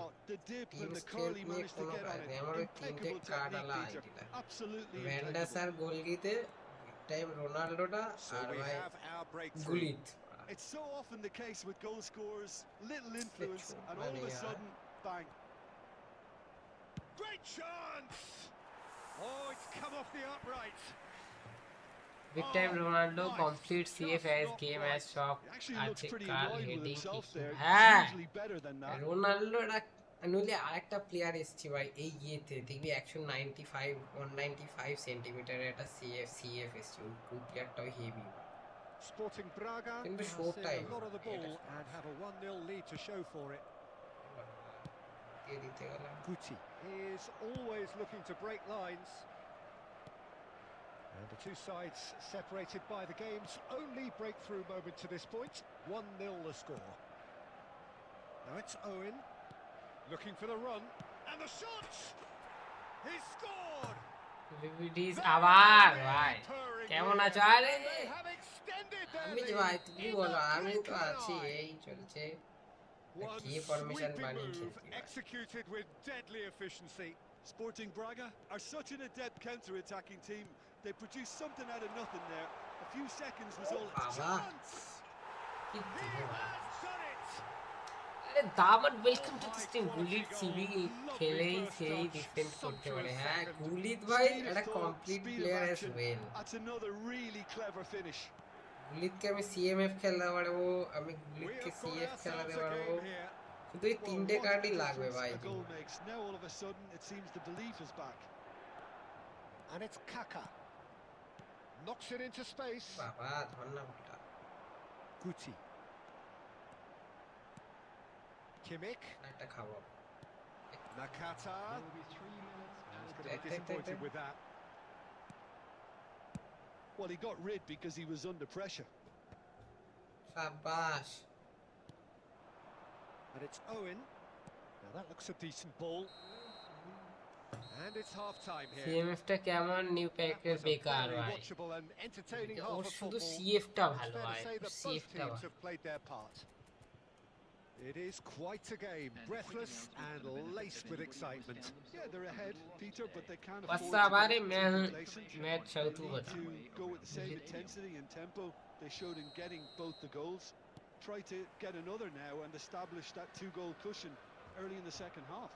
টিম স্ট্রেংথ নিয়ে কোনো কাজ নেই আমার ওই তিনটে কার্ড আলা আইডিটা ভ্যান্ডাসার গোলকিতে টাইম রোনাল্ডোটা আর ভাই গুলিত It's so often the case with goal scorers, little influence, and all of a sudden, bang. Great chance! Oh, it's come off the upright. Big time Ronaldo completes CFS game as shock আছে কার heading হ্যাঁ Ronaldo নইলে আরেকটা player এসছে ভাই এই ইয়েতে দেখবি 195 সেন্টিমিটারের একটা সিএফ এসছে ওই প্লেয়ারটাও হেভি Sporting Braga কিন্তু has short time a lot of the ball and have a 1-0 lead to show for it. Guti is always looking to break lines. And the two sides separated by the game's only breakthrough moment to this point. 1-0 the score. Now it's Owen looking for the run and the shot. He scored. Videos আবার ভাই কেমন আছো আরে আমি ভাই তুমি বলো আমি তো আছি এই চলছে কি ফরমেশন বানিয়ে খেলছি executed with deadly efficiency. Sporting Braga are such an adept counter-attacking team. They produced something out of nothing there. A few seconds was all it took. আরে দামান welcome to this team Gullit CB খেলেই সেই defend করতে পারে হ্যাঁ Gullit ভাই একটা complete player as well That's another really clever finish. গুলিতকে আমি সিএমএফ খেলতে পারবো আমি গুলিতকে সিএফ খেলাতে পারবো শুধু এই তিনটে কার্ডই লাগবে ভাই Now all of a sudden it seems the belief is back. And it's Kaká. Knocks it into space. বাবা ধন্যবাদ বলটা Guti. Kimmich. একটা খাবো Nakata. He's going to be disappointed with that. Well, he got rid because he was under pressure. সাবাস And it's Owen. Now that looks a decent ball. And it's half-time here. সিএমএফটা কেমন new That প্যাকের was a বেকার very ভাই watchable and entertaining or half of শুধু football. সিএফটা It's ভালো fair to ভাই say that both সিএফটা teams ভালো have played their part. It is quite a game, breathless and laced with excitement. Yeah, they're ahead, Peter, but they can't What's afford up, to buddy? get Man, too complacent. match They out to need what? to go with the same intensity and tempo they showed in getting both the goals. Try to get another now and establish that two-goal cushion early in the second half.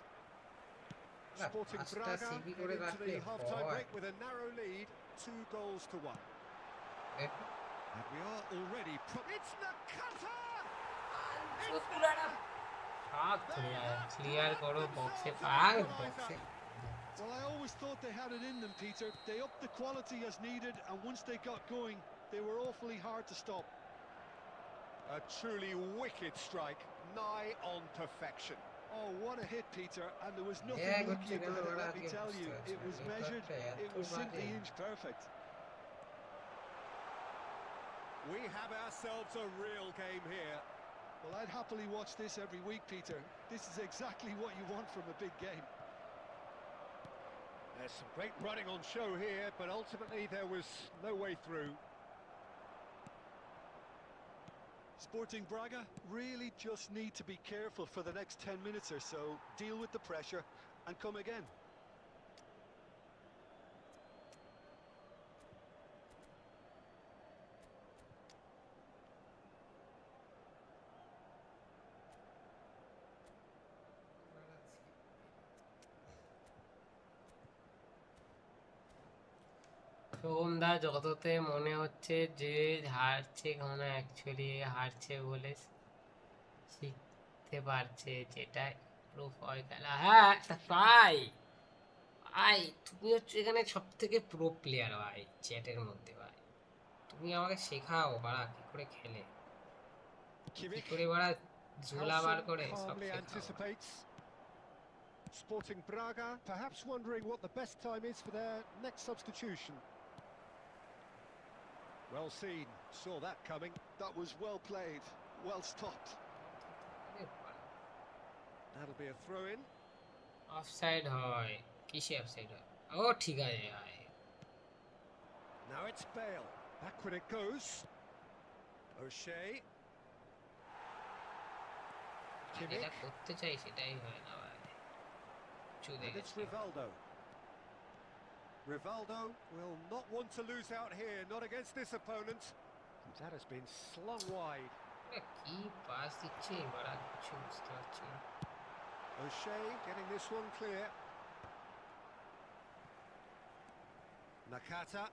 Sporting পাঁচটা Braga CV head করে into রাখলে the half-time হয় break with a narrow lead, 2-1. দেখো And we are already... It's Nakata! হাত clear করো বক্সে পার বক্সে Well, I always thought they had it in them, Peter. They upped the quality as needed, and once they got going, they were awfully hard to stop. A truly wicked strike, nigh on perfection. Oh, what a hit, Peter. And there was nothing Yeah, lucky good to about go, it, let Raghi. me tell you. It was You got measured, there, it was too simply bad. inch perfect. We have ourselves a real game here. Well, I'd happily watch this every week, Peter. This is exactly what you want from a big game. There's some great running on show here, but ultimately there was no way through. Sporting Braga really just need to be careful for the next 10 minutes or so, deal with the pressure, and come again. সোমদা যততে মনে হচ্ছে যে হারছে কেন actually হারছে বলে শিখতে পারছে যেটা প্রুফ হয় খেলা হ্যাঁ তা ভাই ভাই তুমি হচ্ছে এখানে সব থেকে প্রো প্লেয়ার ভাই চ্যাটের মধ্যে ভাই তুমি আমাকে শেখাও বাড়া কি করে খেলে কি করে বাড়া ঝোলা বার Howson করে সব calmly শেখাও anticipates. Sporting Braga perhaps wondering what the best time is for their next substitution. Well seen, saw that coming. That was well played, well stopped. That'll be a throw-in. Offside হয় কিসে offside হয় ও ঠিক আছে ভাই Now it's Bale. Backward it goes. O'Shea. যেটা Kimmich. করতে চাই সেটাই হয় না ভাই চুদে And it's গেছে Rivaldo. Rivaldo will not want to lose out here, not against this opponent. That has been slung wide. কি পাস দিচ্ছে বাড়া কিছু বুঝতে পারছি না O'Shea getting this one clear. Nakata.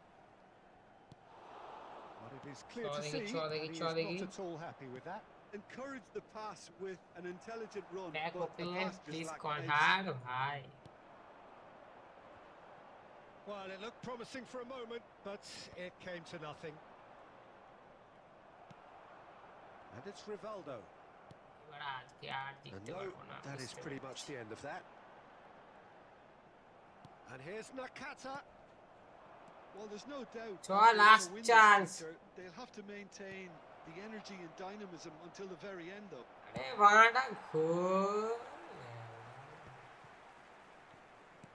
But it is clear to see that he is not at all happy with that. Encourage the pass with an intelligent run, back but the open pass just please lacked কনহার pace. ভাই Well, it looked promising for a moment, but it came to nothing. And it's Rivaldo. এবার আজকে আর And জিততে no, পারবো না that is pretty much the end of that. And here's Nakata. Well, there's no doubt So that they last wanna win this, chance. Peter. They'll have to maintain the energy and dynamism until the very end, though. আরে বাড়াটা ঘোর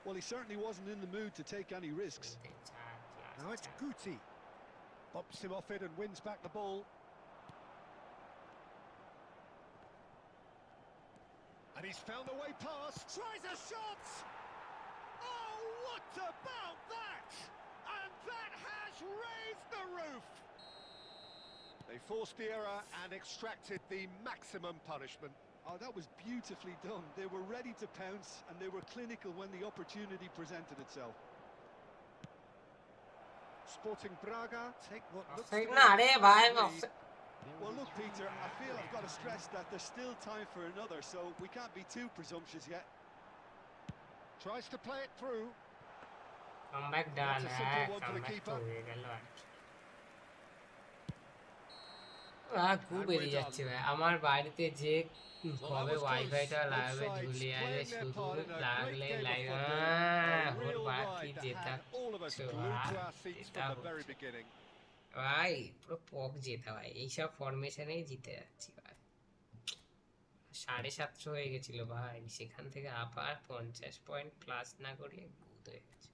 Well, he certainly wasn't in the mood to take any risks. Now it's Guti. Bumps him off it and wins back the ball. And he's found a way past. Tries a shot! Oh, what about that? And that has raised the roof! They forced the error and extracted the maximum punishment. Oh, that was beautifully done. They were ready to pounce, and they were clinical when the opportunity presented itself. Sporting Braga take what looks to offside be না a আরে decisive ভাই lead. Offside Well, look, Peter, I feel I've got to stress that there's still time for another, so we can't be too presumptuous yet. Tries to play it through. Comeback done That's a simple হ্যাঁ one for the comeback তো keeper. হয়ে গেল আর কি গু বেরিয়ে যাচ্ছে ভাই আমার বাড়িতে যে কবে ওয়াইফাইটা লাগবে ঝুলে যাবে শুধু লাগলে লাইভ ওর বাকি যেটা All of us glued to our seats from the very beginning. ভাই পুরো পক জেতা ভাই, এইসব ফরমেশনেই জিতে যাচ্ছি ভাই। 750 হয়ে গেছিল ভাই, সেখান থেকে আবার 50 পয়েন্ট প্লাস না করিয়ে ভূত হয়ে গেছে।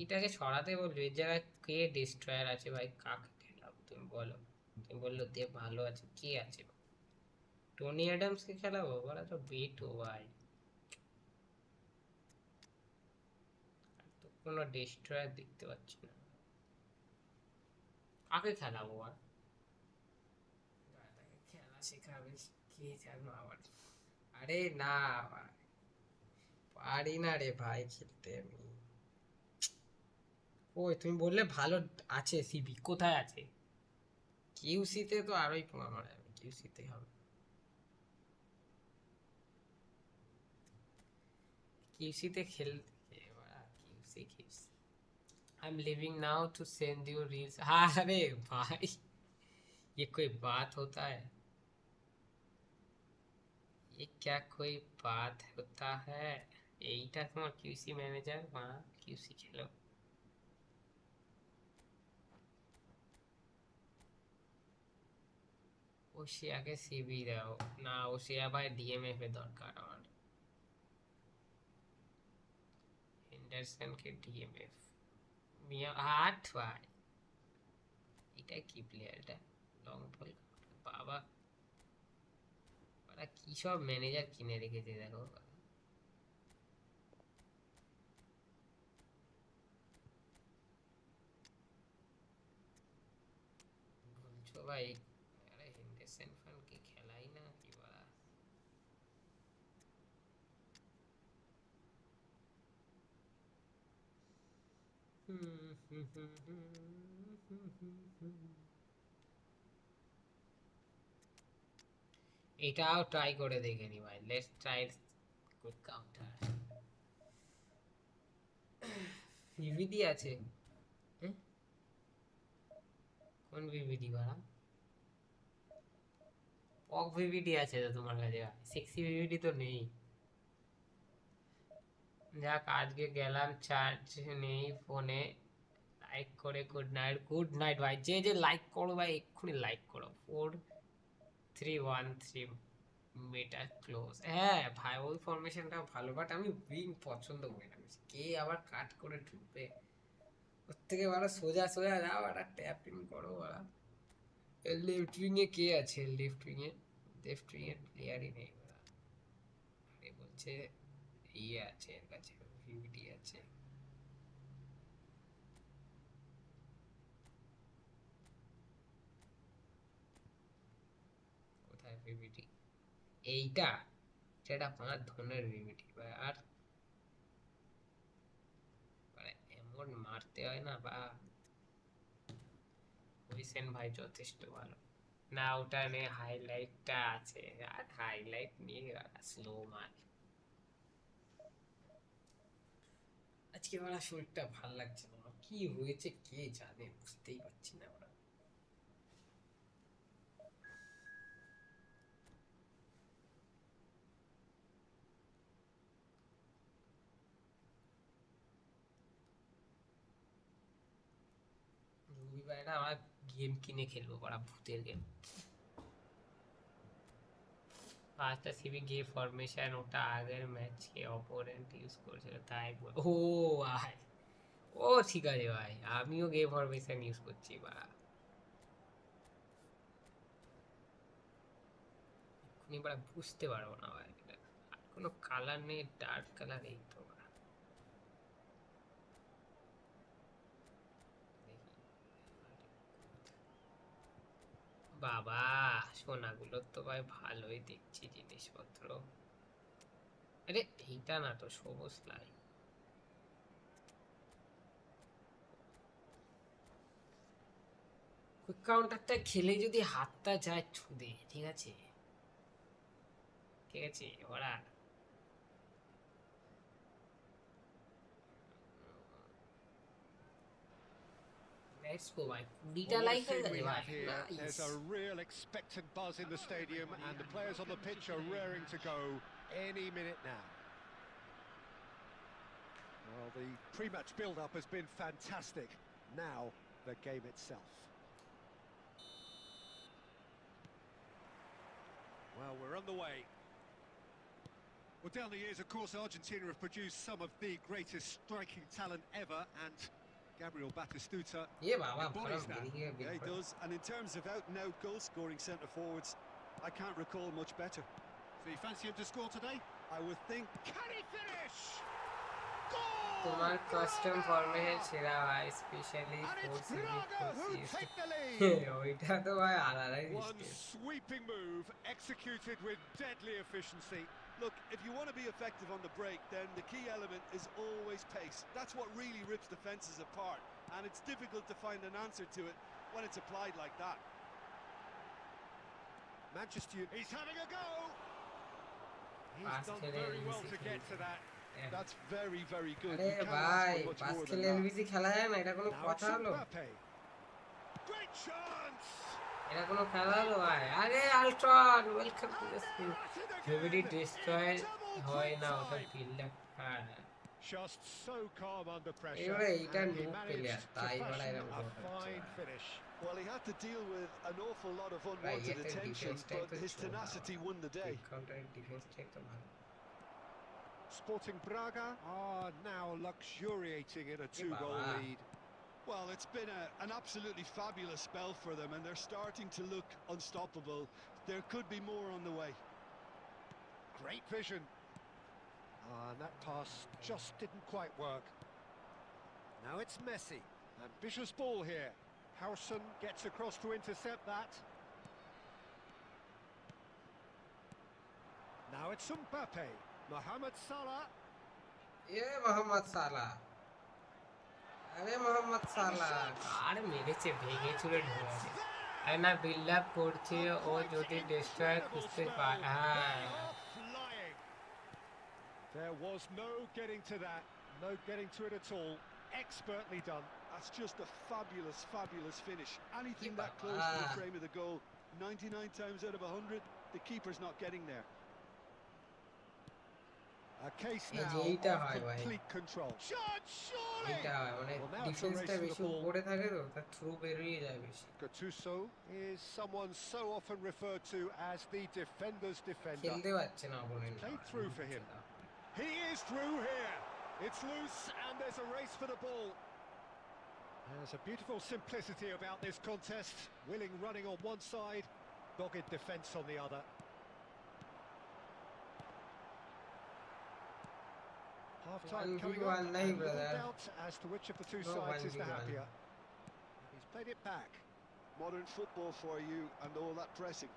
এটাকে সরাতে বললো, এর জায়গায় কে ডিস্ট্রয়ার আছে ভাই, কাকে খেলাবো তুমি বলো? তুমি বললো দে ভালো আছে, কে আছে? টনি অ্যাডামসকে খেলাবো? ওরা তো বেটো ভাই, তো কোনো ডিস্ট্রয়ার দেখতে পাচ্ছি না, কাকে খেলাবো আর? দাদাকে খেলা শেখাবে কে জানো আবার। আরে না ভাই, পারি না রে ভাই খেলতে আমি। ওই তুমি বললে ভালো আছে সিবি, কোথায় আছে? কিউসিতে তো আরোই পোঙা মারে, আমি কিউসিতে হবে। কিউসিতে খেলতে QC QC. I am living now to send you reels. अरे भाई ये कोई बात होता है? ये क्या कोई बात होता है? এইটা তোমার কিউসি ম্যানেজার, মা কিউসি খেলো। ওশিয়াকে সিবি দাও না, ওশিয়া ভাই ডিএমএফ এর দরকার আমার। হেন্ডারসনকে ডিএমএফ, মিয়া 8 ভাই, এটা কি প্লেয়ারটা লং বল, বাবা ওরা কি সব ম্যানেজার কিনে রেখেছে দেখো। বলছো ভাই, আরে হেন্ডারসন ফানকে খেলাই না কি বলা। এটাও ট্রাই করে দেখে নি ভাই, লেটস ট্রাই কুইক কাউন্টার। ভিভিডি আছে? হ্যাঁ? কোন ভিভিডি বাড়া? পক ভিভিডি আছে তো তোমার কাছে, সেক্সি ভিভিডি তো নেই। যাক আজকে গেলাম, চার্জ নেই ফোনে। লাইক করে গুড নাইট, গুড নাইট ভাই। যে যে লাইক করো ভাই এক্ষুনি লাইক করো। 4313 মিটার ক্লোজ। হ্যাঁ ভাই ওই ফরমেশনটা ভালো, বাট আমি উইং পছন্দ করি না। কে আবার কাট করে ঢুকবে ওর থেকে, বড় সোজা সোজা যাও আর ট্যাপ ইন করো। ওরা লেফট উইং এ কে আছে? লেফট উইং এর প্লেয়ারই নেই ওরা। আরে বলছে ইয়ে আছে এর কাছে, ভিভিডি আছে। কোথায় ভিভিডি? এইটা, সেটা 5 ধনের ভিভিডি ভাই। আর মানে এমন মারতে হয় না বা, হুইসেন ভাই যথেষ্ট ভালো না। ওটা নিয়ে হাইলাইটটা আছে, আর হাইলাইট নিয়ে স্লো মার। আজকে ওরা শরীরটা ভাল লাগছে না, কি হয়েছে কে জানে, বুঝতেই পারছি না ওরা। রবিবার না আমার গেম কিনে খেলবো, ওরা ভূতের গেম। পাঁচটা সিবি গে ফরমেশন, ওটা আগের ম্যাচকে অপোনেন্ট ইউজ করছিল তাই ও ভাই, ও ঠিক আছে ভাই, আমিও গে ফরমেশন ইউজ করছি বা। এক্ষুনি বাড়া বুঝতে পারবো না ভাই, আর কোনো কালার নেই, ডার্ক কালার এই তো বাড়া। দেখি বাবা, সোনাগুলো তো ভাই ভালোই দেখছি জিনিসপত্র। আরে এইটা না তো, সবুজ লাই। কুইক কাউন্টারটা খেলে যদি হাতটা যায় ছুদে, ঠিক আছে ঠিক আছে ওরা। লেটস গো ভাই, 20টা Well, what a লাইক হয়ে scene গেছে we ভাই, have here. Nice. There's a real expectant buzz in the stadium, and the players on the pitch are raring to go any minute now. Well, the pre-match build-up has been fantastic. Now, the game itself. Well, we're on the way. Well, down the years, of course, Argentina have produced some of the greatest striking talent ever, and Gabriel Batistuta ये बाबा embodies बड़ा that. मेरी है Yeah, he बिल्कुल does. And in terms of out-and-out goal-scoring centre-forwards, I can't recall much better. So you fancy him to score today? I would think. Can he finish? Goal! তোমার custom formation সেরা ভাই specially And it's 4 CB Braga 4 who CS take the lead. ওইটা তো ভাই আলাদাই One system sweeping move executed with deadly efficiency. Look, if you want to be effective on the break, then the key element is always pace. That's what really rips defences apart, and it's difficult to find an answer to it when it's applied like that. Manchester United. He's having a go. He's Pass done खेले very well LBC to get to that. That's very, very good. আরে You can't ভাই ask for much pass more than খেলে that. LBC খেলা যায় না এটা কোনো Now it's কথা হলো Mbappe. Great chance. এটা কোনো খেলা হলো ভাই আরে Ultron welcome to the screen heavily destroy হয় না ওটা বিল্ড আপ হ্যাঁ Just so calm under pressure. এবারে এইটা And he no managed player to তাই বড় fashion এরকম a goal fine finish. Well, he had to deal with an awful lot of ভাই unwanted এতে attention, ডিফেন্সটাই but তো his tenacity won the day. কাউন্টারের ডিফেন্সটাই তো ভালো Sporting Braga are now luxuriating in a two-goal Baba. lead. Well, it's been an absolutely fabulous spell for them, and they're starting to look unstoppable. There could be more on the way. Great vision. And that pass just didn't quite work. Now it's Messi. Ambitious ball here. Howson gets across to intercept that. Now it's Mbappe. Mohamed Salah. এ মোহাম্মদ সালাহ আরে মোহাম্মদ সালাহ আর মেরেছে ভেঙে চুরে ঢোকাছে আরে না build up করছে ও যদি destroy খুঁজতে পারে হ্যাঁ Flying. There was no getting to that. No getting to it at all. Expertly done. That's just a fabulous, fabulous finish. Anything that Baba. close to the frame of the goal, 99 times out of 100, the keeper's not getting there. A case এই now যে এইটা of হয় ভাই complete control. Shot, surely! এইটা হয় মানে Well, now it's a ডিফেন্সটা race for the বেশি ball. উপরে থাকে তো তার থ্রু বেরিয়ে যায় বেশি Gattuso is someone so often referred to as the defender's defender. খেলতে পারছে না opponent Played through for him. He is through here. It's loose and there's a race for the ball. There's a beautiful simplicity about this contest. Willing running on one side, dogged defence on the other. Half-time coming up, 1v1 nahi, and little brother. doubt as to which of the two No sides is the 1v1. happier. He's played it back. Modern football for you and all that pressing.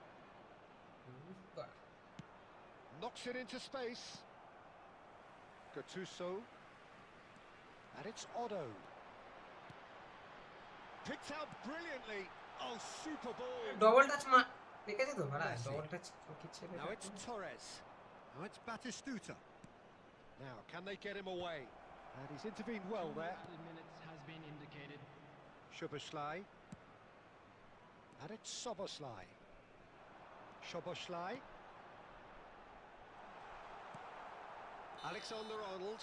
Knocks it into space. Gattuso. And it's Otto. Picked out brilliantly. Oh, super ball. Double touch মা দেখেছো তো ভাড়া Messi. Double touch কি ছিল Now it's Torres. Now it's Batistuta. Now, can they get him away? And he's intervened well there. minutes has been indicated. Szoboszlai. And it's Soboszlai. Szoboszlai. Alexander-Arnold.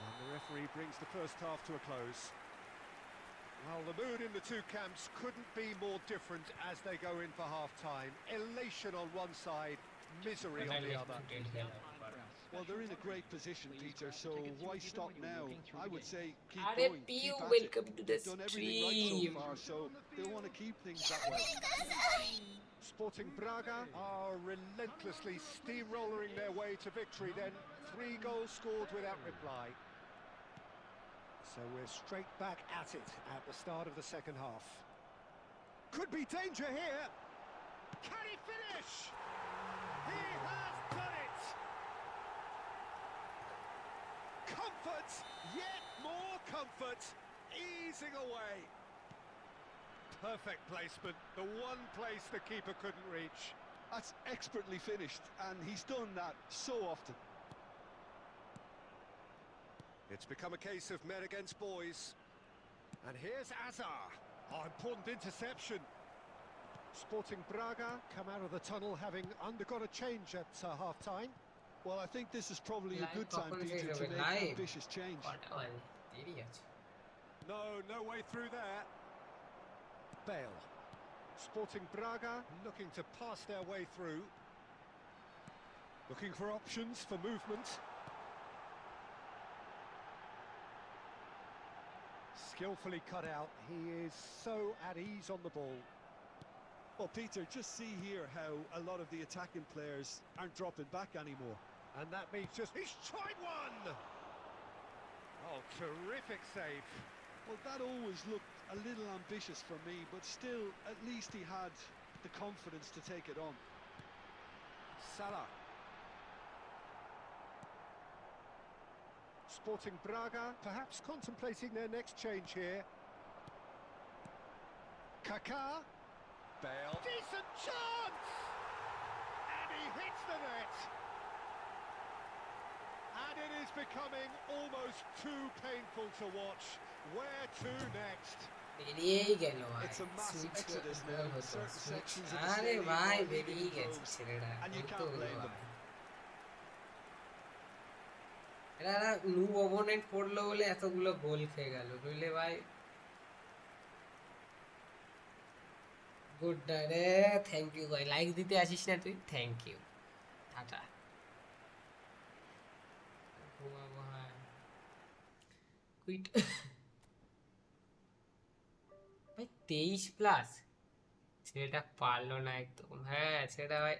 And the referee brings the first half to a close. Well, the mood in the two camps couldn't be more different as they go in for half-time. Elation on one side, misery on the other. Well, they're in a great position, Peter, so why stop now? I would say keep আরে going, পিউ keep at it. Welcome to the They've done everything right so stream far, so they want to keep things that way. Sporting Braga are relentlessly steamrolling their way to victory then. 3 goals scored without reply. So we're straight back at it at the start of the second half. Could be danger here. Can he finish? He has done it! Comfort, yet more comfort, easing away. Perfect placement, the one place the keeper couldn't reach. That's expertly finished, and he's done that so often. It's become a case of men against boys. And here's Azar. Oh, important interception. Sporting Braga come out of the tunnel having undergone a change at half-time. Well, I think this is probably a Live good time, কখন শেষ Peter, to হবে? make Live? ambitious change. কটা বাজে? দেরি আছে। No way through there. Bale. Sporting Braga looking to pass their way through. Looking for options for movement. Skillfully cut out. He is so at ease on the ball. Well, Peter, just see here how a lot of the attacking players aren't dropping back anymore. And that means just... He's tried one! Oh, terrific save. Well, that always looked a little ambitious for me, but still, at least he had the confidence to take it on. Salah. Sporting Braga, perhaps contemplating their next change here. Kaká. Bale. Decent chance! And he hits the net. And it is becoming almost too painful to watch. Where to next? বেরিয়েই গেল ভাই। It's a mass Switch exodus goal now. হতো, Certain switch। sections of the আরে stadium ভাই are leaving বেরিয়ে in গেছে droves, ছেলেরা। and you বলতে can't হলো blame them. ভাই। এরা নু ওপোনেন্ট পড়লো বলে এতগুলো গোল খেয়ে গেল, বুঝলে ভাই। গুড রে, থ্যাংক ইউ ভাই। লাইক দিতে আসিস না তুই? Thank you, tata. ঘুমাবো, হ্যাঁ। কুইট ভাই 23+। ছেলেটা পারলো না একদম। হ্যাঁ ছেলেটা ভাই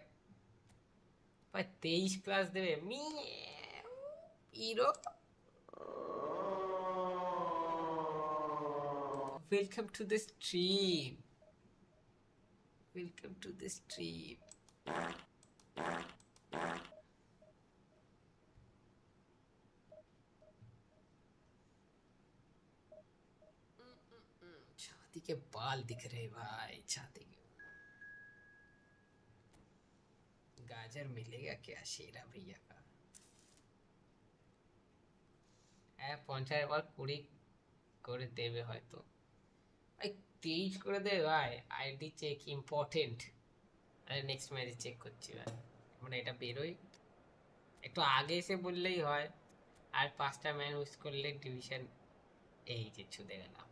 ভাই 23+ দেবে। Hero, welcome to the stream, welcome to the stream. छाती के बाल दिख रहे भाई, छाती के। गाजर मिलेगा क्या शेरा भैया का? 50 বার 20 করে দেবে হয়তো ভাই। 23 করে দেবে ভাই। ID check important. আরে নেক্সট ম্যাচে চেক করছি ভাই, মানে এটা বেরোই একটু আগে এসে বললেই হয়। আর 5টা ম্যান মিস করলে ডিভিশন এই যে ছুঁতে গেলাম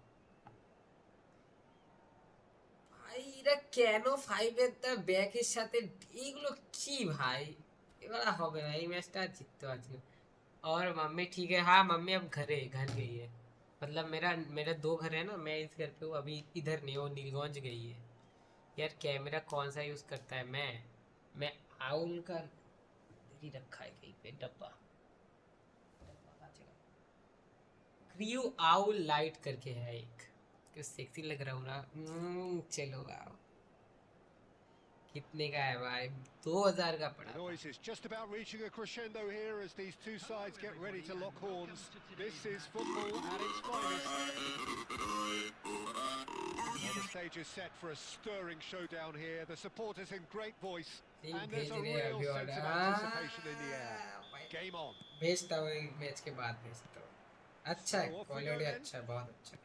ভাই। এরা কেন 5-এর ব্যাকের সাথে এইগুলো কি ভাই? এবার হবে না, এই ম্যাচটা জিততে পারছি না। और मम्मी ठीक है? हाँ मम्मी अब घर गई है। मतलब मेरा 2 घर है ना, मैं इस घर पे हूँ अभी, इधर नहीं, वो नीलगंज गई है। यार कैमरा कौन सा यूज़ करता है? मैं आउल का ही रखा है कहीं पे डब्बा। क्रियो आउल लाइट करके है एक, क्यों सेक्सी लग रहा हूँ ना? चलो आओ। कितने का है भाई? 2000 का पड़ा The था। noise is just about reaching a crescendo here as these two sides get ready to lock horns. This is football at its finest. Well, the stage is set for a stirring showdown here. The supporters in great voice, and there's a real sense of anticipation in the air. Game on. भेजता हूँ एक match के बाद, भेजता हूँ। अच्छा है, So off we go quality then. अच्छा, बहुत अच्छा।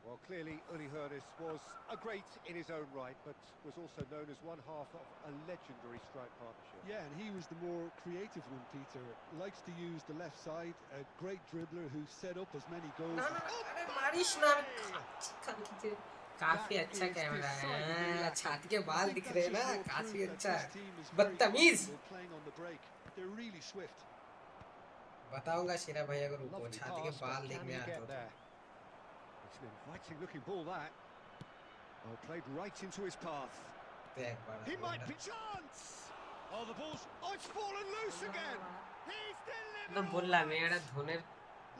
Well, clearly Uli Hoeneß was a great in his own right, but was also known as one half of a legendary strike partnership. Yeah, and he was the more creative one, Peter. Likes to use the left side, a great dribbler who set up as many goals. ना अरे मारिश ना, काफी अच्छा camera है। छाती के बाल दिख रहे हैं ना, काफी अच्छा है। बदतमीज। They're really swift. बताऊंगा शेरा भैया को, रुको, Lovely छाती के pass, बाल but can देखने he आता get हो तो। there? It's an inviting looking ball that. Oh, played right into his path. देख बड़ा He might बड़ा। be chance. Oh, the ball's it's fallen loose again. He's तो delivered. बोल रहा मेरा धोनेर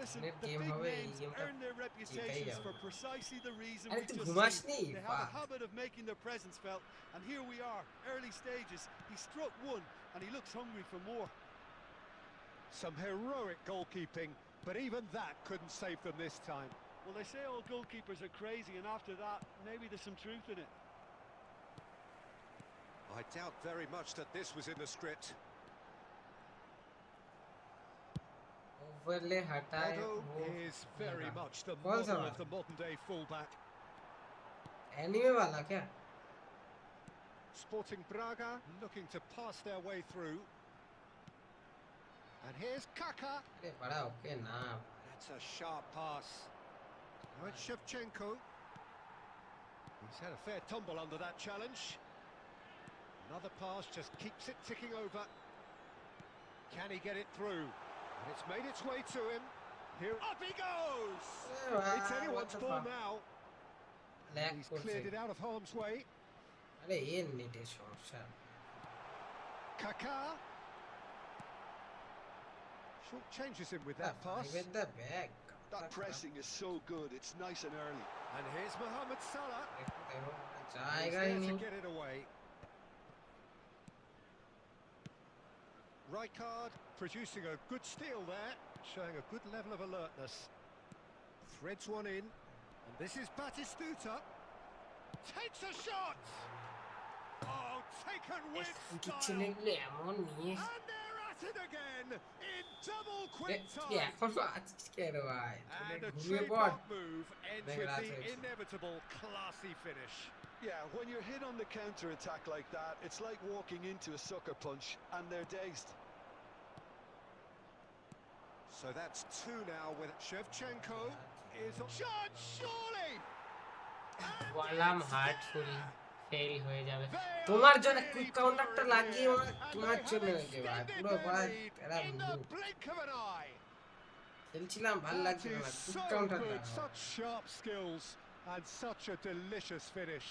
Listen, धोनेर the गेम big होवे, names game earn their reputations for precisely the reason अरे we तू just घुमाश seen. नहीं, They have a वाह। habit of making their presence felt, and here we are, early stages. He struck one, and he looks hungry for more. Some heroic goalkeeping, but even that couldn't save them this time. Well, they say all goalkeepers are crazy, and after that, maybe there's some truth in it. I doubt very much that this was in the script. Overlay हटाए Edo वो is very लगा। much the कौन सा model वाला? of the modern day fullback. Anime वाला क्या? Sporting Braga looking to pass their way through. And here's Kaka. আরে বাড়া ওকে না That's a sharp pass. Now it's Shevchenko. He's had a fair tumble under that challenge. Another pass just keeps it ticking over. Can he get it through? And it's made its way to him. Here, up he goes! It's anyone's ball now. Lag He's করছে cleared it out of harm's way. আরে এর নেটের সমস্যা Kaka. Short changes him with that pass. with the back That pressing is so good, it's nice and early. And here's Mohamed Salah. He's জায়গায় there to নেই get it away. Rijkaard producing a good steal there, showing a good level of alertness. Threads one in, and this is Batistuta. Takes a shot! Oh, taken with কিছু style! নেই এমন নিয়ে And they're at it again in double quick তুই time. এখন আছিস কেন ভাই And a ঘুমিয়ে পড় trademark move ends with the inevitable classy finish. Yeah, when you're hit on the counter-attack like that, it's like walking into a sucker punch and they're dazed. So that's two now with Shevchenko is shot, surely! বললাম heartful fail হয়ে যাবে তোমার জন্য quick কাউন্টারটা লাগিয়ে তোমার জন্য হয়েছে ভাই পুরো বড় এরা খেলছিলাম ভালো লাগছে না quick কাউন্টারটা Such sharp skills and such a delicious finish.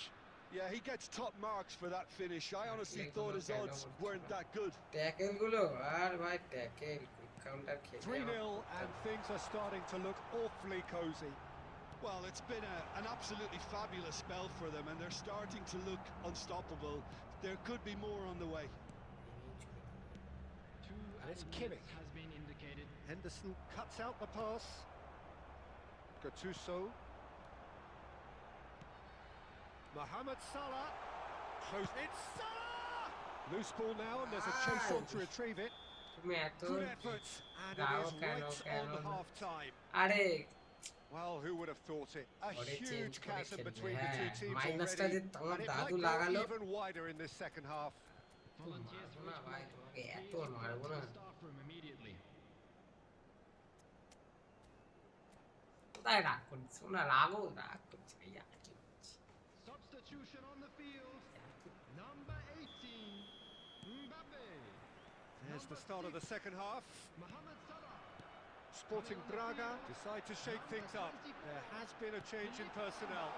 Yeah, he gets top marks for that finish. I honestly thought his odds weren't that good. Tackle গুলো আর ভাই ট্যাকেল কুইক কাউন্টার খেলে 3-0 and things are starting to look awfully cozy. Well, it's been an absolutely fabulous spell for them, and they're starting to look unstoppable. There could be more on the way. And it's Kimmich. has been indicated. Henderson cuts out the pass. Gattuso. Mohamed Salah. Close. It's Salah! Loose ball now, and there's a chase on to retrieve it. তুমি এত Good efforts, and it is right on the half-time. আরে Well, who would have thought it? A What a huge change chasm connection. between the two teams মাইনাসটা already, যে তোমার and it দাদু might লাগালো go even wider in this second half. Volunteers for না each ভাই match. তোমাকে এত Please মারবো report না to the staff room immediately. কোথায় রাগ করছিস না রাগ করছে এই আর কি হচ্ছে Substitution on the field. Number 18, Mbappe. There's the start of the second half. Mohamed Salah. Sporting Braga decide to shake things up. There has been a change in personnel.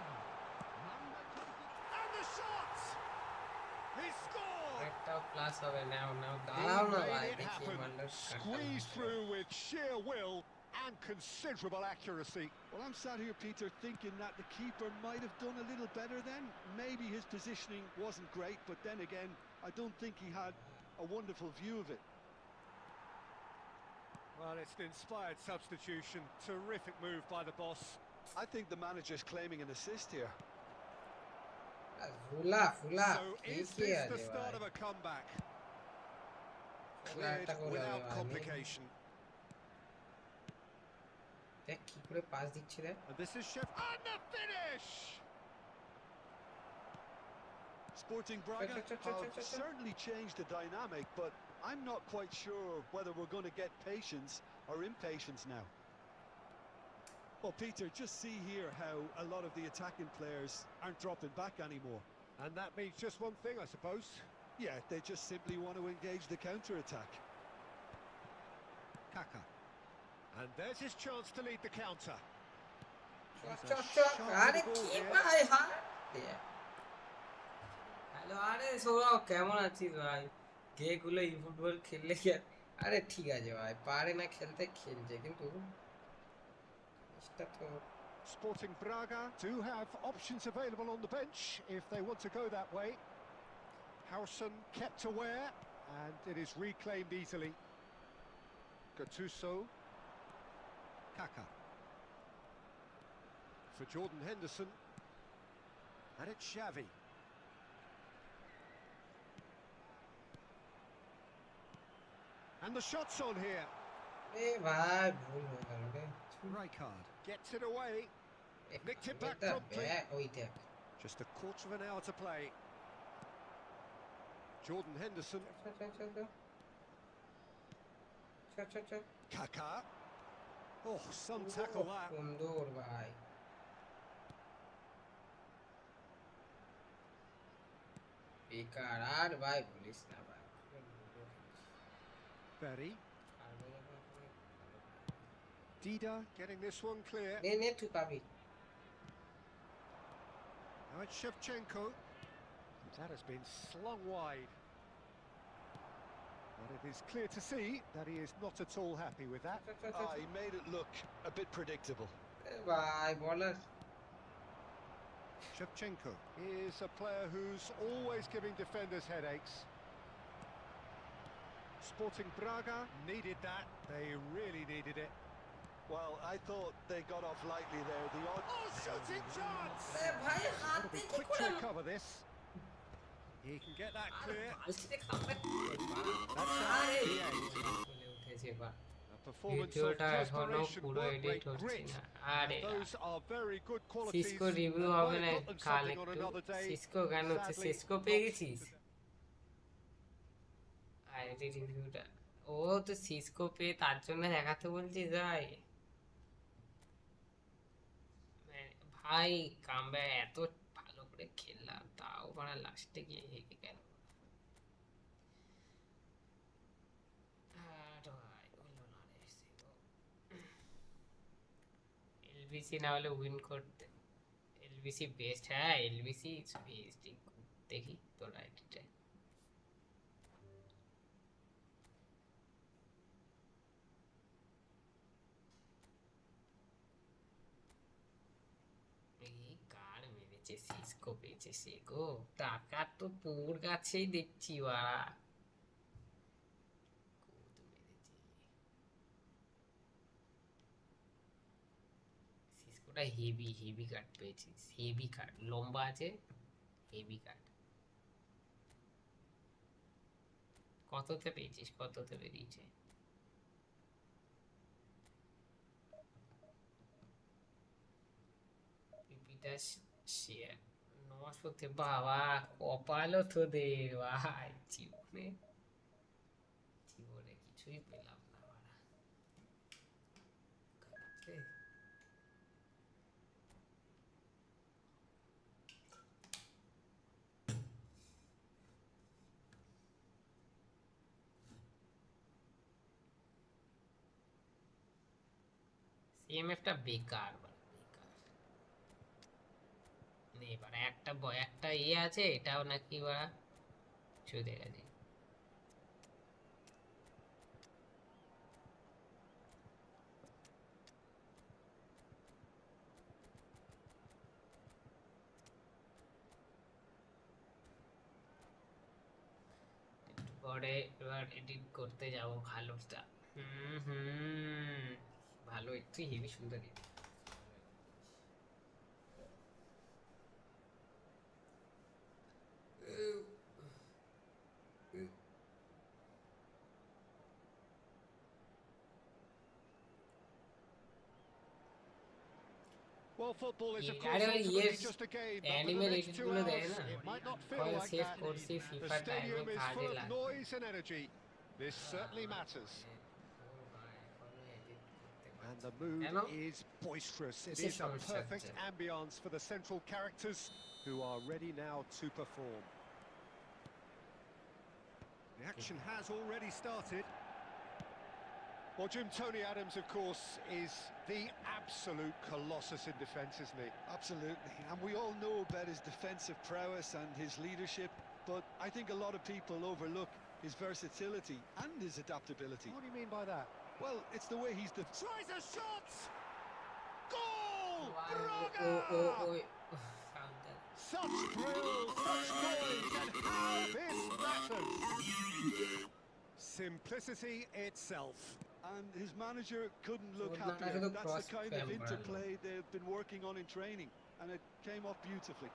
Number 20. And the shot! He scored! একটাও plus হবে নাও He দাঁড়াও না ভাই made it দেখি happen. মারলো Squeezed through with sheer will and considerable accuracy. Well, I'm sat here, Peter, thinking that the keeper might have done a little better then. Maybe his positioning wasn't great, but then again, I don't think he had a wonderful view of it. Well, it's an inspired substitution. Terrific move by the boss. I think the manager's claiming an assist here. ফুলা So is ঠিকই this আছে the start ভাই of a comeback? ফুলা Cleared একটা গোল হবে without ভাই complication. দেখ কি করে পাস দিচ্ছে দেখ And this is Chef. And the finish! Sporting Braga have certainly changed the dynamic, but I'm not quite sure whether we're going to get patience or impatience now. Well, Peter, just see here how a lot of the attacking players aren't dropping back anymore. And that means just one thing, I suppose. Yeah, they just simply want to engage the counter-attack. Kaka. And there's his chance to lead the counter. আরে কি ভাই হাত hello আরে সৌরভ কেমন আছিস ভাই গেগুলো ই football খেললে কি আরে ঠিক আছে ভাই পারে না খেলতে খেলছে কিন্তু তো Sporting Braga do have options available on the bench if they want to go that way. Howson kept aware, and it is reclaimed easily. Gattuso. Kaka. For Jordan Henderson. And it's Xavi. And the shot's on here. এ ভাই ভুল হয়ে গেল রে Rijkaard gets it away. Nicked it back এটা promptly. ওই দেখ Just a quarter of an hour to play. Jordan Henderson. চল চল চল Kaka. Oh, some tackle that. সুন্দর ভাই বেকার আর ভাই বলিস না ভাই Berry. Dida getting this one clear. নে নে তুই পাবি Now it's Shevchenko. That has been slung wide. But it is clear to see that he is not at all happy with that. He made it look a bit predictable. ভাই বলার Shevchenko is a player who's always giving defenders headaches. Sporting Braga needed that. They really needed it. Well, I thought they got off lightly there. The odd... Oh, shooting chance! ভাই Got to হাতে be কি quick to করে recover this. He can get that clear. বালতিতে comeback That's আরে the end. চলে উঠেছে বা A performance of ভিডিওটা এখনো desperation, পুরো work এডিট rate, হচ্ছে grit. না And আরে those are very good qualities. Cisco review that হবে might না have got them কাল something on একটু another day. সিসকো কেন হচ্ছে Sadly, সিসকো পেয়ে not গেছিস today. আইডি রিভিউটা ও তো সিসকো পেয়ে তার জন্য দেখাতে বলছি যাই ভাই কামব্যাক এত ভালো করে খেললাম তাও মানে লাস্টে গিয়ে হেগে গেল এলবিসি না হলে উইন করতে এলবিসি বেস্ট হ্যাঁ এলবিসি বেস্ট দেখি তোর আইডিটা এই কার মেরেছে সিসকো পেয়েছে সে গো টাকা তো পুর গাছেই দেখছি ওরা সিসকোটা হেভি হেভি কার্ড পেয়েছিস হেভি কার্ড লম্বা আছে হেভি কার্ড কততে পেয়েছিস কততে বেরিয়েছে পিপিটা শেয়ার 900 বাবা কপালও তোদের ভাই জীবনে জীবনে কিছুই পেলাম না বাড়া সিএমএফটা বেকার বেকার এবার একটা আছে এটাও নাকি বা চলে গেছে পরে এবার এডিট করতে যাব ভালোটা ভালো একটু হেভি সুন্দর Well, football is, of Yeah, course, I don't- ultimately yes, just a game, but for animal the next edit 2 গুলো দেয় hours, না it might not feel call like save that. করছি The ফিফা টাইমে stadium is কাজে full of লাগে noise and energy. This certainly matters. And the mood Hello? is boisterous. It Kiসের is a সমস্যা perfect হচ্ছে? ambience for the central characters who are ready now to perform. The action has already started. Well, Jim, Tony Adams, of course, is the absolute colossus in defence, isn't he? Absolutely, and we all know about his defensive prowess and his leadership, but I think a lot of people overlook his versatility and his adaptability. What do you mean by that? Well, it's the way he's Tries a shot! Goal! Braga! Such thrill, such noise, and how this matters! Simplicity itself. And his manager couldn't look So happier. now That's cross the kind of camera. interplay they've been working on in training, and it came off beautifully.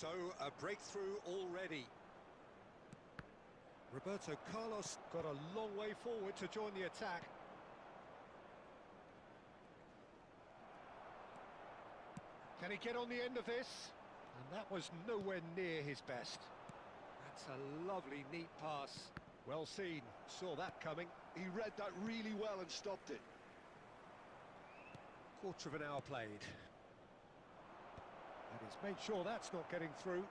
So, a breakthrough already. Roberto Carlos got a long way forward to join the attack. Can he get on the end of this? And that was nowhere near his best. That's a lovely, neat pass. Well seen. Saw that coming. He read that really well and stopped it. Quarter of an hour played. And he's made sure that's not getting through.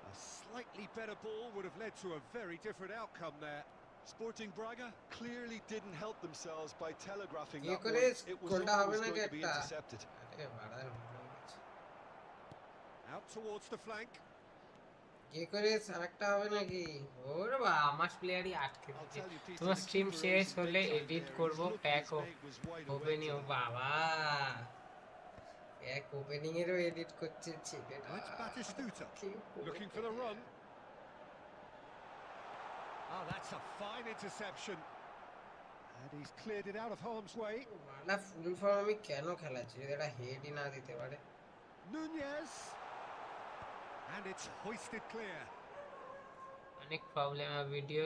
A slightly better ball would have led to a very different outcome there. Sporting Braga clearly didn't help themselves by telegraphing কি that করে one. It was গোলটা হবে always নাকি going to be একটা intercepted. আরে বাড়া ভুল হয়ে গেছে Out towards the flank. কি করে আরেকটা হবে নাকি ওরে বাবা আমার প্লেয়ারই আটকে I'll দিচ্ছে tell you, Peter, তোমার the স্ট্রিম keeper শেষ owes him হলে big time এডিট there. করব His look pack his mate was wide awake opening today. বাবা প্যাক ওপেনিং এরও এডিট করছে ছেলেটা It's Batistuta কি looking for the run. Oh, that's a fine interception. And he's cleared it out of harm's way. বাড়া full form আমি কেন খেলাচ্ছি যদি একটা হেডই না দিতে পারে Nunez. And it's hoisted clear. অনেক প্রবলেম ভিডিও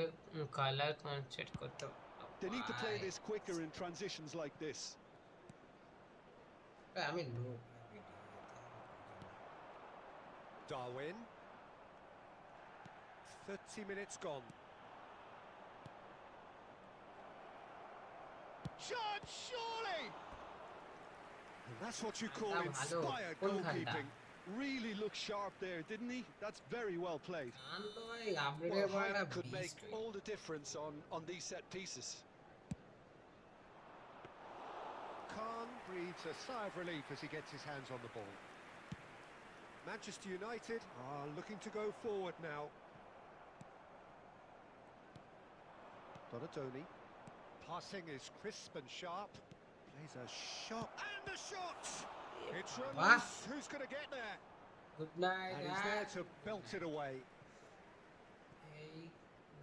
কালার কনসেপ্ট করতে They need to play this quicker in transitions like this. আমি লো Darwin. 30 minutes gone. Shot, surely! And that's what you call Hello. inspired Full goalkeeping. Really looked sharp there, didn't he? That's very well played. আন তো ভাই আপডেটের Well, পর একটা height could make beast all the difference on these set pieces. Khan breathes a sigh of relief as he gets his hands on the ball. Manchester United are looking to go forward now. Donatoni. Passing is crisp and sharp. Plays a shot. And a shot! It's Ramos who's going to get there. Good night And he's there to belt it away. এই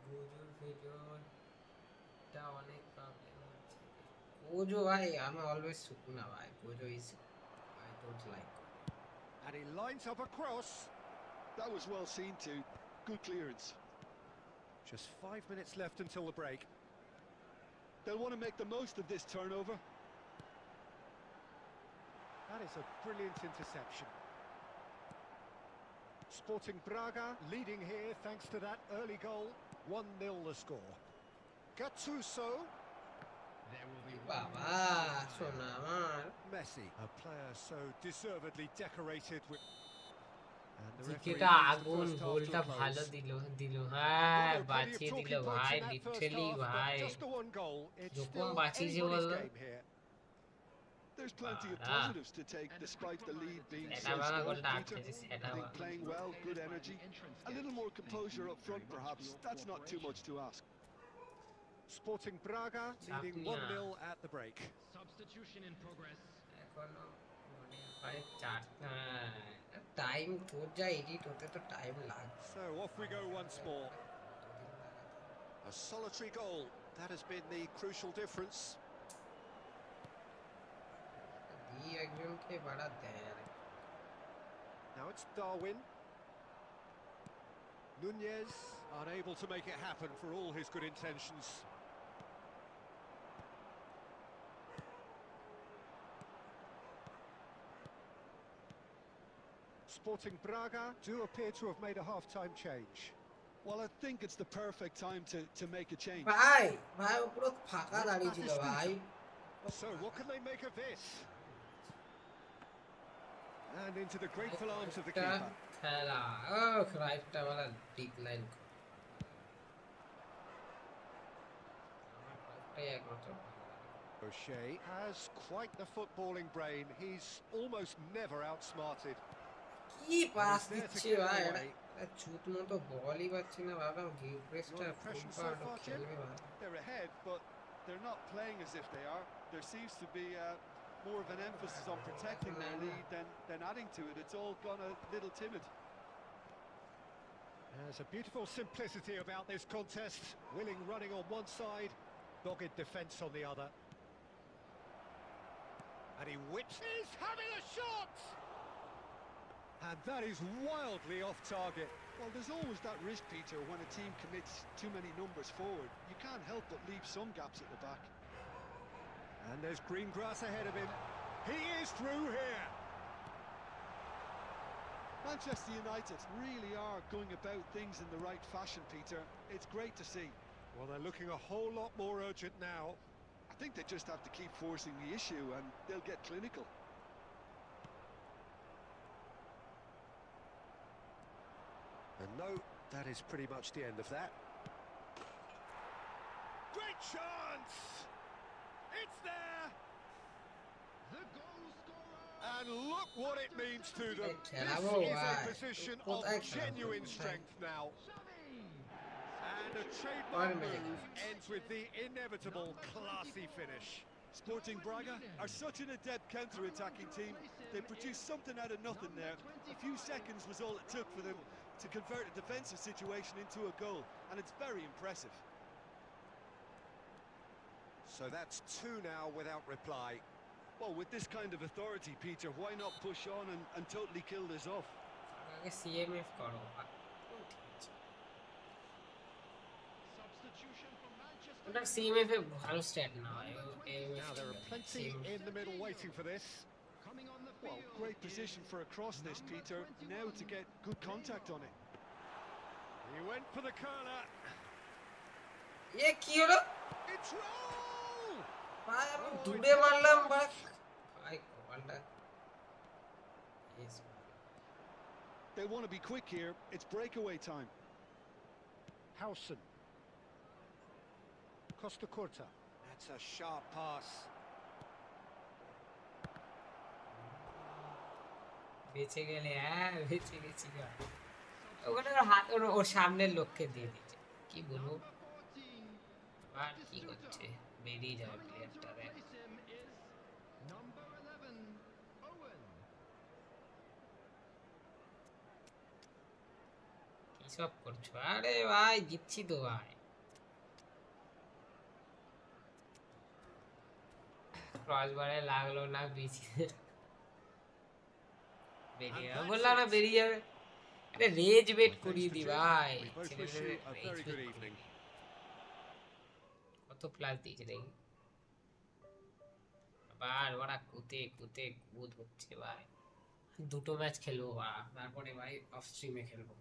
গোজোর ভিডিওটা অনেক problem হচ্ছে Gojo ভাই আমি always শুকনা ভাই Gojo is I don't like And he lines up a cross. That was well seen too. Good clearance. Just 5 minutes left until the break. They'll want to make the most of this turnover. That is a brilliant interception. Sporting Braga leading here thanks to that early goal. 1-0 the score. Gattuso. There will be বাবা শোনা আমার Messi, a player so deservedly decorated with... And the referee জিকেটা brings the আগুন first half গোলটা to a ভালো close. দিল হ্যাঁ Well, there were plenty of বাঁচিয়ে দিল talking points ভাই in that first literally half, but ভাই just the one goal. It's যখন still বাঁচিয়েছে anybody's বলো game here. There's plenty of Ah. positives to take despite the lead being সেটা so ভাঙা small, গোলটা Peter. আটকেছে সেটা I think ভাঙা playing well, good energy. A little more composure up front perhaps. That's not too much to ask. Sporting Braga leading Chapnia. 1-0 at the break. substitution in progress. এখনো মনে হয় চারটা time তোর যা edit হতে তো time লাগবে So off we go once more. A solitary goal. That has been the crucial difference. দিয়ে একজনকে বাড়া দেয় আর Now it's Darwin. Nunez unable to make it happen for all his good intentions. Sporting Braga do appear to have made a half-time change. Well, I think it's the perfect time to make a change. ভাই ভাই ও পুরো ফাঁকা দাঁড়িয়ে ছিল ভাই So what can they make of this? And into the grateful arms of the একটা keeper. খেলা ও রাইটটা আমার ডিক্লাইন একমাত্র O'Shea has quite the footballing brain. He's almost never outsmarted. কি pass And he's there to দিচ্ছে get it ভাই away. ছুট মতো বলই পাচ্ছি না ভাবলাম গেম প্রেসটা Your impression so football far, Jim? খেলবে ভাই They're ahead, but they're not playing as if they are. There seems to be more of an emphasis on protecting their lead than adding to it. It's all gone a little timid. There's a beautiful simplicity about this contest. Willing running on one side, dogged defence on the other. And he whips. He's having a shot! And that is wildly off target. Well, there's always that risk, Peter, when a team commits too many numbers forward. You can't help but leave some gaps at the back. And there's green grass ahead of him. He is through here. Manchester United really are going about things in the right fashion, Peter. It's great to see. Well, they're looking a whole lot more urgent now. I think they just have to keep forcing the issue and they'll get clinical. And no, that is pretty much the end of that. Great chance! It's there! The goal scorer. And look what it means to them. খেলাবো This is a ভাই, position of কোথায় খেলাবো? genuine strength now. Xavi. And a trademark One minute. move ends with the inevitable classy finish. Sporting Braga are such an adept counter-attacking team. They produced something out of nothing there. A few seconds was all it took for them to convert a defensive situation into a goal, and it's very impressive. So that's two now without reply. Well, with this kind of authority, Peter, why not push on and totally kill this off? আগে CMF করো। Substitution from Manchester. ওটা CMF এ ভালো stat না হয়। Now there are plenty in the middle waiting for this. Coming on the Well, field. great position for a cross this, Peter. Now to get good contact on it. He went for the curler. এ কি হলো? It's roll! ভাই আমি দূরে মারলাম বাস। ভাই কলটা। They want to be quick here. It's breakaway time. Howson. Costa Curta. That's a sharp pass. বেঁচে গেলে হ্যাঁ বেঁচে গেছি গা। ওখানে ওর হাত ওর সামনের লোককে দিয়ে দিচ্ছে। কি বলবো? 14. আর কি করছে? বেরিয়ে যাবে প্লেয়ারটা দেখ। Replace him is number 11, Owen. কি সব করছো? আরে ভাই জিতছি তো ভাই। ক্রসবারে লাগলো না বেরিয়ে বললাম না বেরিয়ে যাবে। আরে রেজ বেট করিয়ে দি ভাই। We both wish you a very good evening. কত প্লাস দিয়েছে দেখি। আবার ওরা কুতে কুতে কুদ হচ্ছে ভাই। দুটো ম্যাচ খেলবো তারপরে ভাই অফ স্ট্রিমে খেলবো।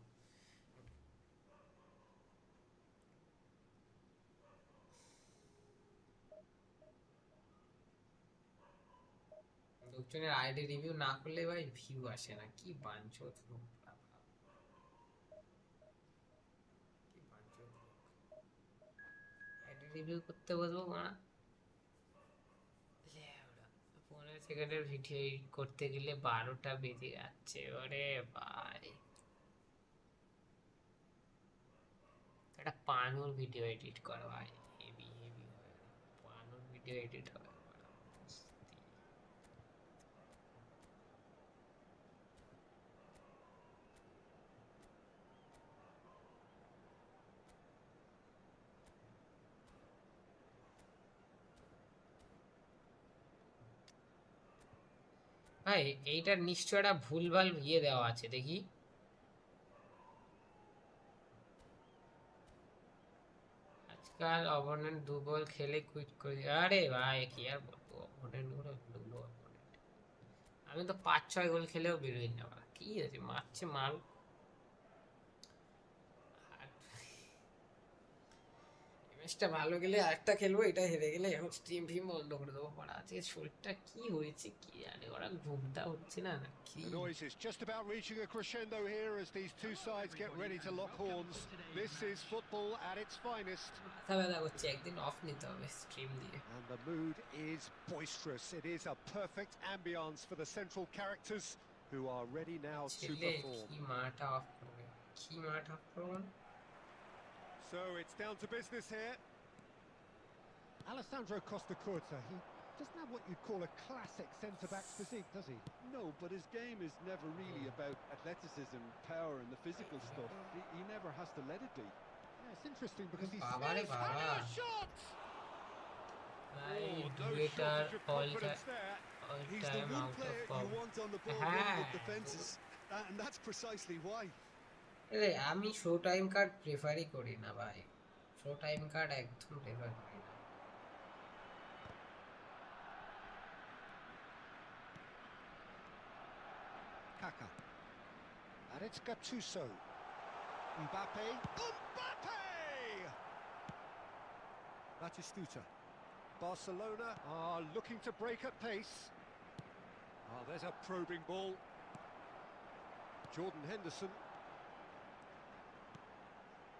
লোকজনের আইডি রিভিউ না করলে ভাই ভিউ আসে না। কি বাঞ্চোত লোক, কি বাঞ্চোত লোক। আইডি রিভিউ করতে বসবো মারা 15 সেকেন্ডের ভিডিও করতে গেলে 12টা বেজে যাচ্ছে। ওরে ভাই একটা পানুর ভিডিও এডিট কর ভাই, হেভি হেভি হবে। পানুর ভিডিও এডিট হবে। ভাই এইটার নিশ্চয় একটা ভুলভাল ইয়ে দেওয়া আছে দেখি। আজকাল অপোনেন্ট দু বল খেলে কুইট করে। আরে ভাই কি আর বলবো, অপোনেন্ট গুলো দুলো অপোনেন্ট। আমি তো 5-6 গোল খেলেও বেরোই না। কি আছে মারছে মাল। ম্যাচটা ভালো গেলে আরেকটা খেলবো, এটা হেরে গেলে এখন স্ট্রিম ফিম বন্ধ করে দেবো। পড়া আছে শরীরটা কি হয়েছে কি জানে, ওরা ঘুমটা হচ্ছে না কি। The noise is just about reaching a crescendo here as these two sides get ready to lock horns. This is football at its finest. মাথা ব্যথা করছে, একদিন অফ নিতে হবে স্ট্রিম দিয়ে। And the mood is boisterous. It is a perfect ambience for the central characters who are ready now to ছেলে perform. কি মাটা অফ করবে, কি মাটা অফ করবে। So it's down to business here. Alessandro Costa Curta, he doesn't have what you'd call a classic centre-back's physique, does he? No, but his game is never really about athleticism, power and the physical stuff. He never has to let it be. Yeah, it's interesting because he's Baba re still baba. a shot! ভাই no ডুয়েটার shortage of all confidence there. He's the time one out of player form. you want on the ball হ্যাঁ winning with defenses, and that's precisely why. আরে আমি show time card প্রেফারই করি না ভাই, show time card একদম prefer করি না। Kaka. And it's Gattuso. Mbappe. Mbappe! Batistuta. Barcelona are looking to break at pace. Oh, there's a probing ball. Jordan Henderson.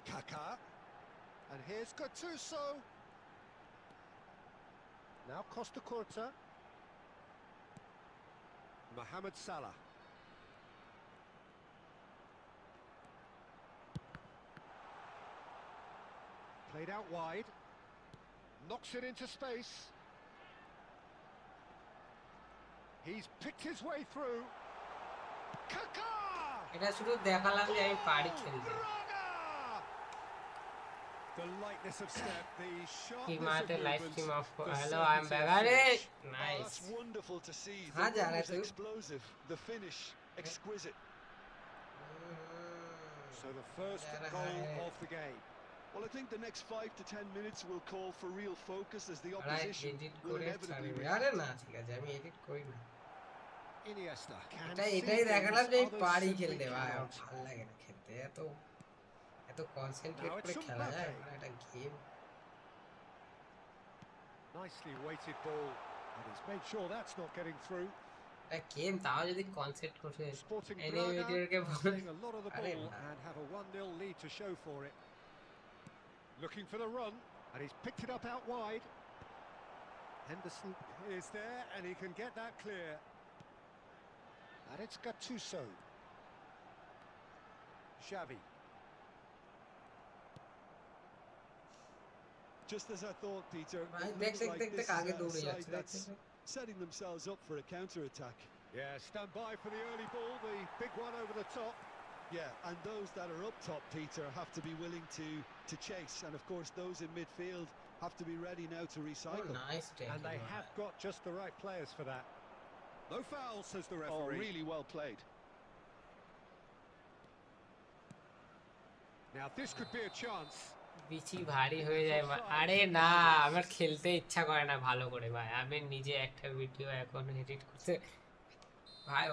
Kaká. And here's Gattuso. Now Costa Curta. Mohamed Salah. Played out wide. Knocks it into space. He's picked his way through. Kaká! এটা শুধু দেখালাম যে আমি পারি খেলতে The lightness of step, the কি sharpness মাতে of live movement, stream of the hello I am certainty back of আরে finish. Oh, nice that's wonderful to see. The हाँ, जा run रहा was है तू। explosive. The finish exquisite. So the first जा रहा goal है। of the game. Well, I think the next 5 to 10 minutes will call for real focus as the আরে opposition edit will করে inevitably ছাড়বে react. আরে না ঠিক আছে আমি এডিট করি না Iniesta can এটা see এটাই things দেখালাম যে আমি others পারি simply খেলতে ভাই আমার cannot. ভালো লাগে না খেলতে এত এত কনসেন্ট্রেট Now করে it's খেলা যায় Mbappe. মানে একটা game Nicely weighted ball, and he's made sure that's not getting through. একটা গেম তাও যদি কনসেন্ট্রেট করে Sporting অ্যানিমেটরকে Braga are বলে seeing a lot of the আরে ball না and have a 1-0 lead to show for it. Looking for the run, and he's picked it up out wide. Henderson is there, and he can get that clear. And it's Gattuso. Xavi. Just as I thought, Peter, ভাই it দেখ looks দেখ like দেখ this দেখ is আগে a দৌড়ে side যাচ্ছে দেখ that's setting themselves up for a counter-attack. Yeah, stand by for the early ball, the big one over the top. Yeah, and those that are up top, Peter, have to be willing to chase. And of course, those in midfield have to be ready now to recycle. Nice And they have got just the right players for that. No foul, says the Oh, referee. really well played. Now this could be a chance. বিচি ভারী হয়ে যায় আরে না আমার খেলতে ইচ্ছা করে না ভালো করে ভাই আমি নিজে একটা ভিডিও এখন এডিট করতে ভাই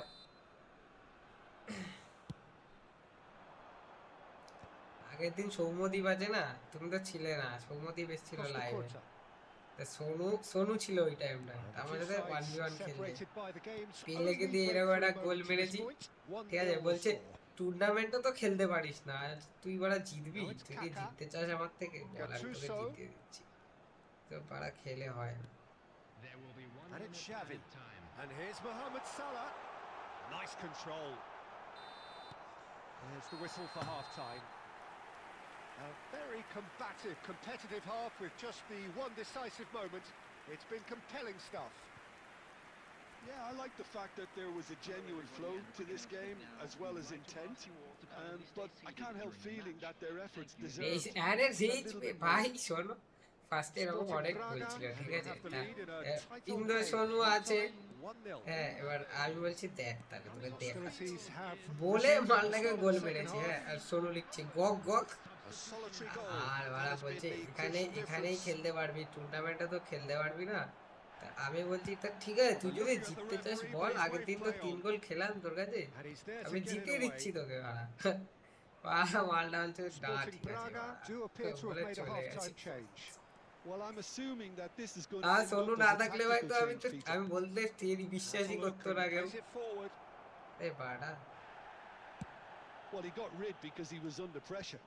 আগের দিন সৌম্যদীপ আছে না তুমি তো ছিলে না সৌম্যদীপ এসেছিল Costa লাইভে Curta. সোনু ছিল ওই টাইমটা And the আমার two সাথে sides 1v1 খেলতে separated by the game's পেলেকে only দিয়ে এরকম একটা breakthrough গোল moment to মেরেছি this point. 1-0 ঠিক আছে the বলছে score. টুর্নামেন্টও তো খেলতে পারিস না তুই বাড়া জিতবি Now it's তুই কি Kaká. জিততে চাস আমার থেকে বল আমি তোকে Gattuso. জিতিয়ে দিচ্ছি তো বাড়া খেলে হয় না There will be 1 And it's minute Xavi. added time. And here's Mohamed Salah. Nice control. There's the whistle for half-time. A very combative, competitive half with just the one decisive moment. It's been compelling stuff. Yeah, I like the fact that there was a genuine flow to this game as well as intent. But I can't help feeling that their efforts এই deserved আরে a rich little bit ভাই more. শোনো ফার্স্টে এরকম Sporting অনেক Braga বলছিল ঠিক আছে have the lead in a tight Indo game. Sonu আছে Half-time, 1-0. হ্যাঁ এবার আমি বলছি দেখ তাহলে তোকে দেখ Hostilities have বলে resumed at the মালটাকে start of goal the second মেরেছি half. হ্যাঁ আর সোনু লিখছে গক গক A solitary goal. R That ওরা has বলছে been the এখানেই crucial এখানেই difference. খেলতে পারবি টুর্নামেন্টে তো খেলতে পারবি না তা আমি বলছি তা ঠিক আছে তুই যদি জিততে চাস বল আগের দিন তো 3 গোল খেলাম তোর কাছে And he's there to আমি get it জিতিয়ে away. দিচ্ছি তোকে ভাড়া মালটা বলছে না Sporting ঠিক আছে Braga do appear to have বলে made a চলে গেছি half-time change. Well, I'm assuming that this is going to R end Sonu up না as a থাকলে ভাই tactical তো আমি change, তো Peter. আমি বলতে তিনি Has a বিশ্বাসই look করতো and না কেউ plays it forward. এই বাড়া Well, he got rid because he was under pressure.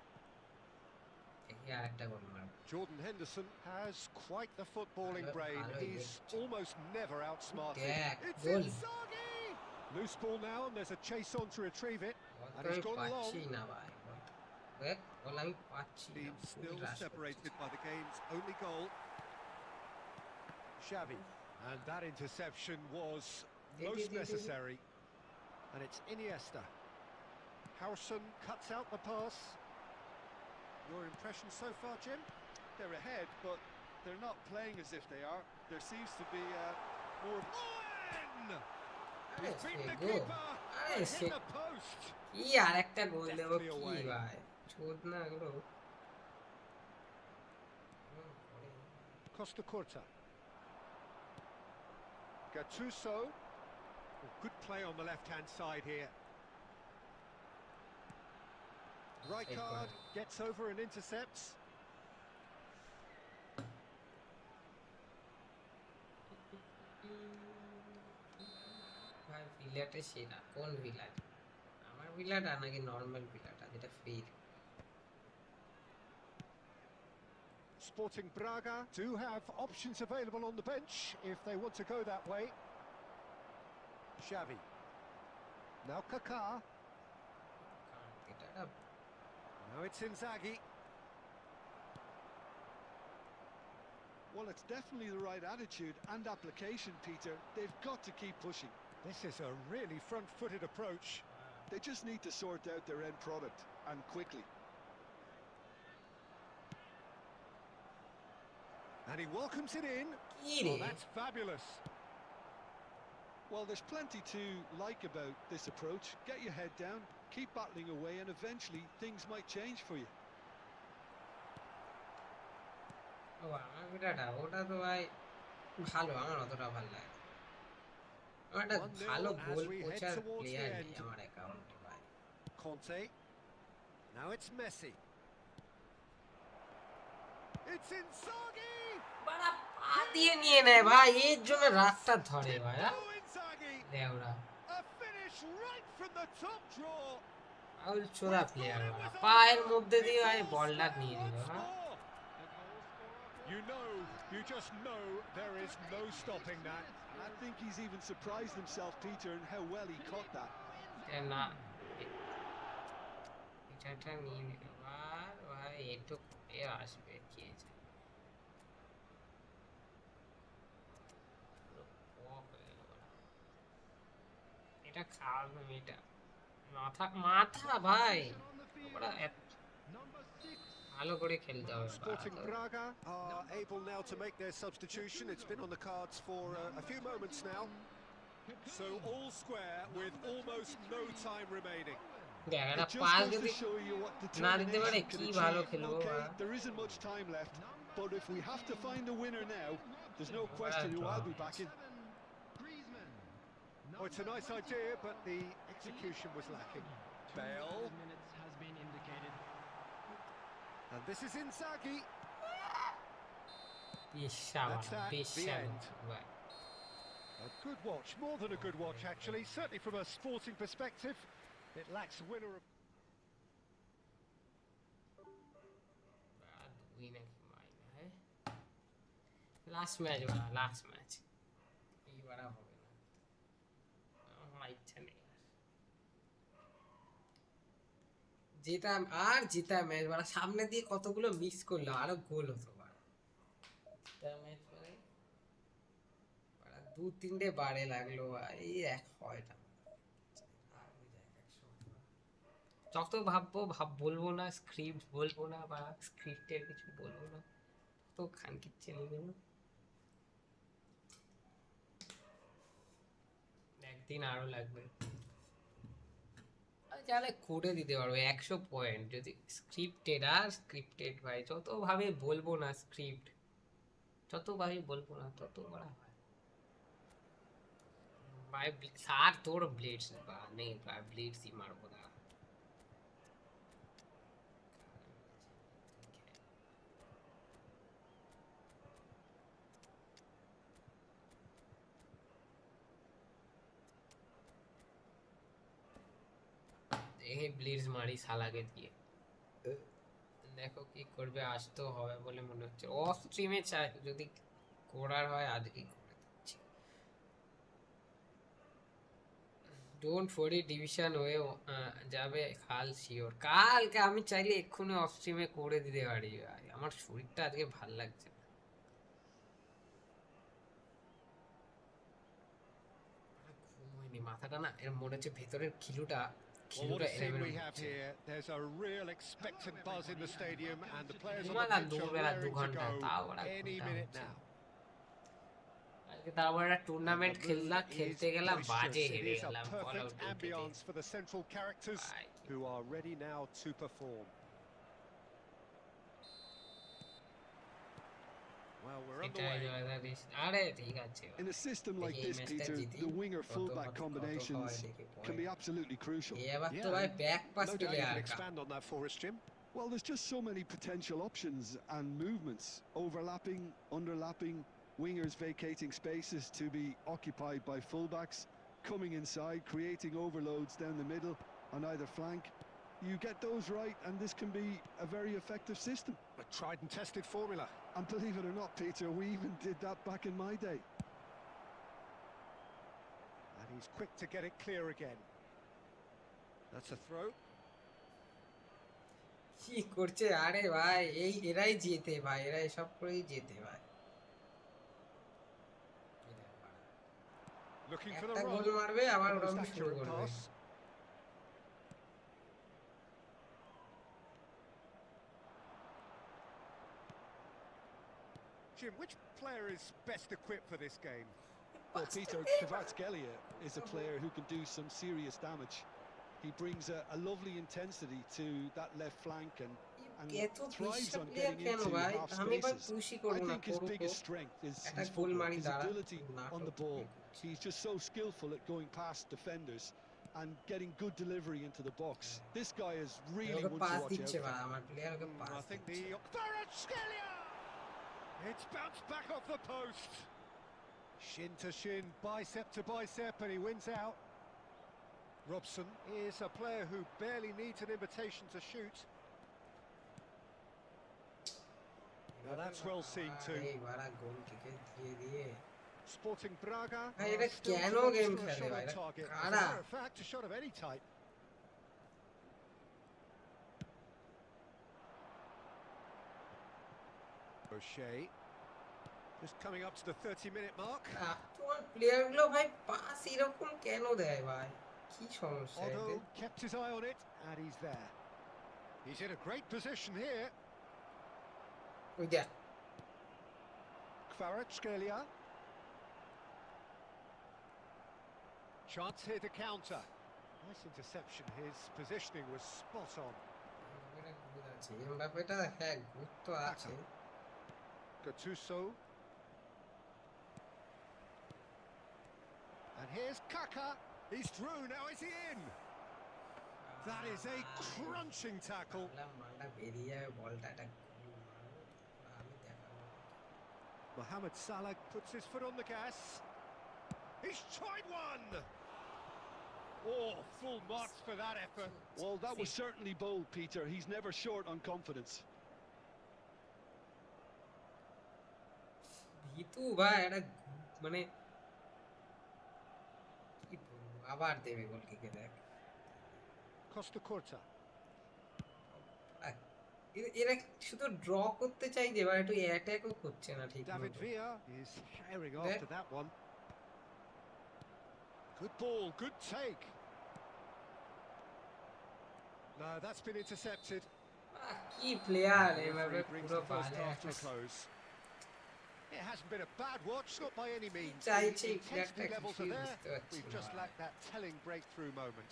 এই আরেকটা গোল মারবো Jordan Henderson has quite the footballing Hello, brain. hello, He's yes. almost never outsmarted. Yeah, It's goal. Inzaghi! Loose ball now, and there's a chase on to retrieve it. Ball And তো he's আমি gone পাচ্ছি long. না ভাই দেখ বল আমি পাচ্ছি না Team খুবই still রাশ separated করছি। by the game's only goal. Xavi. And that interception was most necessary. And it's Iniesta. Harrison cuts out the pass. Your impression so far, Jim? They're ahead, but they're not playing as if they are. There seems to be more... Owen! আরে He's beaten say the go keeper আরে and say hit the post. কি আরেকটা গোল দেবো Deftly কি away. ভাই চোদ না এগুলো Costa Curta. Gattuso. Oh, good play on the left-hand side here. Rijkaard gets over and intercepts. ভিলাটে সেরা কোন ভিলাট? আমার ভিলাটা নাকি নর্মাল ভিলাটা যেটা free? Sporting Braga do have options available on the bench if they want to go that way. Xavi. Now Kaká. এটা Now it's Inzaghi. Well, it's definitely the right attitude and application, Peter. They've got to keep pushing. This is a really front-footed approach. They just need to sort out their end product, and quickly. And he welcomes it in. কি Oh, রে? that's fabulous. Well, there's plenty to like about this approach. Get your head down, keep battling away, and eventually things might change for you. ও আমার ভিলাটা ওটা তো ভাই ভালো, আমার অতটা ভালো লাগে না। আমার একটা 1-0 ভালো as goal we head pochard towards the player নেই end. আমার অ্যাকাউন্টে ভাই। Conte. Now it's Messi. It's Inzaghi. বাড়া পা দিয়ে নিয়ে নেয় ভাই, এর জন্য রাগটা ধরে ভাই। Oh, Inzaghi. দেওরা A finish right from the top draw. আউল চোদা প্লেয়ার বাড়া, পায়ের মধ্যে দিয়ে ভাই বলটা নিয়ে নিল। You know, you just know there is no stopping that. I think he's even surprised himself, Peter, in how well he caught that. না এটা নিয়ে নিল ভাই, একটু এ আসবে কি আছে। এটা খাওয়াবে এটা মাথা মাথা ভাই, ওরা ভালো করে খেলতে হবে। Sporting Braga are able now to make their substitution. It's been on the cards for a few moments now. So all square with almost no time remaining. দেখ It একটা just পাস goes যদি to show you what না দিতে পারে determination কি can ভালো achieve. খেলবো। Okay, there isn't much time left, but if we have to find a winner now, there's no question who I'll be backing. Oh, it's a nice idea, but the execution was lacking. Bale. And this is Inzaghi. That's that, the end. A good watch, more than a good watch actually, certainly from a sporting perspective. It lacks a winner of... last match বাড়া, last match এইবার হবে না, আমার ইচ্ছা নেই যেটা আর জিতা match বাড়া। সামনে দিয়ে কতগুলো মিস করলো, আরো গোল হতো বাড়া। জিতা ম্যাচ মানে বাড়া 2-3টে বারে লাগলো এই এক হয়টা। যত ভাববো বলবো না, স্ক্রিপ্ট বলবো না বা স্ক্রিপ্টের কিছু বলবো না, তো খানকির চেনে নেব। একদিন আরো লাগবে তাহলে করে দিতে পারবো 100 পয়েন্ট যদি স্ক্রিপ্টেড। আর স্ক্রিপ্টেড ভাই যত ভাবে বলবো না, স্ক্রিপ্ট যত ভাবে বলবো না তত বড় হয় ভাই। সার তোর ব্লেডস বা নেই ভাই, ব্লেডসই মারবো না। দেখে ব্লিডস মারি শালাকে দিয়ে, দেখো কি করবে। আসতেও হবে বলে মনে হচ্ছে, অফ স্ট্রিমে চাই যদি করার হয় আজকেই করে দিচ্ছি। ডোন্ট ফরি ডিভিশন হয়ে যাবে কাল শিওর। কালকে আমি চাইলে এক্ষুনি অফ স্ট্রিমে করে দিতে পারি ভাই, আমার শরীরটা আজকে ভাল লাগছে না। ঘুমোয়নি, মাথাটা না এর মনে হচ্ছে ভেতরের খিলুটা Well, what a scene we have here. There's a real expectant buzz in the stadium and the players on the pitch are raring to go any minute now. আজকে তারপর একটা টুর্নামেন্ট খেলতে গেলাম, বাজে হেরে It is a গেলাম। perfect ambience for the central characters who are ready now to perform. Well, we're underway. আরে ঠিক আছে। In a system like this, Peter, the winger-fullback combinations can be absolutely crucial. এবার তো ভাই back pass No doubt পেলে you আর can expand on that for us, Jim. Well, there's just so many potential options and movements, overlapping, underlapping, wingers vacating spaces to be occupied by fullbacks, coming inside, creating overloads down the middle on either flank. You get those right, and this can be a very effective system. A tried and tested formula. And believe it or not, Peter, we even did that back in my day. And he's quick to get it clear again. That's a throw. কি করছে আরে ভাই এরাই জেতে ভাই এরাই সব করেই জেতে ভাই Looking for the একটা গোল run. মারবে আবার Most ওরকম শুরু accurate করবে pass. Jim, which player is best equipped for this game? Well, Peter, Kvaratskhelia is a player who can do some serious damage. He brings a lovely intensity to that left flank and এত thrives বিশ্ব on player getting কেন into ভাই half আমি এবার spaces. পুশই I করবো না think his করুক biggest strength is একটা his গোল footwork, মারি his দাঁড়া ability on the ball. নাটক He's just so skillful at going past defenders and getting good delivery into the box. This guy is really okay one to pass watch out দিচ্ছে for. ভাই আমার player okay I pass think দিচ্ছে the Kvaratskhelia! It's bounced back off the post. Shin to shin, bicep to bicep, and he wins out. Robson is a player who barely needs an invitation to shoot. Now that's well seen too. এইবার গোল কিকে দিয়ে দিয়ে Sporting Braga ভাই are এটা still কেন to game register a খেলে shot ভাই on এটা target. As a কারা matter of fact, a shot of any type. O'Shea just coming up to the 30-minute mark. তোমার প্লেয়ার গুলো ভাই পাস এরকম কেন দেয় ভাই কি সমস্যা Otto এদের kept his eye on it, and he's there. He's in a great position here. ওই দেখ Kvaratskhelia. Chance here to counter. Nice interception. His positioning was spot on. এমবাপ্পেটা হ্যাঁ গুরুত্ব আছে Gattuso. And here's Kaka. He's through. Now is he in? That is a crunching tackle. মালটা বেরিয়ে যাবে বলটা একটা আমি দেখাবো Mohamed Salah puts his foot on the gas. He's tried one. Oh, full marks for that effort. Well, that was certainly bold, Peter. He's never short on confidence. ভিতু ভাই এটা মানে কি বলবো আবার দেবে গোল কিকে দেখ Costa Curta. এরা শুধু ড্র করতে চাই যে এবার একটু অ্যাটাকও করছে না ঠিক David মতো Villa is herring after that one. Good ball, good take. No, that's been intercepted. কি প্লেয়ার The এভাবে referee brings পুরো the first বাজে half to a close. It hasn't been a bad watch, not by any means. The চাইছে intensity একটা levels are কিছুই there. বুঝতে পারছি We've না just ভাই। lacked that telling breakthrough moment.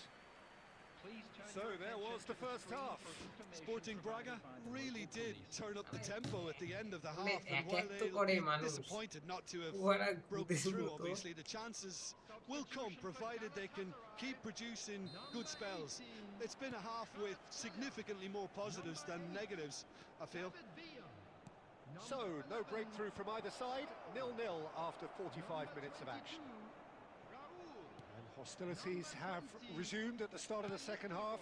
Please turn So your there attention was the to first screen half. for information Sporting Braga provided by the really local did police. turn up the tempo at the end of the মানে half, and while attack তো they'll করে be মানুষ disappointed not to have ওরা broken গুদের through, মতো obviously, the chances will come provided they can keep producing good spells. It's been a half with significantly more positives than negatives, I feel. So, no breakthrough from either side. 0-0 after 45 minutes of action. And hostilities have resumed at the start of the second half.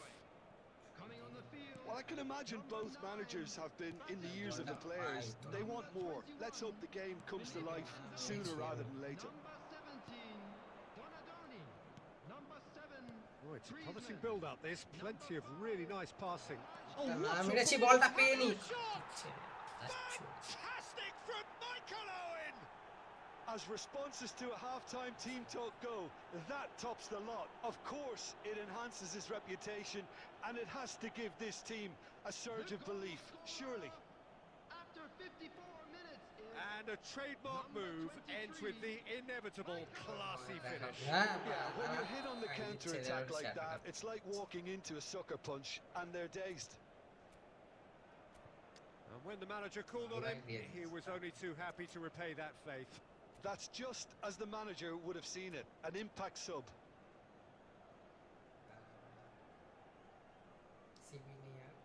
Coming on the field. Well, I can imagine both managers have been in the ears of the players. They want more. Let's hope the game comes to life sooner rather than later. Number 17, Donadoni. Number 7, Oh, it's a promising build-up. There's plenty of really nice passing. Oh, না what a মেরেছি ball! বলটা পেয়ে নি What a shot! দিচ্ছে না। আচ্ছা। Fantastic from Michael Owen! As responses to a half-time team talk go, that tops the lot. Of course, it enhances his reputation, and it has to give this team a surge of belief, surely. After 54 minutes is And a trademark move ends with the inevitable classy finish. হ্যাঁ Yeah, when you're hit on the আর দিচ্ছে counter-attack না, like shut that, up. it's like walking into a sucker punch, and they're dazed. And when the manager called on him, he was only too happy to repay that faith. That's just as the manager would have seen it, an impact sub. CB নেই আর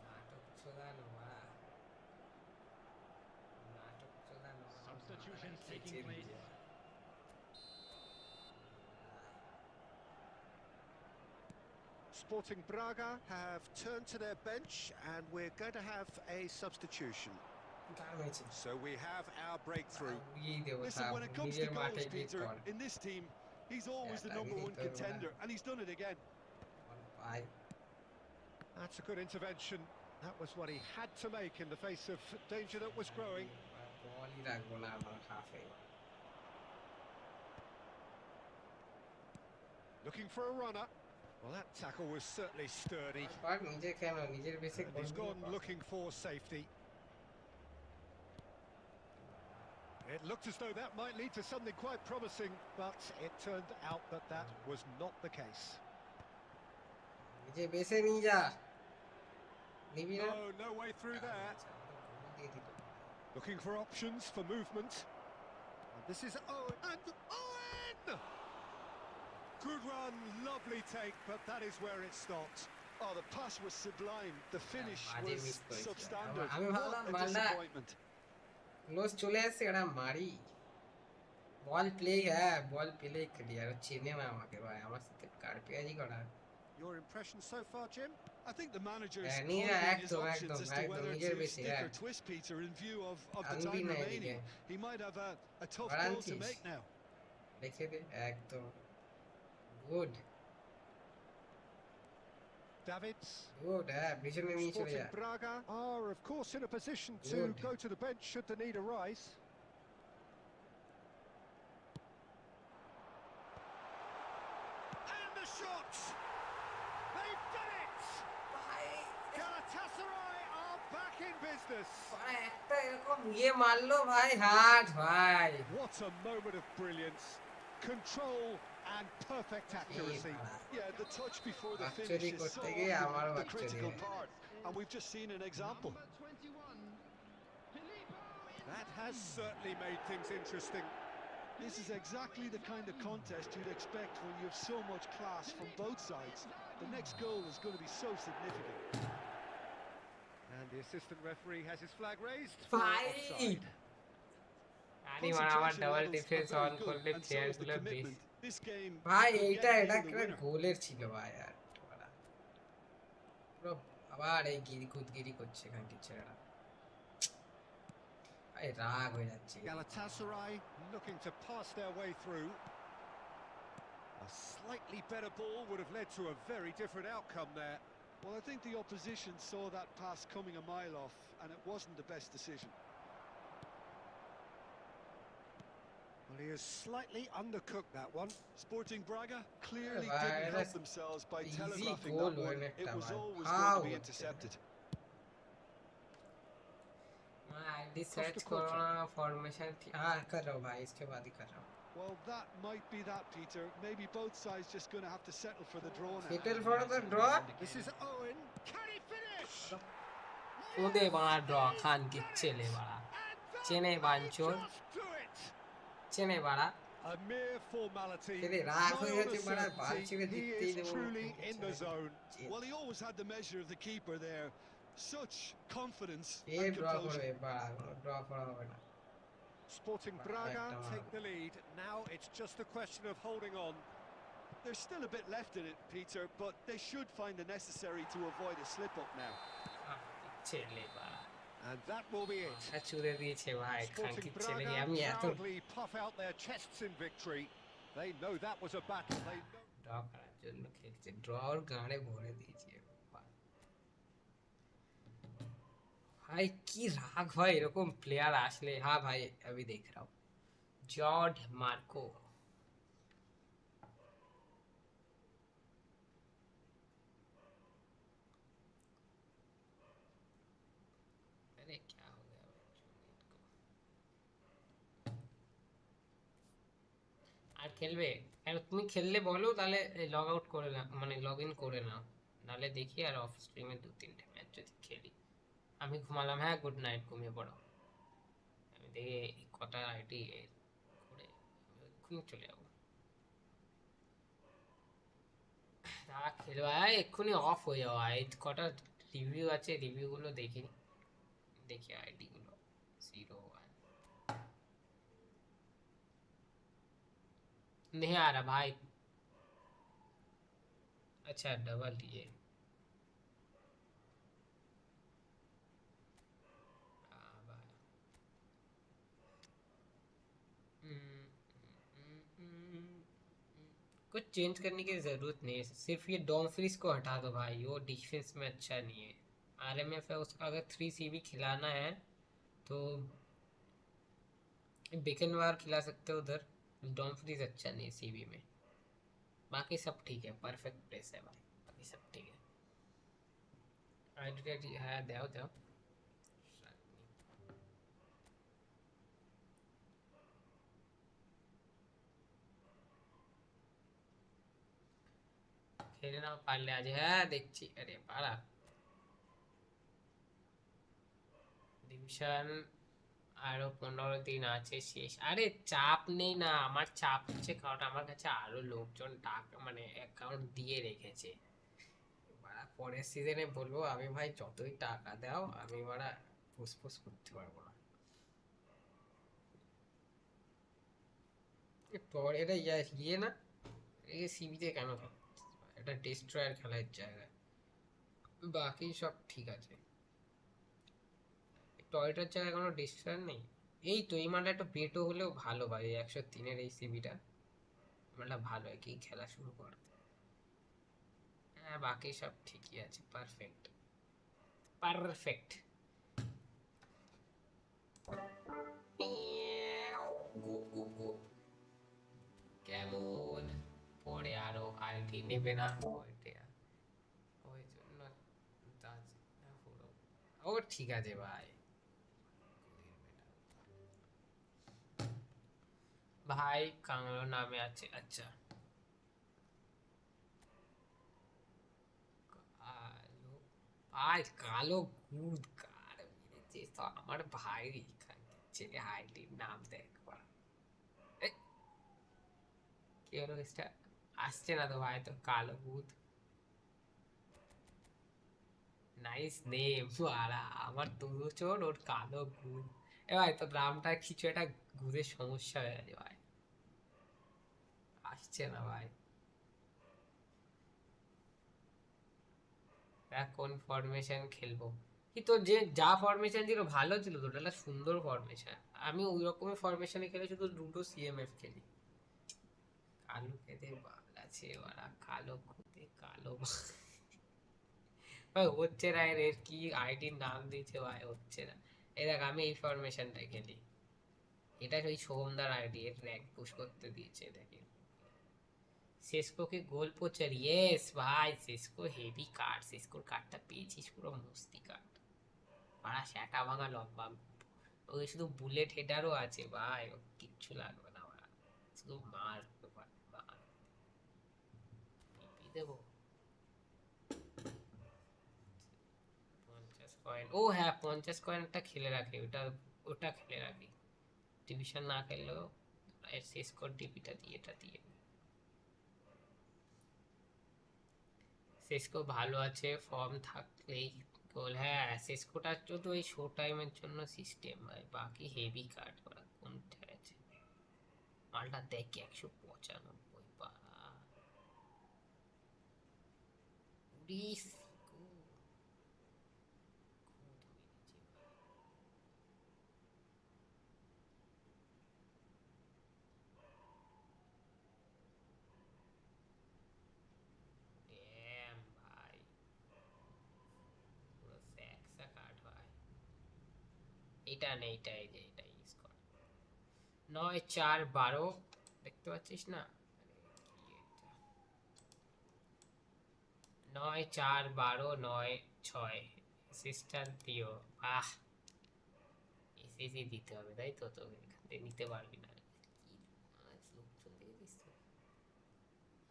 নাটক চোদানো বা substitutions taking place. Sporting Braga have turned to their bench, and we're going to have a substitution. So we have our breakthrough. Listen, when it comes to goals, Peter, in this team, he's always the #1 contender, and he's done it again. That's a good intervention. That was what he had to make in the face of danger that was growing. Looking for a runner. Well, that tackle was certainly sturdy. And he's gone looking for safety. It looked as though that might lead to something quite promising, but it turned out that that was not the case. No way through there. Looking for options for movement. And this is Owen. And Owen! Good run, lovely take, but that is where it stopped. Oh, the pass was sublime. The finish was substandard. আমি What ভাবলাম a মালটা disappointment. Close চলে আসছে এটা মারি বল play বল play clear চেনে না আমাকে ভাই আমার সাথে কারপিয়াজি করা Your impression so far, Jim? I think the manager's Yeah, pondering his options as to একদম, whether নিজের to বেশি, stick or yeah. twist, Peter, in view of the আনবি time না remaining. এদিকে। He might have a tough goal to বারান্তিস। make now. দেখে দে একদম good Davids. Good পিছনে নিয়ে চলে যা Sporting Braga are, of course, in a position to Good. go to the bench should the need arise. And the shot! They've done it! Galatasaray are back in business. একটা এরকম মারলো ভাই হাট ভাই What a moment of brilliance. Control and perfect accuracy. Yeah, the touch before the Actually, finish is so করতে গিয়ে often আমারও the critical actually, part, and we've just seen an example. Number 21, Filippo That has certainly made things interesting. This is exactly the kind of contest you'd expect when you have so much class from both sides. The next goal is going to be so significant. And the assistant referee has his flag raised. ভাই Offside. আরে মানে আমার Concentration double levels defence are very on good, করলে and so player is the গুলো বেশ commitment. This game ভাই could এইটা yet এটা yield a একটা winner. গোলের ছিল ভাই আর বাড়া। পুরো আবার এই গিরি করছে এখানকার ছেলেরা ভাই রাগ হয়ে যাচ্ছে Galatasaray looking to pass their way through. A slightly better ball would have led to a very different outcome there. Well, I think the opposition saw that pass coming a mile off, and it wasn't the best decision. Well, he has slightly undercooked that one. Sporting Braga clearly Right, didn't help that's themselves by easy telegraphing goal, that one. wasn't it, It was Taman? always How going to be was it? intercepted. ID search करो ना formation हाँ कर रहा हूँ भाई इसके बाद ही कर रहा हूँ Well, that might be that, Peter. Maybe both sides just going to have to settle for the draw now. settle for the draw This is Owen. Can he finish? ওদে বাড়া draw খান কি ছেলে বাড়া চেনে বাঞ্চোর Just do it. চেনে বাড়া A mere formality. তেরে রাগ হয়ে Nigh on গেছে a বাড়া certainty, বাঞ্চিকে he জিততেই is দেবো truly in the zone. Well, he always had the measure of the keeper there. Such confidence A and draw composure. করবে বাড়া ড্র করা হবে না Sporting Braga Right, take the lead. Now it's just a question of holding on. There's still a bit left in it, Peter, but they should find the necessary to avoid a slip-up now. ছেলে বাড়া And that will be it. চুরে দিয়েছে ভাই খান কি Sporting ছেলে Braga আমি এত proudly puff out their chests in victory. They know that was a battle. They know. Draw করার জন্য খেলছে ড্রর গাঁড়ে ভরে দিয়েছে भाई की राग भाई এরকম প্লেয়ার আসলে हाँ भाई अभी देख रहा हूँ जॉर्ज मार्को अरे क्या हो गया আর খেলবে আর তুমি খেললে বলো তাহলে লগ আউট করে না মানে লগ ইন করে নাও নালে দেখি আর অফ স্ট্রিমে 2-3টে ম্যাচ যদি খেলি আমি ঘুমালাম হ্যাঁ গুড নাইট ঘুমিয়ে পড়ো আমি দেখি কটা আইডি করে এক্ষুনি চলে যাবো তারা খেলবো এক্ষুনি অফ হয়ে যাওয়া এই কটা রিভিউ আছে রিভিউগুলো দেখি দেখি আইডিগুলো 01 नहीं आ रहा भाई। अच्छा डबल ये भाई। हम्म, कुछ चेंज करने की ज़रूरत नहीं है, सिर्फ ये डॉमफ्रीज को हटा दो भाई, वो डिफेंस में अच्छा नहीं है। आरएमएफ है उसका, अगर 3 सीबी खिलाना है तो बेकनवार खिला सकते हो उधर। डॉमफ्रीज अच्छा नहीं है सीबी में। बाकी सब ठीक है, परफेक्ट प्लेस है भाई, बाकी सब ठीक है। आइडेंटिटी है, दो दो খেলে নাও পারলে আজ, হ্যাঁ দেখছি। আরে পারা ডিভিশন আরো 15 দিন আছে শেষ। আরে চাপ নেই না, আমার চাপ হচ্ছে কারণ আমার কাছে আরো লোকজন টাকা মানে অ্যাকাউন্ট দিয়ে রেখেছে। বাড়া পরের সিজনে বলবো আমি ভাই যতই টাকা দাও আমি বাড়া ফুসফুস করতে পারবো না। পর এটা ইয়ে না, এই সিবিতে কেন খেলছিস? এটা ডিস্ট্রয়ার খেলার জায়গা, বাকি সব ঠিক আছে। টয়টার জায়গায় কোনো ডিস্ট্রয়ার নেই। এই তো এই মালটা একটা বেটো হলেও ভালো ভাই, 103-এর এই সিবিটা মালটা ভালো, একেই খেলা শুরু কর। হ্যাঁ বাকি সব ঠিকই আছে, পারফেক্ট পারফেক্ট। কেমন পরে আরো আইডি নেবে না ওইটা, ওই জন্য পুরো ও ঠিক আছে ভাই। ভাই কাংলো নামে আছে, আচ্ছা কালো ভাই, কালো গুদ কার মেরেছে তো আমার ভাই, এখান থেকে আইডির নাম দেখবা। কি হলো কেসটা, আসছে না তো ভাই, তো কালো ভূত, নাইস নেম। আরা আমার দুচোর ওর কালো ভূত। এ ভাই তো নামটা কিছু একটা ভূতের সমস্যা হয়ে গেছে ভাই, আসছে না ভাই। দেখ কোন ফরমেশন খেলবো, কি তোর যে যা ফরমেশন ছিল ভালো ছিল তো, ওটা সুন্দর ফরমেশন। আমি ওই রকমের ফরমেশনে খেলে শুধু দুটো সিএমএফ খেলি। কালো খেতে বাল আছে ওরা, কালো খুদে কালো ভাই হচ্ছে না এর, এর কি আইডির নাম দিয়েছে ভাই, হচ্ছে না। এই দেখ আমি এই ফরমেশনটাই খেলি, এটা ওই সোহমদার আইডি, এর র্যাঙ্ক পুশ করতে দিয়েছে দেখে। সেসকোকে গোল পোচার, ইয়েস ভাই সেসকো হেভি কার্ড, সেসকোর কার্ডটা পেয়েছিস পুরো মস্তি কার্ড। পাড়া শ্যাটা ভাঙা লম্বা, ওই শুধু বুলেট হেডারও আছে ভাই, ও কিচ্ছু লাগবে না ভাই, শুধু মার মার মার। পিপি দেবো 50 কয়েন, ও হ্যাঁ 50 কয়েনটা খেলে রাখি, ওটা ওটা খেলে রাখি। ডিভিশন না খেললেও এর শেষ কর ডিপিটা দিয়ে, এটা দিয়ে সেসকো ভালো আছে, ফর্ম থাকলেই গোল। হ্যাঁ সেসকোটা তো ওই শো টাইমের জন্য সিস্টেম ভাই, বাকি হেভি কার্ড করা কোনটা আছে। মালটা দেখি 195 পারা উড়িস ভাই, পুরো স্যাকসা কার্ড ভাই। এটা নেই, এটা এই যে এটা ইউজ কর। 9-4-12 দেখতে পাচ্ছিস না, 9-4-12-9-6 সিস্টার দিও। আহ এসএসি দিতে হবে তাই তো, তো এখান থেকে নিতে পারবি না, লোকজন দিয়ে দিস তো।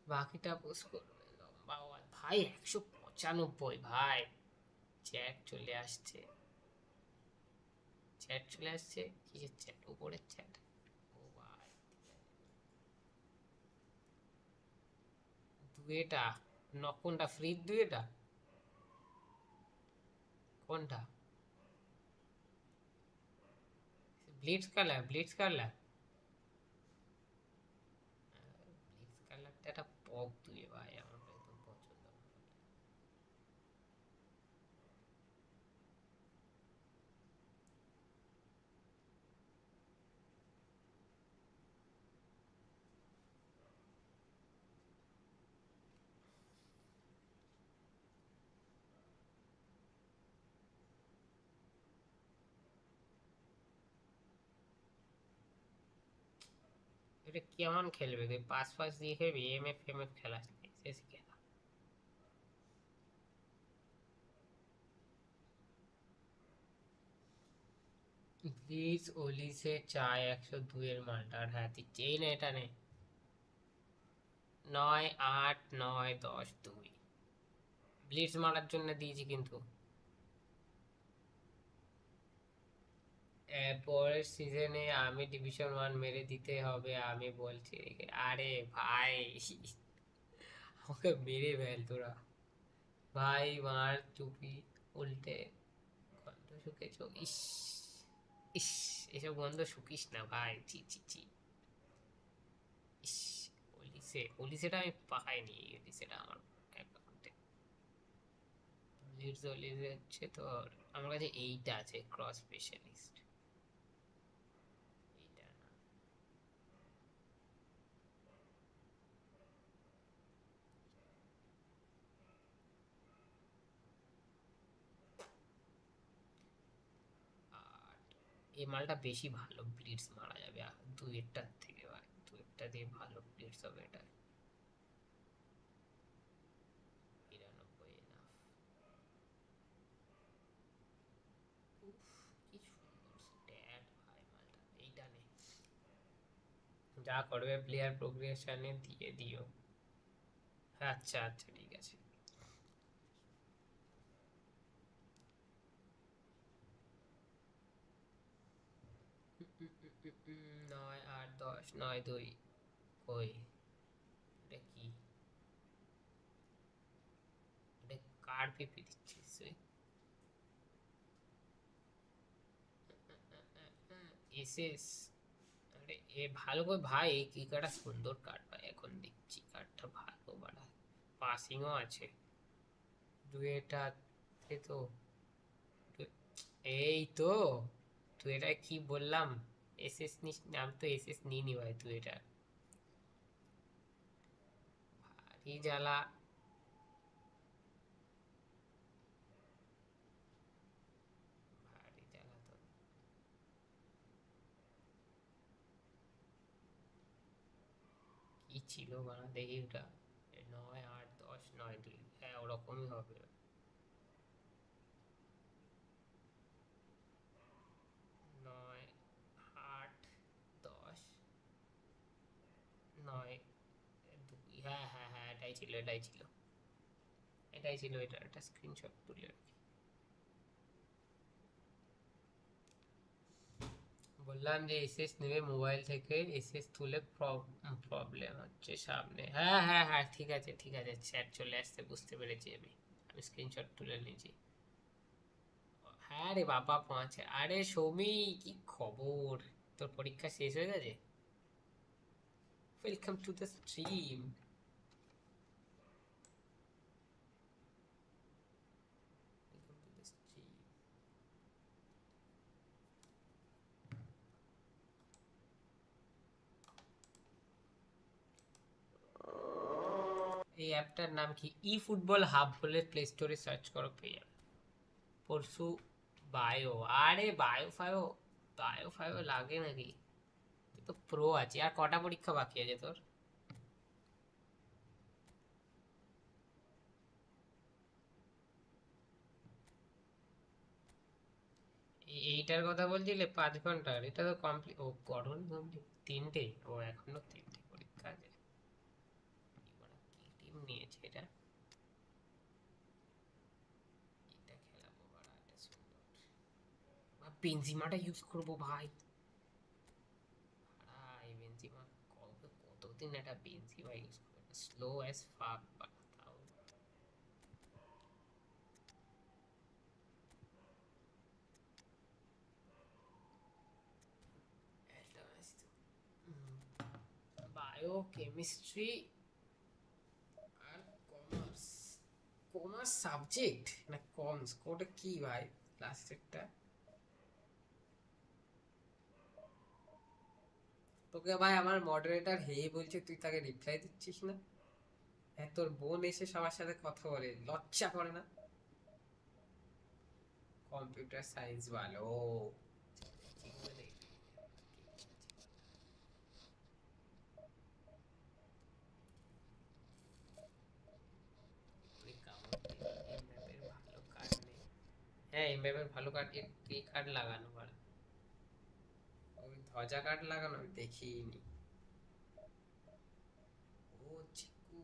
বাকিটা পোস্ট করবে লম্বা ভাই, 195 ভাই। চ্যাট চলে আসছে, চ্যাট চলে আসছে, কিসের চ্যাট, উপরের চ্যাট। ও ভাই দুয়েটা কোনটা ফ্রি দুয়েটা, কোনটা ব্লিটজ কালার, ব্লিটজ কালার এটা কেমন খেলবে তুই? পাস পাস দিয়ে খেলবি? এমএফ খেলাস না, এসএসসি খেলা। প্লিজ ওলিসে চায় 102 এর মালটা। আর হ্যাঁ তুই চেই না, এটা নে। 9 8 9 10 2 ব্লিটজ মারার জন্য দিয়েছি কিন্তু। পরের সিজনে আমি ডিভিশন 1 মেরে দিতে হবে, আমি বলছি। আরে ভাই আমাকে মেরে ফেল তোরা ভাই। মার চুপি উল্টে গন্ধ শুকেছ। ইস ইস, এসব গন্ধ শুকিস না ভাই, চি চি চি। ইস, ওলিসেটা আমি পাইনি, ওলিসেটা আমার অ্যাকাউন্টে। লিডস ওলিসে হচ্ছে তোর, আমার কাছে এইটা আছে ক্রস স্পেশালিস্ট, এইটা না। আর এই মালটা বেশি ভালো ব্লিডস মারা যাবে দুইটার থেকে ভাই, দুইটা দিয়ে ভালো ব্লিডস হবে এটা। 99 এনাফ। উফ, কি সুন্দর স্ট্যাট ভাই মালটা। এইটা নে, যা করবে প্লেয়ার প্রোগ্রেশনে দিয়ে দিও। আচ্ছা আচ্ছা ঠিক আছে। 9 8 10 9 2 কই? এটা কি? এটা কার পিপি দিচ্ছিস তুই? এসএস। আরে এ ভালো করে ভাই, এই কি কার্ডটা সুন্দর কার্ড ভাই, এখন দেখছি কার্ডটা ভালো বাড়া। পাসিংও আছে দুয়েটাতে তো। এই তো, তুই এটা কি বললাম? এসএস নিস? আমি তো এসএস নিইনি ভাই, তুই এটা ভারী জ্বালা। ভারী জ্বালা তো। কি ছিল বানা দেখি ওটা। 9 8 10 9 2, হ্যাঁ ওরকমই হবে। 9 8 10 9 2, হ্যাঁ হ্যাঁ হ্যাঁ, এটাই ছিল এটাই ছিল এটাই ছিল। এটা একটা স্ক্রিনশট তুলে রাখি। বললাম যে এসএস নেবে মোবাইল থেকে, এসএস তুলে প্রবলেম হচ্ছে সামনে। হ্যাঁ হ্যাঁ হ্যাঁ ঠিক আছে ঠিক আছে, চ্যাট চলে আসছে, বুঝতে পেরেছি আমি। আমি স্ক্রিনশট তুলে নিয়েছি। হ্যাঁ রে বাবা পৌঁছে। আরে সৌমি, কি খবর? তোর পরীক্ষা শেষ হয়ে গেছে? Welcome to the stream. Welcome to the stream. এই অ্যাপটার নাম কি? ই ফুটবল হাব বলে প্লে স্টোরে সার্চ করো, পেয়ে যাবে। পরশু বায়ো। আরে বায়ো ফায়ো, বায়ো ফায়ো লাগে নাকি? তুই তো প্রো আছে। আর কটা পরীক্ষা বাকি আছে তোর? এইটার কথা বলছিলে 5 ঘন্টার? এটা তো কমপ্লিট। ও গঠন কমপ্লিট 3টে। ও এখনো 3টে পরীক্ষা আছে। কি টিম নিয়েছে এটা? এটা খেলাবো বাড়া, এটা সুন্দর। বেনজিমাটা ইউজ করবো ভাই। ভাই বেনজিমা কতদিন একটা বেনজিমা ইউজ করবে? স্লো অ্যাজ ফাক তাও। বায়ো কেমিস্ট্রি আর কমার্স। কমার্স সাবজেক্ট না কমস? কোটা কি ভাই লাস্টেরটা? তোকে ভাই আমার মডারেটর হে বলছে, তুই তাকে রিপ্লাই দিচ্ছিস না? হ্যাঁ, তোর বোন এসে সবার সাথে কথা বলে, লজ্জা করে না? কম্পিউটার সায়েন্স ভালো। এমবেবের ভালো কার্ড এই কার্ড লাগানো বাড়া ওই ধ্বজা কার্ড লাগানো আমি দেখিনি ও চিকু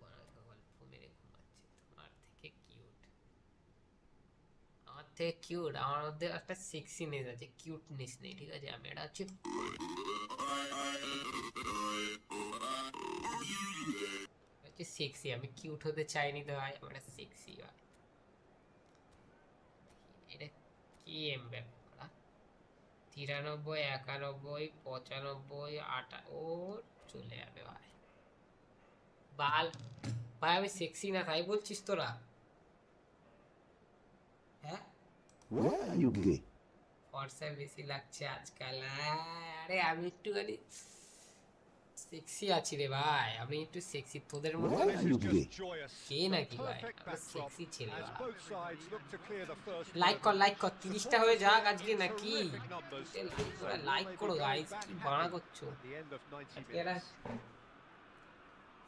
বানাকে গল্প মেরে ঘুমাচ্ছে তোমার থেকে কিউট আমার থেকে কিউট আমার মধ্যে একটা সেক্সিনেস আছে কিউটনেস নেই ঠিক আছে আমি এটা হচ্ছে সেক্সি আমি কিউট হতে চাইনি তো ভাই আমরা সেক্সি ভাই এটা কি এমবেবে 93 91 95 ওর চলে যাবে ভাই বাল ভাই আমি সেক্সি না তাই বলছিস তোরা হ্যাঁ Why are you gay? ফর্সা বেশি লাগছে আজকাল আরে আমি একটুখানি সেক্সি আছি রে ভাই আমি একটু সেক্সি তোদের মতো Why are you gay? কে নাকি ভাই আমি সেক্সি ছেলে As both sides look to clear the first. Like কর 30টা হয়ে যাক আজকে নাকি লাইক করো গাইস কি বাড়া করছো At the end of 90 আজকে এরা minutes.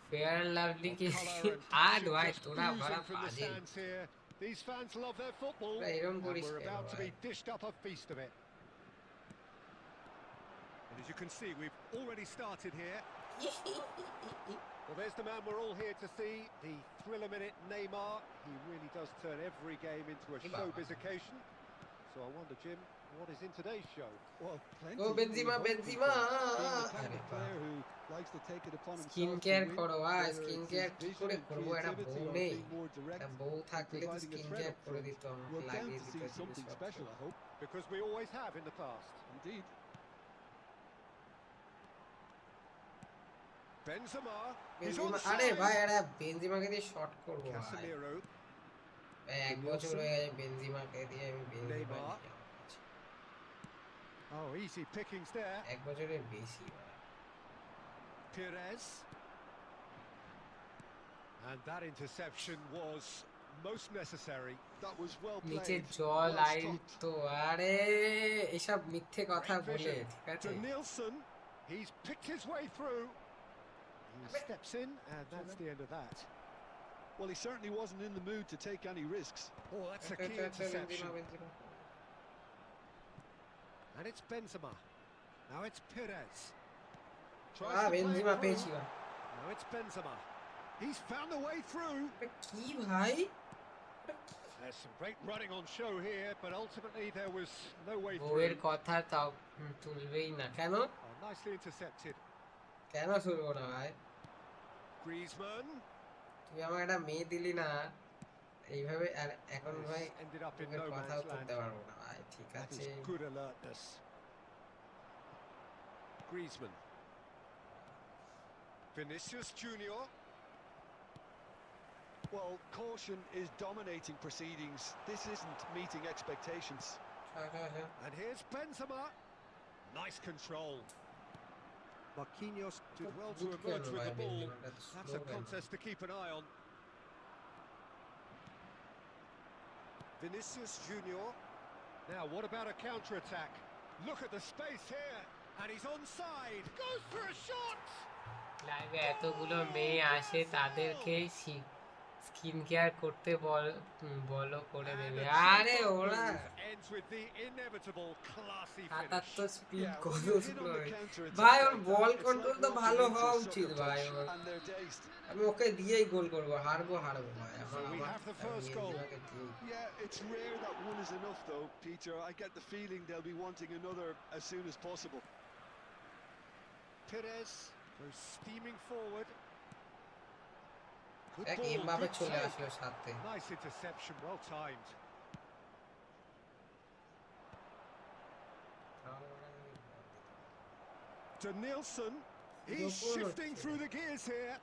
ফেয়ার অ্যান্ড লাভলি কি Colour and আট passion ভাই just তোরা বাড়া oozing from the puzzle stands here. These fans love their football, Right, and don't worry, we're about to be right. dished up a feast of it. And as you can see, we've already started here. Well, there's the man we're all here to see, the thriller-minute Neymar. He really does turn every game into a Hey, Baba. showbiz occasion. So I wonder, Jim, what is in today's show? Well, plenty. ও Benzema We hope Benzema Being the kind আরে of বাহ player who likes to take it upon skin himself to care win, করো ভাই whether skin it's care his কি vision করে and করবো এটা creativity বউ or নেই being more direct একটা বউ in থাকলে তো providing a skin threat care up করে front. দিত আমাকে We're bound লাগিয়ে to দিত see something জিনিসপত্র special, I hope. Because we always have in the past. Indeed. Benzema, he's Benzema onside. আরে ভাই এটা বেনজিমাকে দিয়ে শর্ট করবো ভাই Casemiro, ভাই এক বছর হয়ে গেছে বেনজিমাকে দিয়ে আমি বেনজিমা Neymar. নিয়ে আমার কাছে। Oh, easy pickings there. এক বছরের বেশি ভাই Perez. And that interception was most necessary. That was well নিচে played. জল Well আইন stopped. তো আরে এসব মিথ্যে কথা Great বলে vision ঠিক আছে to Nielsen. He's picked his way through. He steps in, and that's the end of that. Well, he certainly wasn't in the mood to take any risks. Oh, that's a key interception. And it's Benzema. Now it's Perez. Tries to play Benzema it পেয়েছি through. ভাই Now it's Benzema. He's found a way through. এটা কি ভাই There's some great running on show here, but ultimately there was no way বউয়ের through. কথা তাও তুলবেই না কেন Oh, nicely intercepted. কেন তুলবো না ভাই Griezmann তুই আমার একটা মেয়ে দিলি না এইভাবে আর এখন ভাই has ended up in তোকে no কথাও man's তুলতে land. পারবো না ভাই ঠিক That আছে is good alertness. Griezmann. Vinicius Junior. Well, caution is dominating proceedings. This isn't meeting expectations. And here's Benzema. Nice control. Marquinhos did well to emerge with the ball. That's a contest to keep an eye on. Vinicius Junior. Now, what about a counter-attack? Look at the space here. And he's onside. Goes for a shot. লাইভে এতগুলো মেয়ে আসে তাদেরকে skin care করতে বলো করে দেবে আরে ওরা Ends with the inevitable classy finish. 77 speed Yeah, কত when you hit on slow the counter-attack ভাই ওর like ball that, it's control like তো walking ভালো into হওয়া a উচিত sucker ভাই punch or and they're dazed. আমি ওকে দিয়েই গোল করবো হারবো ভাই So আমার we have the first goal. Yeah, it's rare that one is enough though, Peter. I get the feeling they'll be wanting another as soon as possible. Perez goes steaming forward. Good এক ball, Mbappe good চলে save. আসলো সাথে Nice interception, well timed. To Nielsen, he's shifting through the gears here.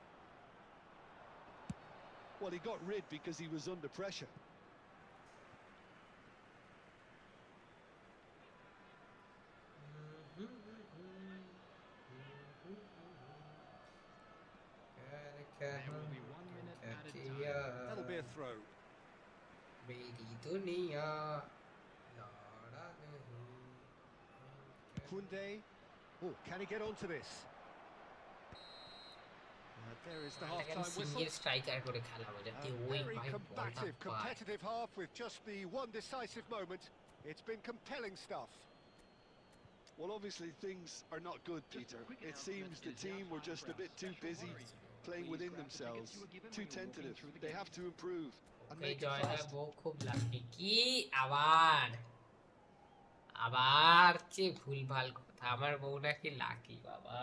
Well, he got rid because he was under pressure. There will be 1 minute added time. That'll be a throw. मेरी दुनिया Koundé. Oh, can he get onto this? There is the এটাকে আমি half-time whistle. Single striker করে খেলাবো যাতে A ওই very ভাই বলটা combative, পায়। competitive half with just the one decisive moment. It's been compelling stuff. Well, obviously things are not good, Peter. It seems the team were just a bit too busy playing within themselves, too tentative. They have to improve and এই make it জয়টা fast. বউ খুব lucky কি আবার আবার কি ভুলভাল কথা, আমার বউ নাকি লাকি বাবা।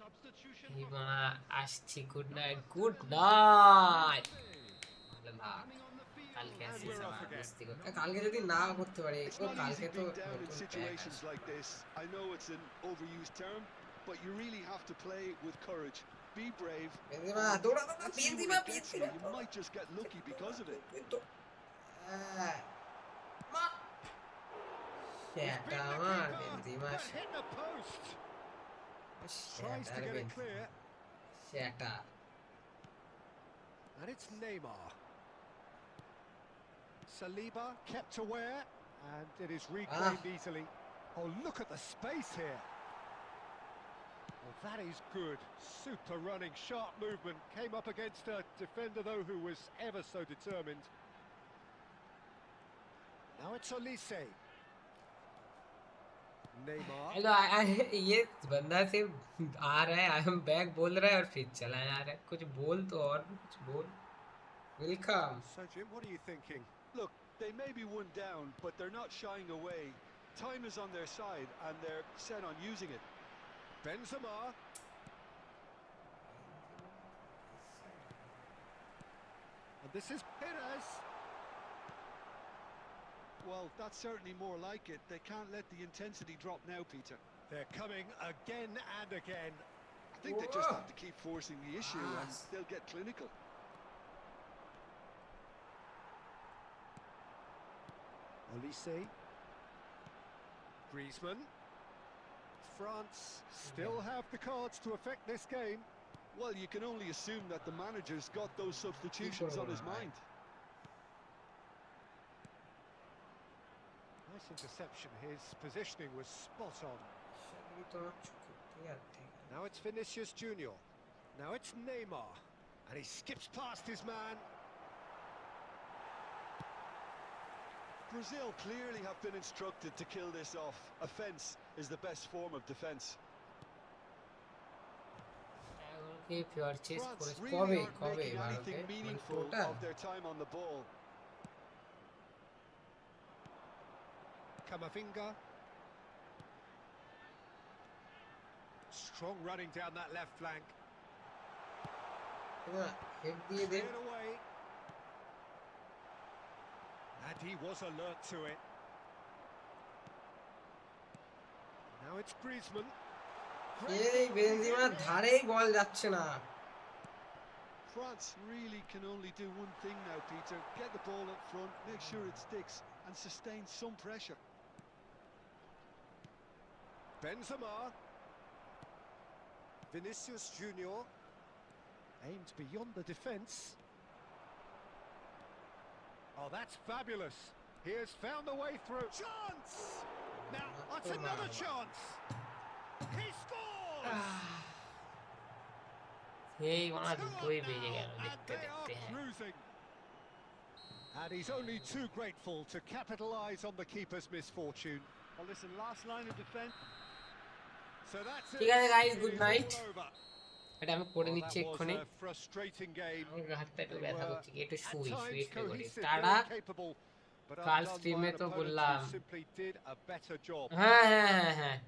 Substitution এই for মা France. আসছি, গুড নাইট, গুড নাইট। ভালো থাক, Coming on the field. কালকে And আসিস we're off আবার again. মস্তি করতে। কালকে যদি না করতে পারি, It's ও not কালকে easy তো being down in নতুন প্যাক situations আসবে। like this. I know it's an overused term, but you really have to play with courage. Be brave. Benzema And দৌড়া দৌড়া, let's see where Benzema it gets you. You might just get lucky because of it. হ্যাঁ মা He's সেটা beaten the আমার keeper, Benzema, but hit the post. Tries to সেটার get it Benzema, clear. সেটা And it's Neymar. Saliba kept aware, and it is reclaimed easily. Oh, look at the space here. Well, that is good. Super running, sharp movement. Came up against a defender, though, who was ever so determined. Now it's Olise. Neymar. Hello ये बंदा सिर्फ आ रहा है, I am back बोल रहा है और फिर चला जा रहा है। कुछ बोल तो, और भी कुछ बोल। Welcome. So, Jim, what are you thinking? Look, they may be one down, but they're not shying away. Time is on their side, and they're set on using it. Benzema. And this is Perez. Well, that's certainly more like it. They can't let the intensity drop now, Peter. They're coming again and again. I think they just have to keep forcing the issue, and they'll get clinical. Olise. Griezmann. France still have the cards to affect this game. Well, you can only assume that the manager's got those substitutions on his mind. Nice interception. His positioning was spot on. Now it's Vinicius Junior. Now it's Neymar. And he skips past his man. Brazil clearly have been instructed to kill this off. Offence is the best form of defence. France really aren't making anything meaningful of their time on the ball. Camavinga. Strong running down that left flank. Cleared away. And he was alert to it. Now it's Griezmann. এই বেনজেমার ধারেই বল যাচ্ছে না। France really can only do one thing now, Peter. Get the ball up front, make sure it sticks, and sustain some pressure. Benzema. Vinicius Junior. Aimed beyond the defence. Oh, that's fabulous. He has found a way through. Chance! Now, that's another chance. He scores! এই ওনা দুটোই Two বেজে up গেল now, and দেখতে they are দেখতে। হ্যাঁ cruising. And he's only too grateful to capitalise on the keeper's misfortune. Well, listen, last line of defence. So that's it. ঠিক আছে guys, It good is night. all over. এটা আমি করে Well, নিচ্ছি that was এক্ষুনি। a frustrating game. আমার হাতটা একটু They ব্যথা were করছে, একটু at শুই times শুয়ে করি। cohesive, তারা very capable, but কাল outdone by স্ট্রিমে an তো opponent বললাম। who simply did a better job. হ্যাঁ হ্যাঁ হ্যাঁ হ্যাঁ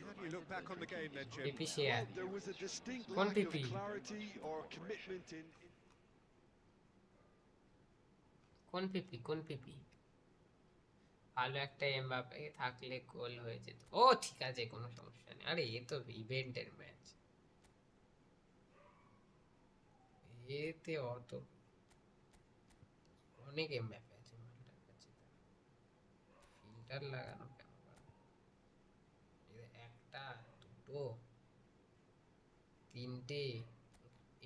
How do you look back on the game then, Jim? PP share. Well, there was a distinct কোন lack of PP? clarity or commitment in কোন পিপি কোন পিপি? ভালো একটা এমবাপ্পে থাকলে গোল হয়ে যেত। ও ঠিক আছে, কোনো সমস্যা নেই। আরে এ তো ইভেন্টের ম্যাচ, এতে অত অনেক এমবাপ্পে আছে মালটার কাছে। ফিল্টার লাগানো কেন পারে? একটা দুটো তিনটে,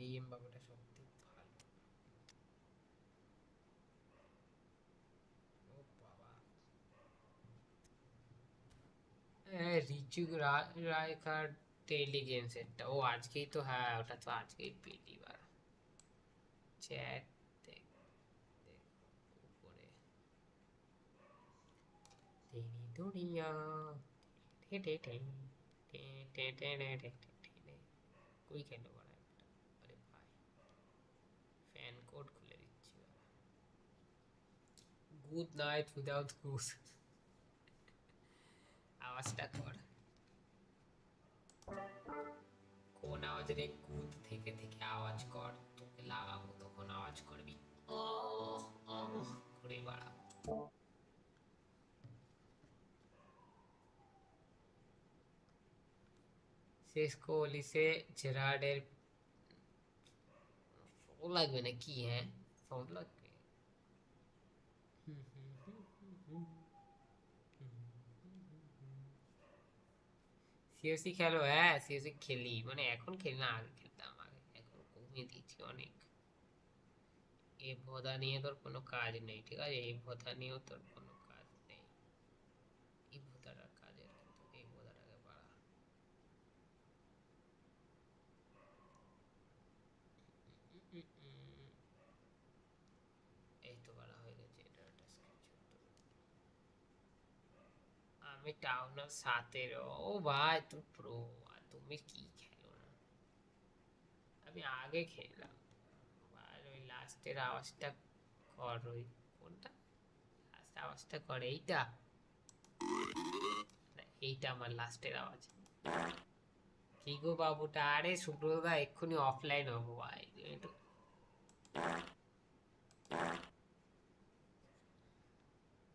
এই এমবাপ্পেটা সত্যি ভালো। ও বাবা, রিচু রায়কার্ড টেলিগেন্সেরটা ও আজকেই তো, হ্যাঁ ওটা তো আজকেই পেলি বার। চ্যাট দেখ দেখ উপরে তেরি দুনিয়া টে টে টে টে টে টে টে টে টে টে। কই গেল বড় একটা? আরে ভাই ফ্যান কোড খুলে দিচ্ছি। গুড নাইট উইদাউট গুড, আওয়াজটা কর। কোন আওয়াজ রে? গুড থেকে থেকে আওয়াজ কর, তোকে লাগাবো তখন আওয়াজ করবি। ও ও করে বাড়া। সেস্কো ওলিসে জেরার্ডের ফোন লাগবে না কি? হ্যাঁ ফোন লাগবে। সিওসি খেলো? হ্যাঁ সিওসি খেলি, মানে এখন খেলি না, আগে খেলতাম। আগে এখন কমিয়ে দিয়েছি অনেক। এই ভোদা নিয়ে তোর কোনো কাজ নেই, ঠিক আছে? এই ভোদা নিয়েও তোর কোনো কাজ নেই। এই ভোদাটার কাজের, কিন্তু এই ভোদাটাকে বাড়া। এই তো বাড়া হয়ে গেছে। এটা একটা স্ক্রিনশট। আমি টাউনার 17। ও ভাই তুই প্রো, আর তুমি কি খেলো না? আমি আগে খেললাম। আর ওই লাস্টের আওয়াজটা কর, ওই কোনটা লাস্ট আওয়াজটা কর, এইটা না, এইটা আমার লাস্টের আওয়াজ। কি গো বাবুটা? আরে সুব্রতদা এক্ষুনি অফলাইন হবো ভাই, একটু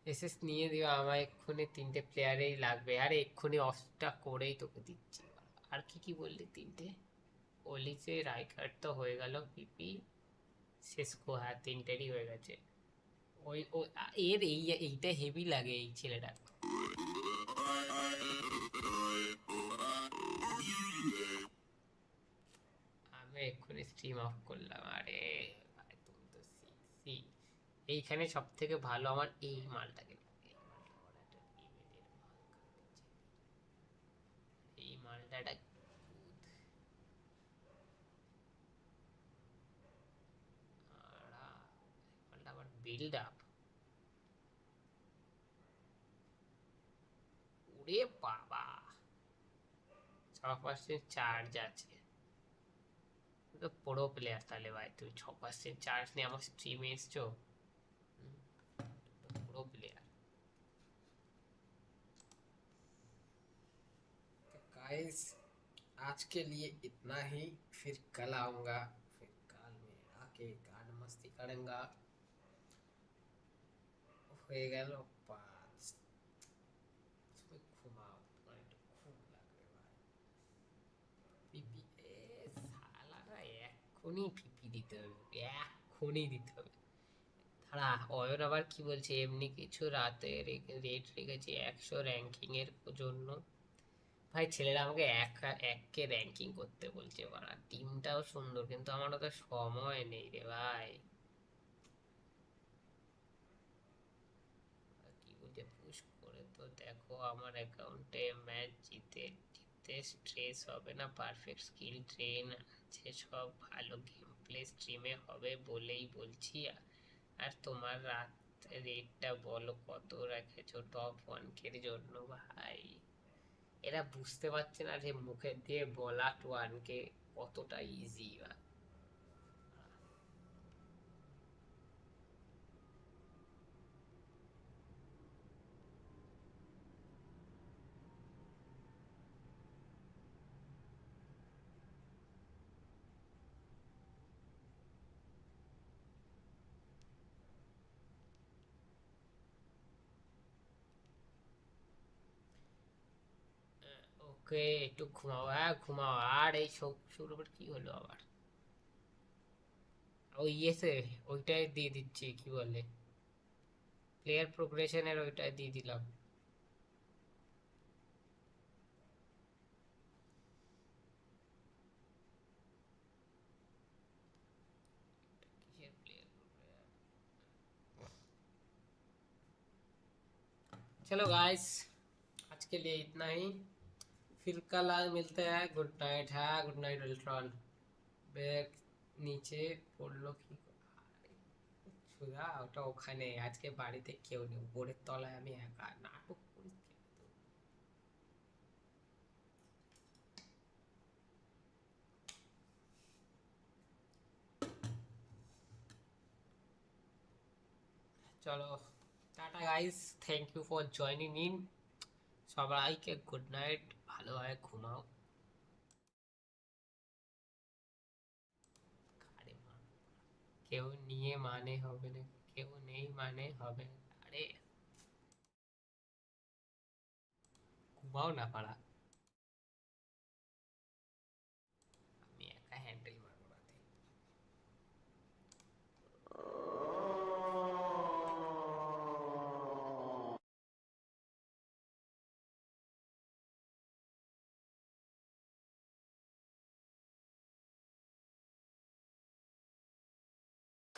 এসএস নিয়ে দিও আমায় এক্ষুনি। 3টে প্লেয়ারেই লাগবে, আরে এক্ষুনি অফটা করেই তোকে দিচ্ছি। আর কি কি বললি? 3টে ওলিসে রাইকার্ড তো হয়ে গেল, পিপি সেস্কো, হ্যাঁ 3টেরই হয়ে গেছে। ওই এর এইটা হেভি লাগে এই ছেলেটা। আমি এক্ষুনি স্ট্রিম অফ করলাম। আরে ভাই তুমি তো সি, এইখানে সব থেকে ভালো আমার এই মালটাকে লাগে। এই মালটা আমার একটা ইমেলের মাল খাচ্ছে। এই মালটা একটা মালটা আবার বিল্ড আপ। ওরে বাবা 6% চার্জ আছে। তো প্রো প্লেয়ার তাহলে ভাই, তুমি 6% চার্জ নিয়ে আমার স্ট্রিমে এসছো, प्रो प्लेयर। तो गाइस आज के लिए इतना ही, फिर कल आऊँगा, फिर कल में आके गार्ड मस्ती करूँगा। হয়ে গেল 5। তুমি ঘুমাও, তোমার একটু ঘুম লাগবে ভাই। পিপি এ শালারা এক্ষুনি পিপি দিতে হবে, এক্ষুনি দিতে হবে। দাঁড়া, অয়ন আবার কি বলছে? এমনি কিছু রাতে রেট রেখেছি 100 র্যাঙ্কিং এর জন্য। ভাই ছেলেরা আমাকে এককে র্যাঙ্কিং করতে বলছে, বাড়া টিমটাও সুন্দর কিন্তু আমার তো সময় নেই রে ভাই। কি বলছে? পুশ করে তো দেখো আমার অ্যাকাউন্টে ম্যাচ জিতে জিতে স্ট্রেস হবে না, পারফেক্ট স্কিল ট্রেন আছে, সব ভালো গেম প্লে স্ট্রিমে হবে বলেই বলছি। আর তোমার রাত রেটটা বলো কত রেখেছো টপ 1K এর জন্য? ভাই এরা বুঝতে পারছে না যে মুখের দিয়ে বলা 1K কতটা ইজি। ওকে একটু ঘুমাও, হ্যাঁ ঘুমাও। আর এই শুরু কি হলো আবার? ওই ইয়েছে ওইটাই দিয়ে দিচ্ছি, কি বলে প্লেয়ার প্রোগ্রেশনের ওইটাই দিয়ে দিলাম। किसर प्लेयर चलो गाइस आज के लिए इतना ही, फिर कल आज मिलते हैं। Good night. हाँ गुड नाइट अल्ट्रॉन। ব্যাগ নিচে পড়লো কি সুধা? ওটা ওখানে, আজকে বাড়িতে কেউ নেই, উপরের তলায় আমি একা। নাটক করিস কেন তুই? চলো tata guys, thank you for joining in. সবাইকে গুড নাইট, ভালোভাবে ঘুমাও। আরে মা, কেউ নিয়ে মানে হবে না, কেউ নেই মানে হবে না। আরে ঘুমাও না পারা, আমি একা হ্যান্ডেল মারবো রাতে।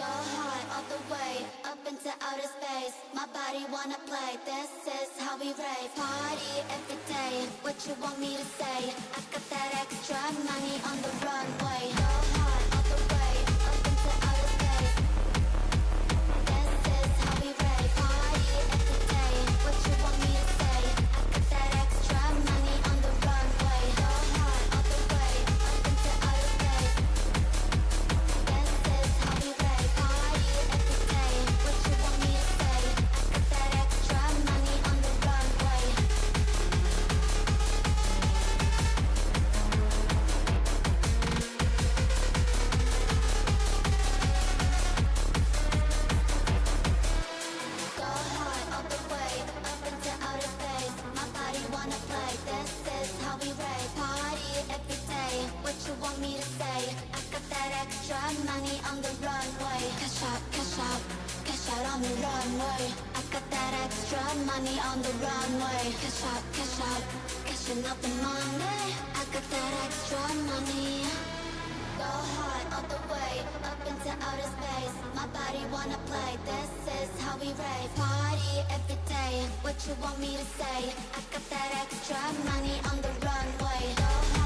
Go high all the way up into outer space. My body wanna play. This is how we rave. Party every day. What you want me to say? I got that extra money on the runway. Go high all the way up into outer space. This is how we rave. Party every day. What you want me to say? I got that extra money on the runway. Go high all the way up into outer space. This is how we rave. Party every day. What you want me to say? I got that extra money on the runway. Go high all the way up into outer space. My body wanna play. This is how we rave. Party every day. What you want me to say? I got that extra money on the runway. Cash out on the runway. I got that extra money on the runway. Cash out, cashing out the money. I got that extra money. Go high all the way up into outer space. My body wanna play. This is how we rave. Party every day. What you want me to say? I got that extra money on the runway. Go high.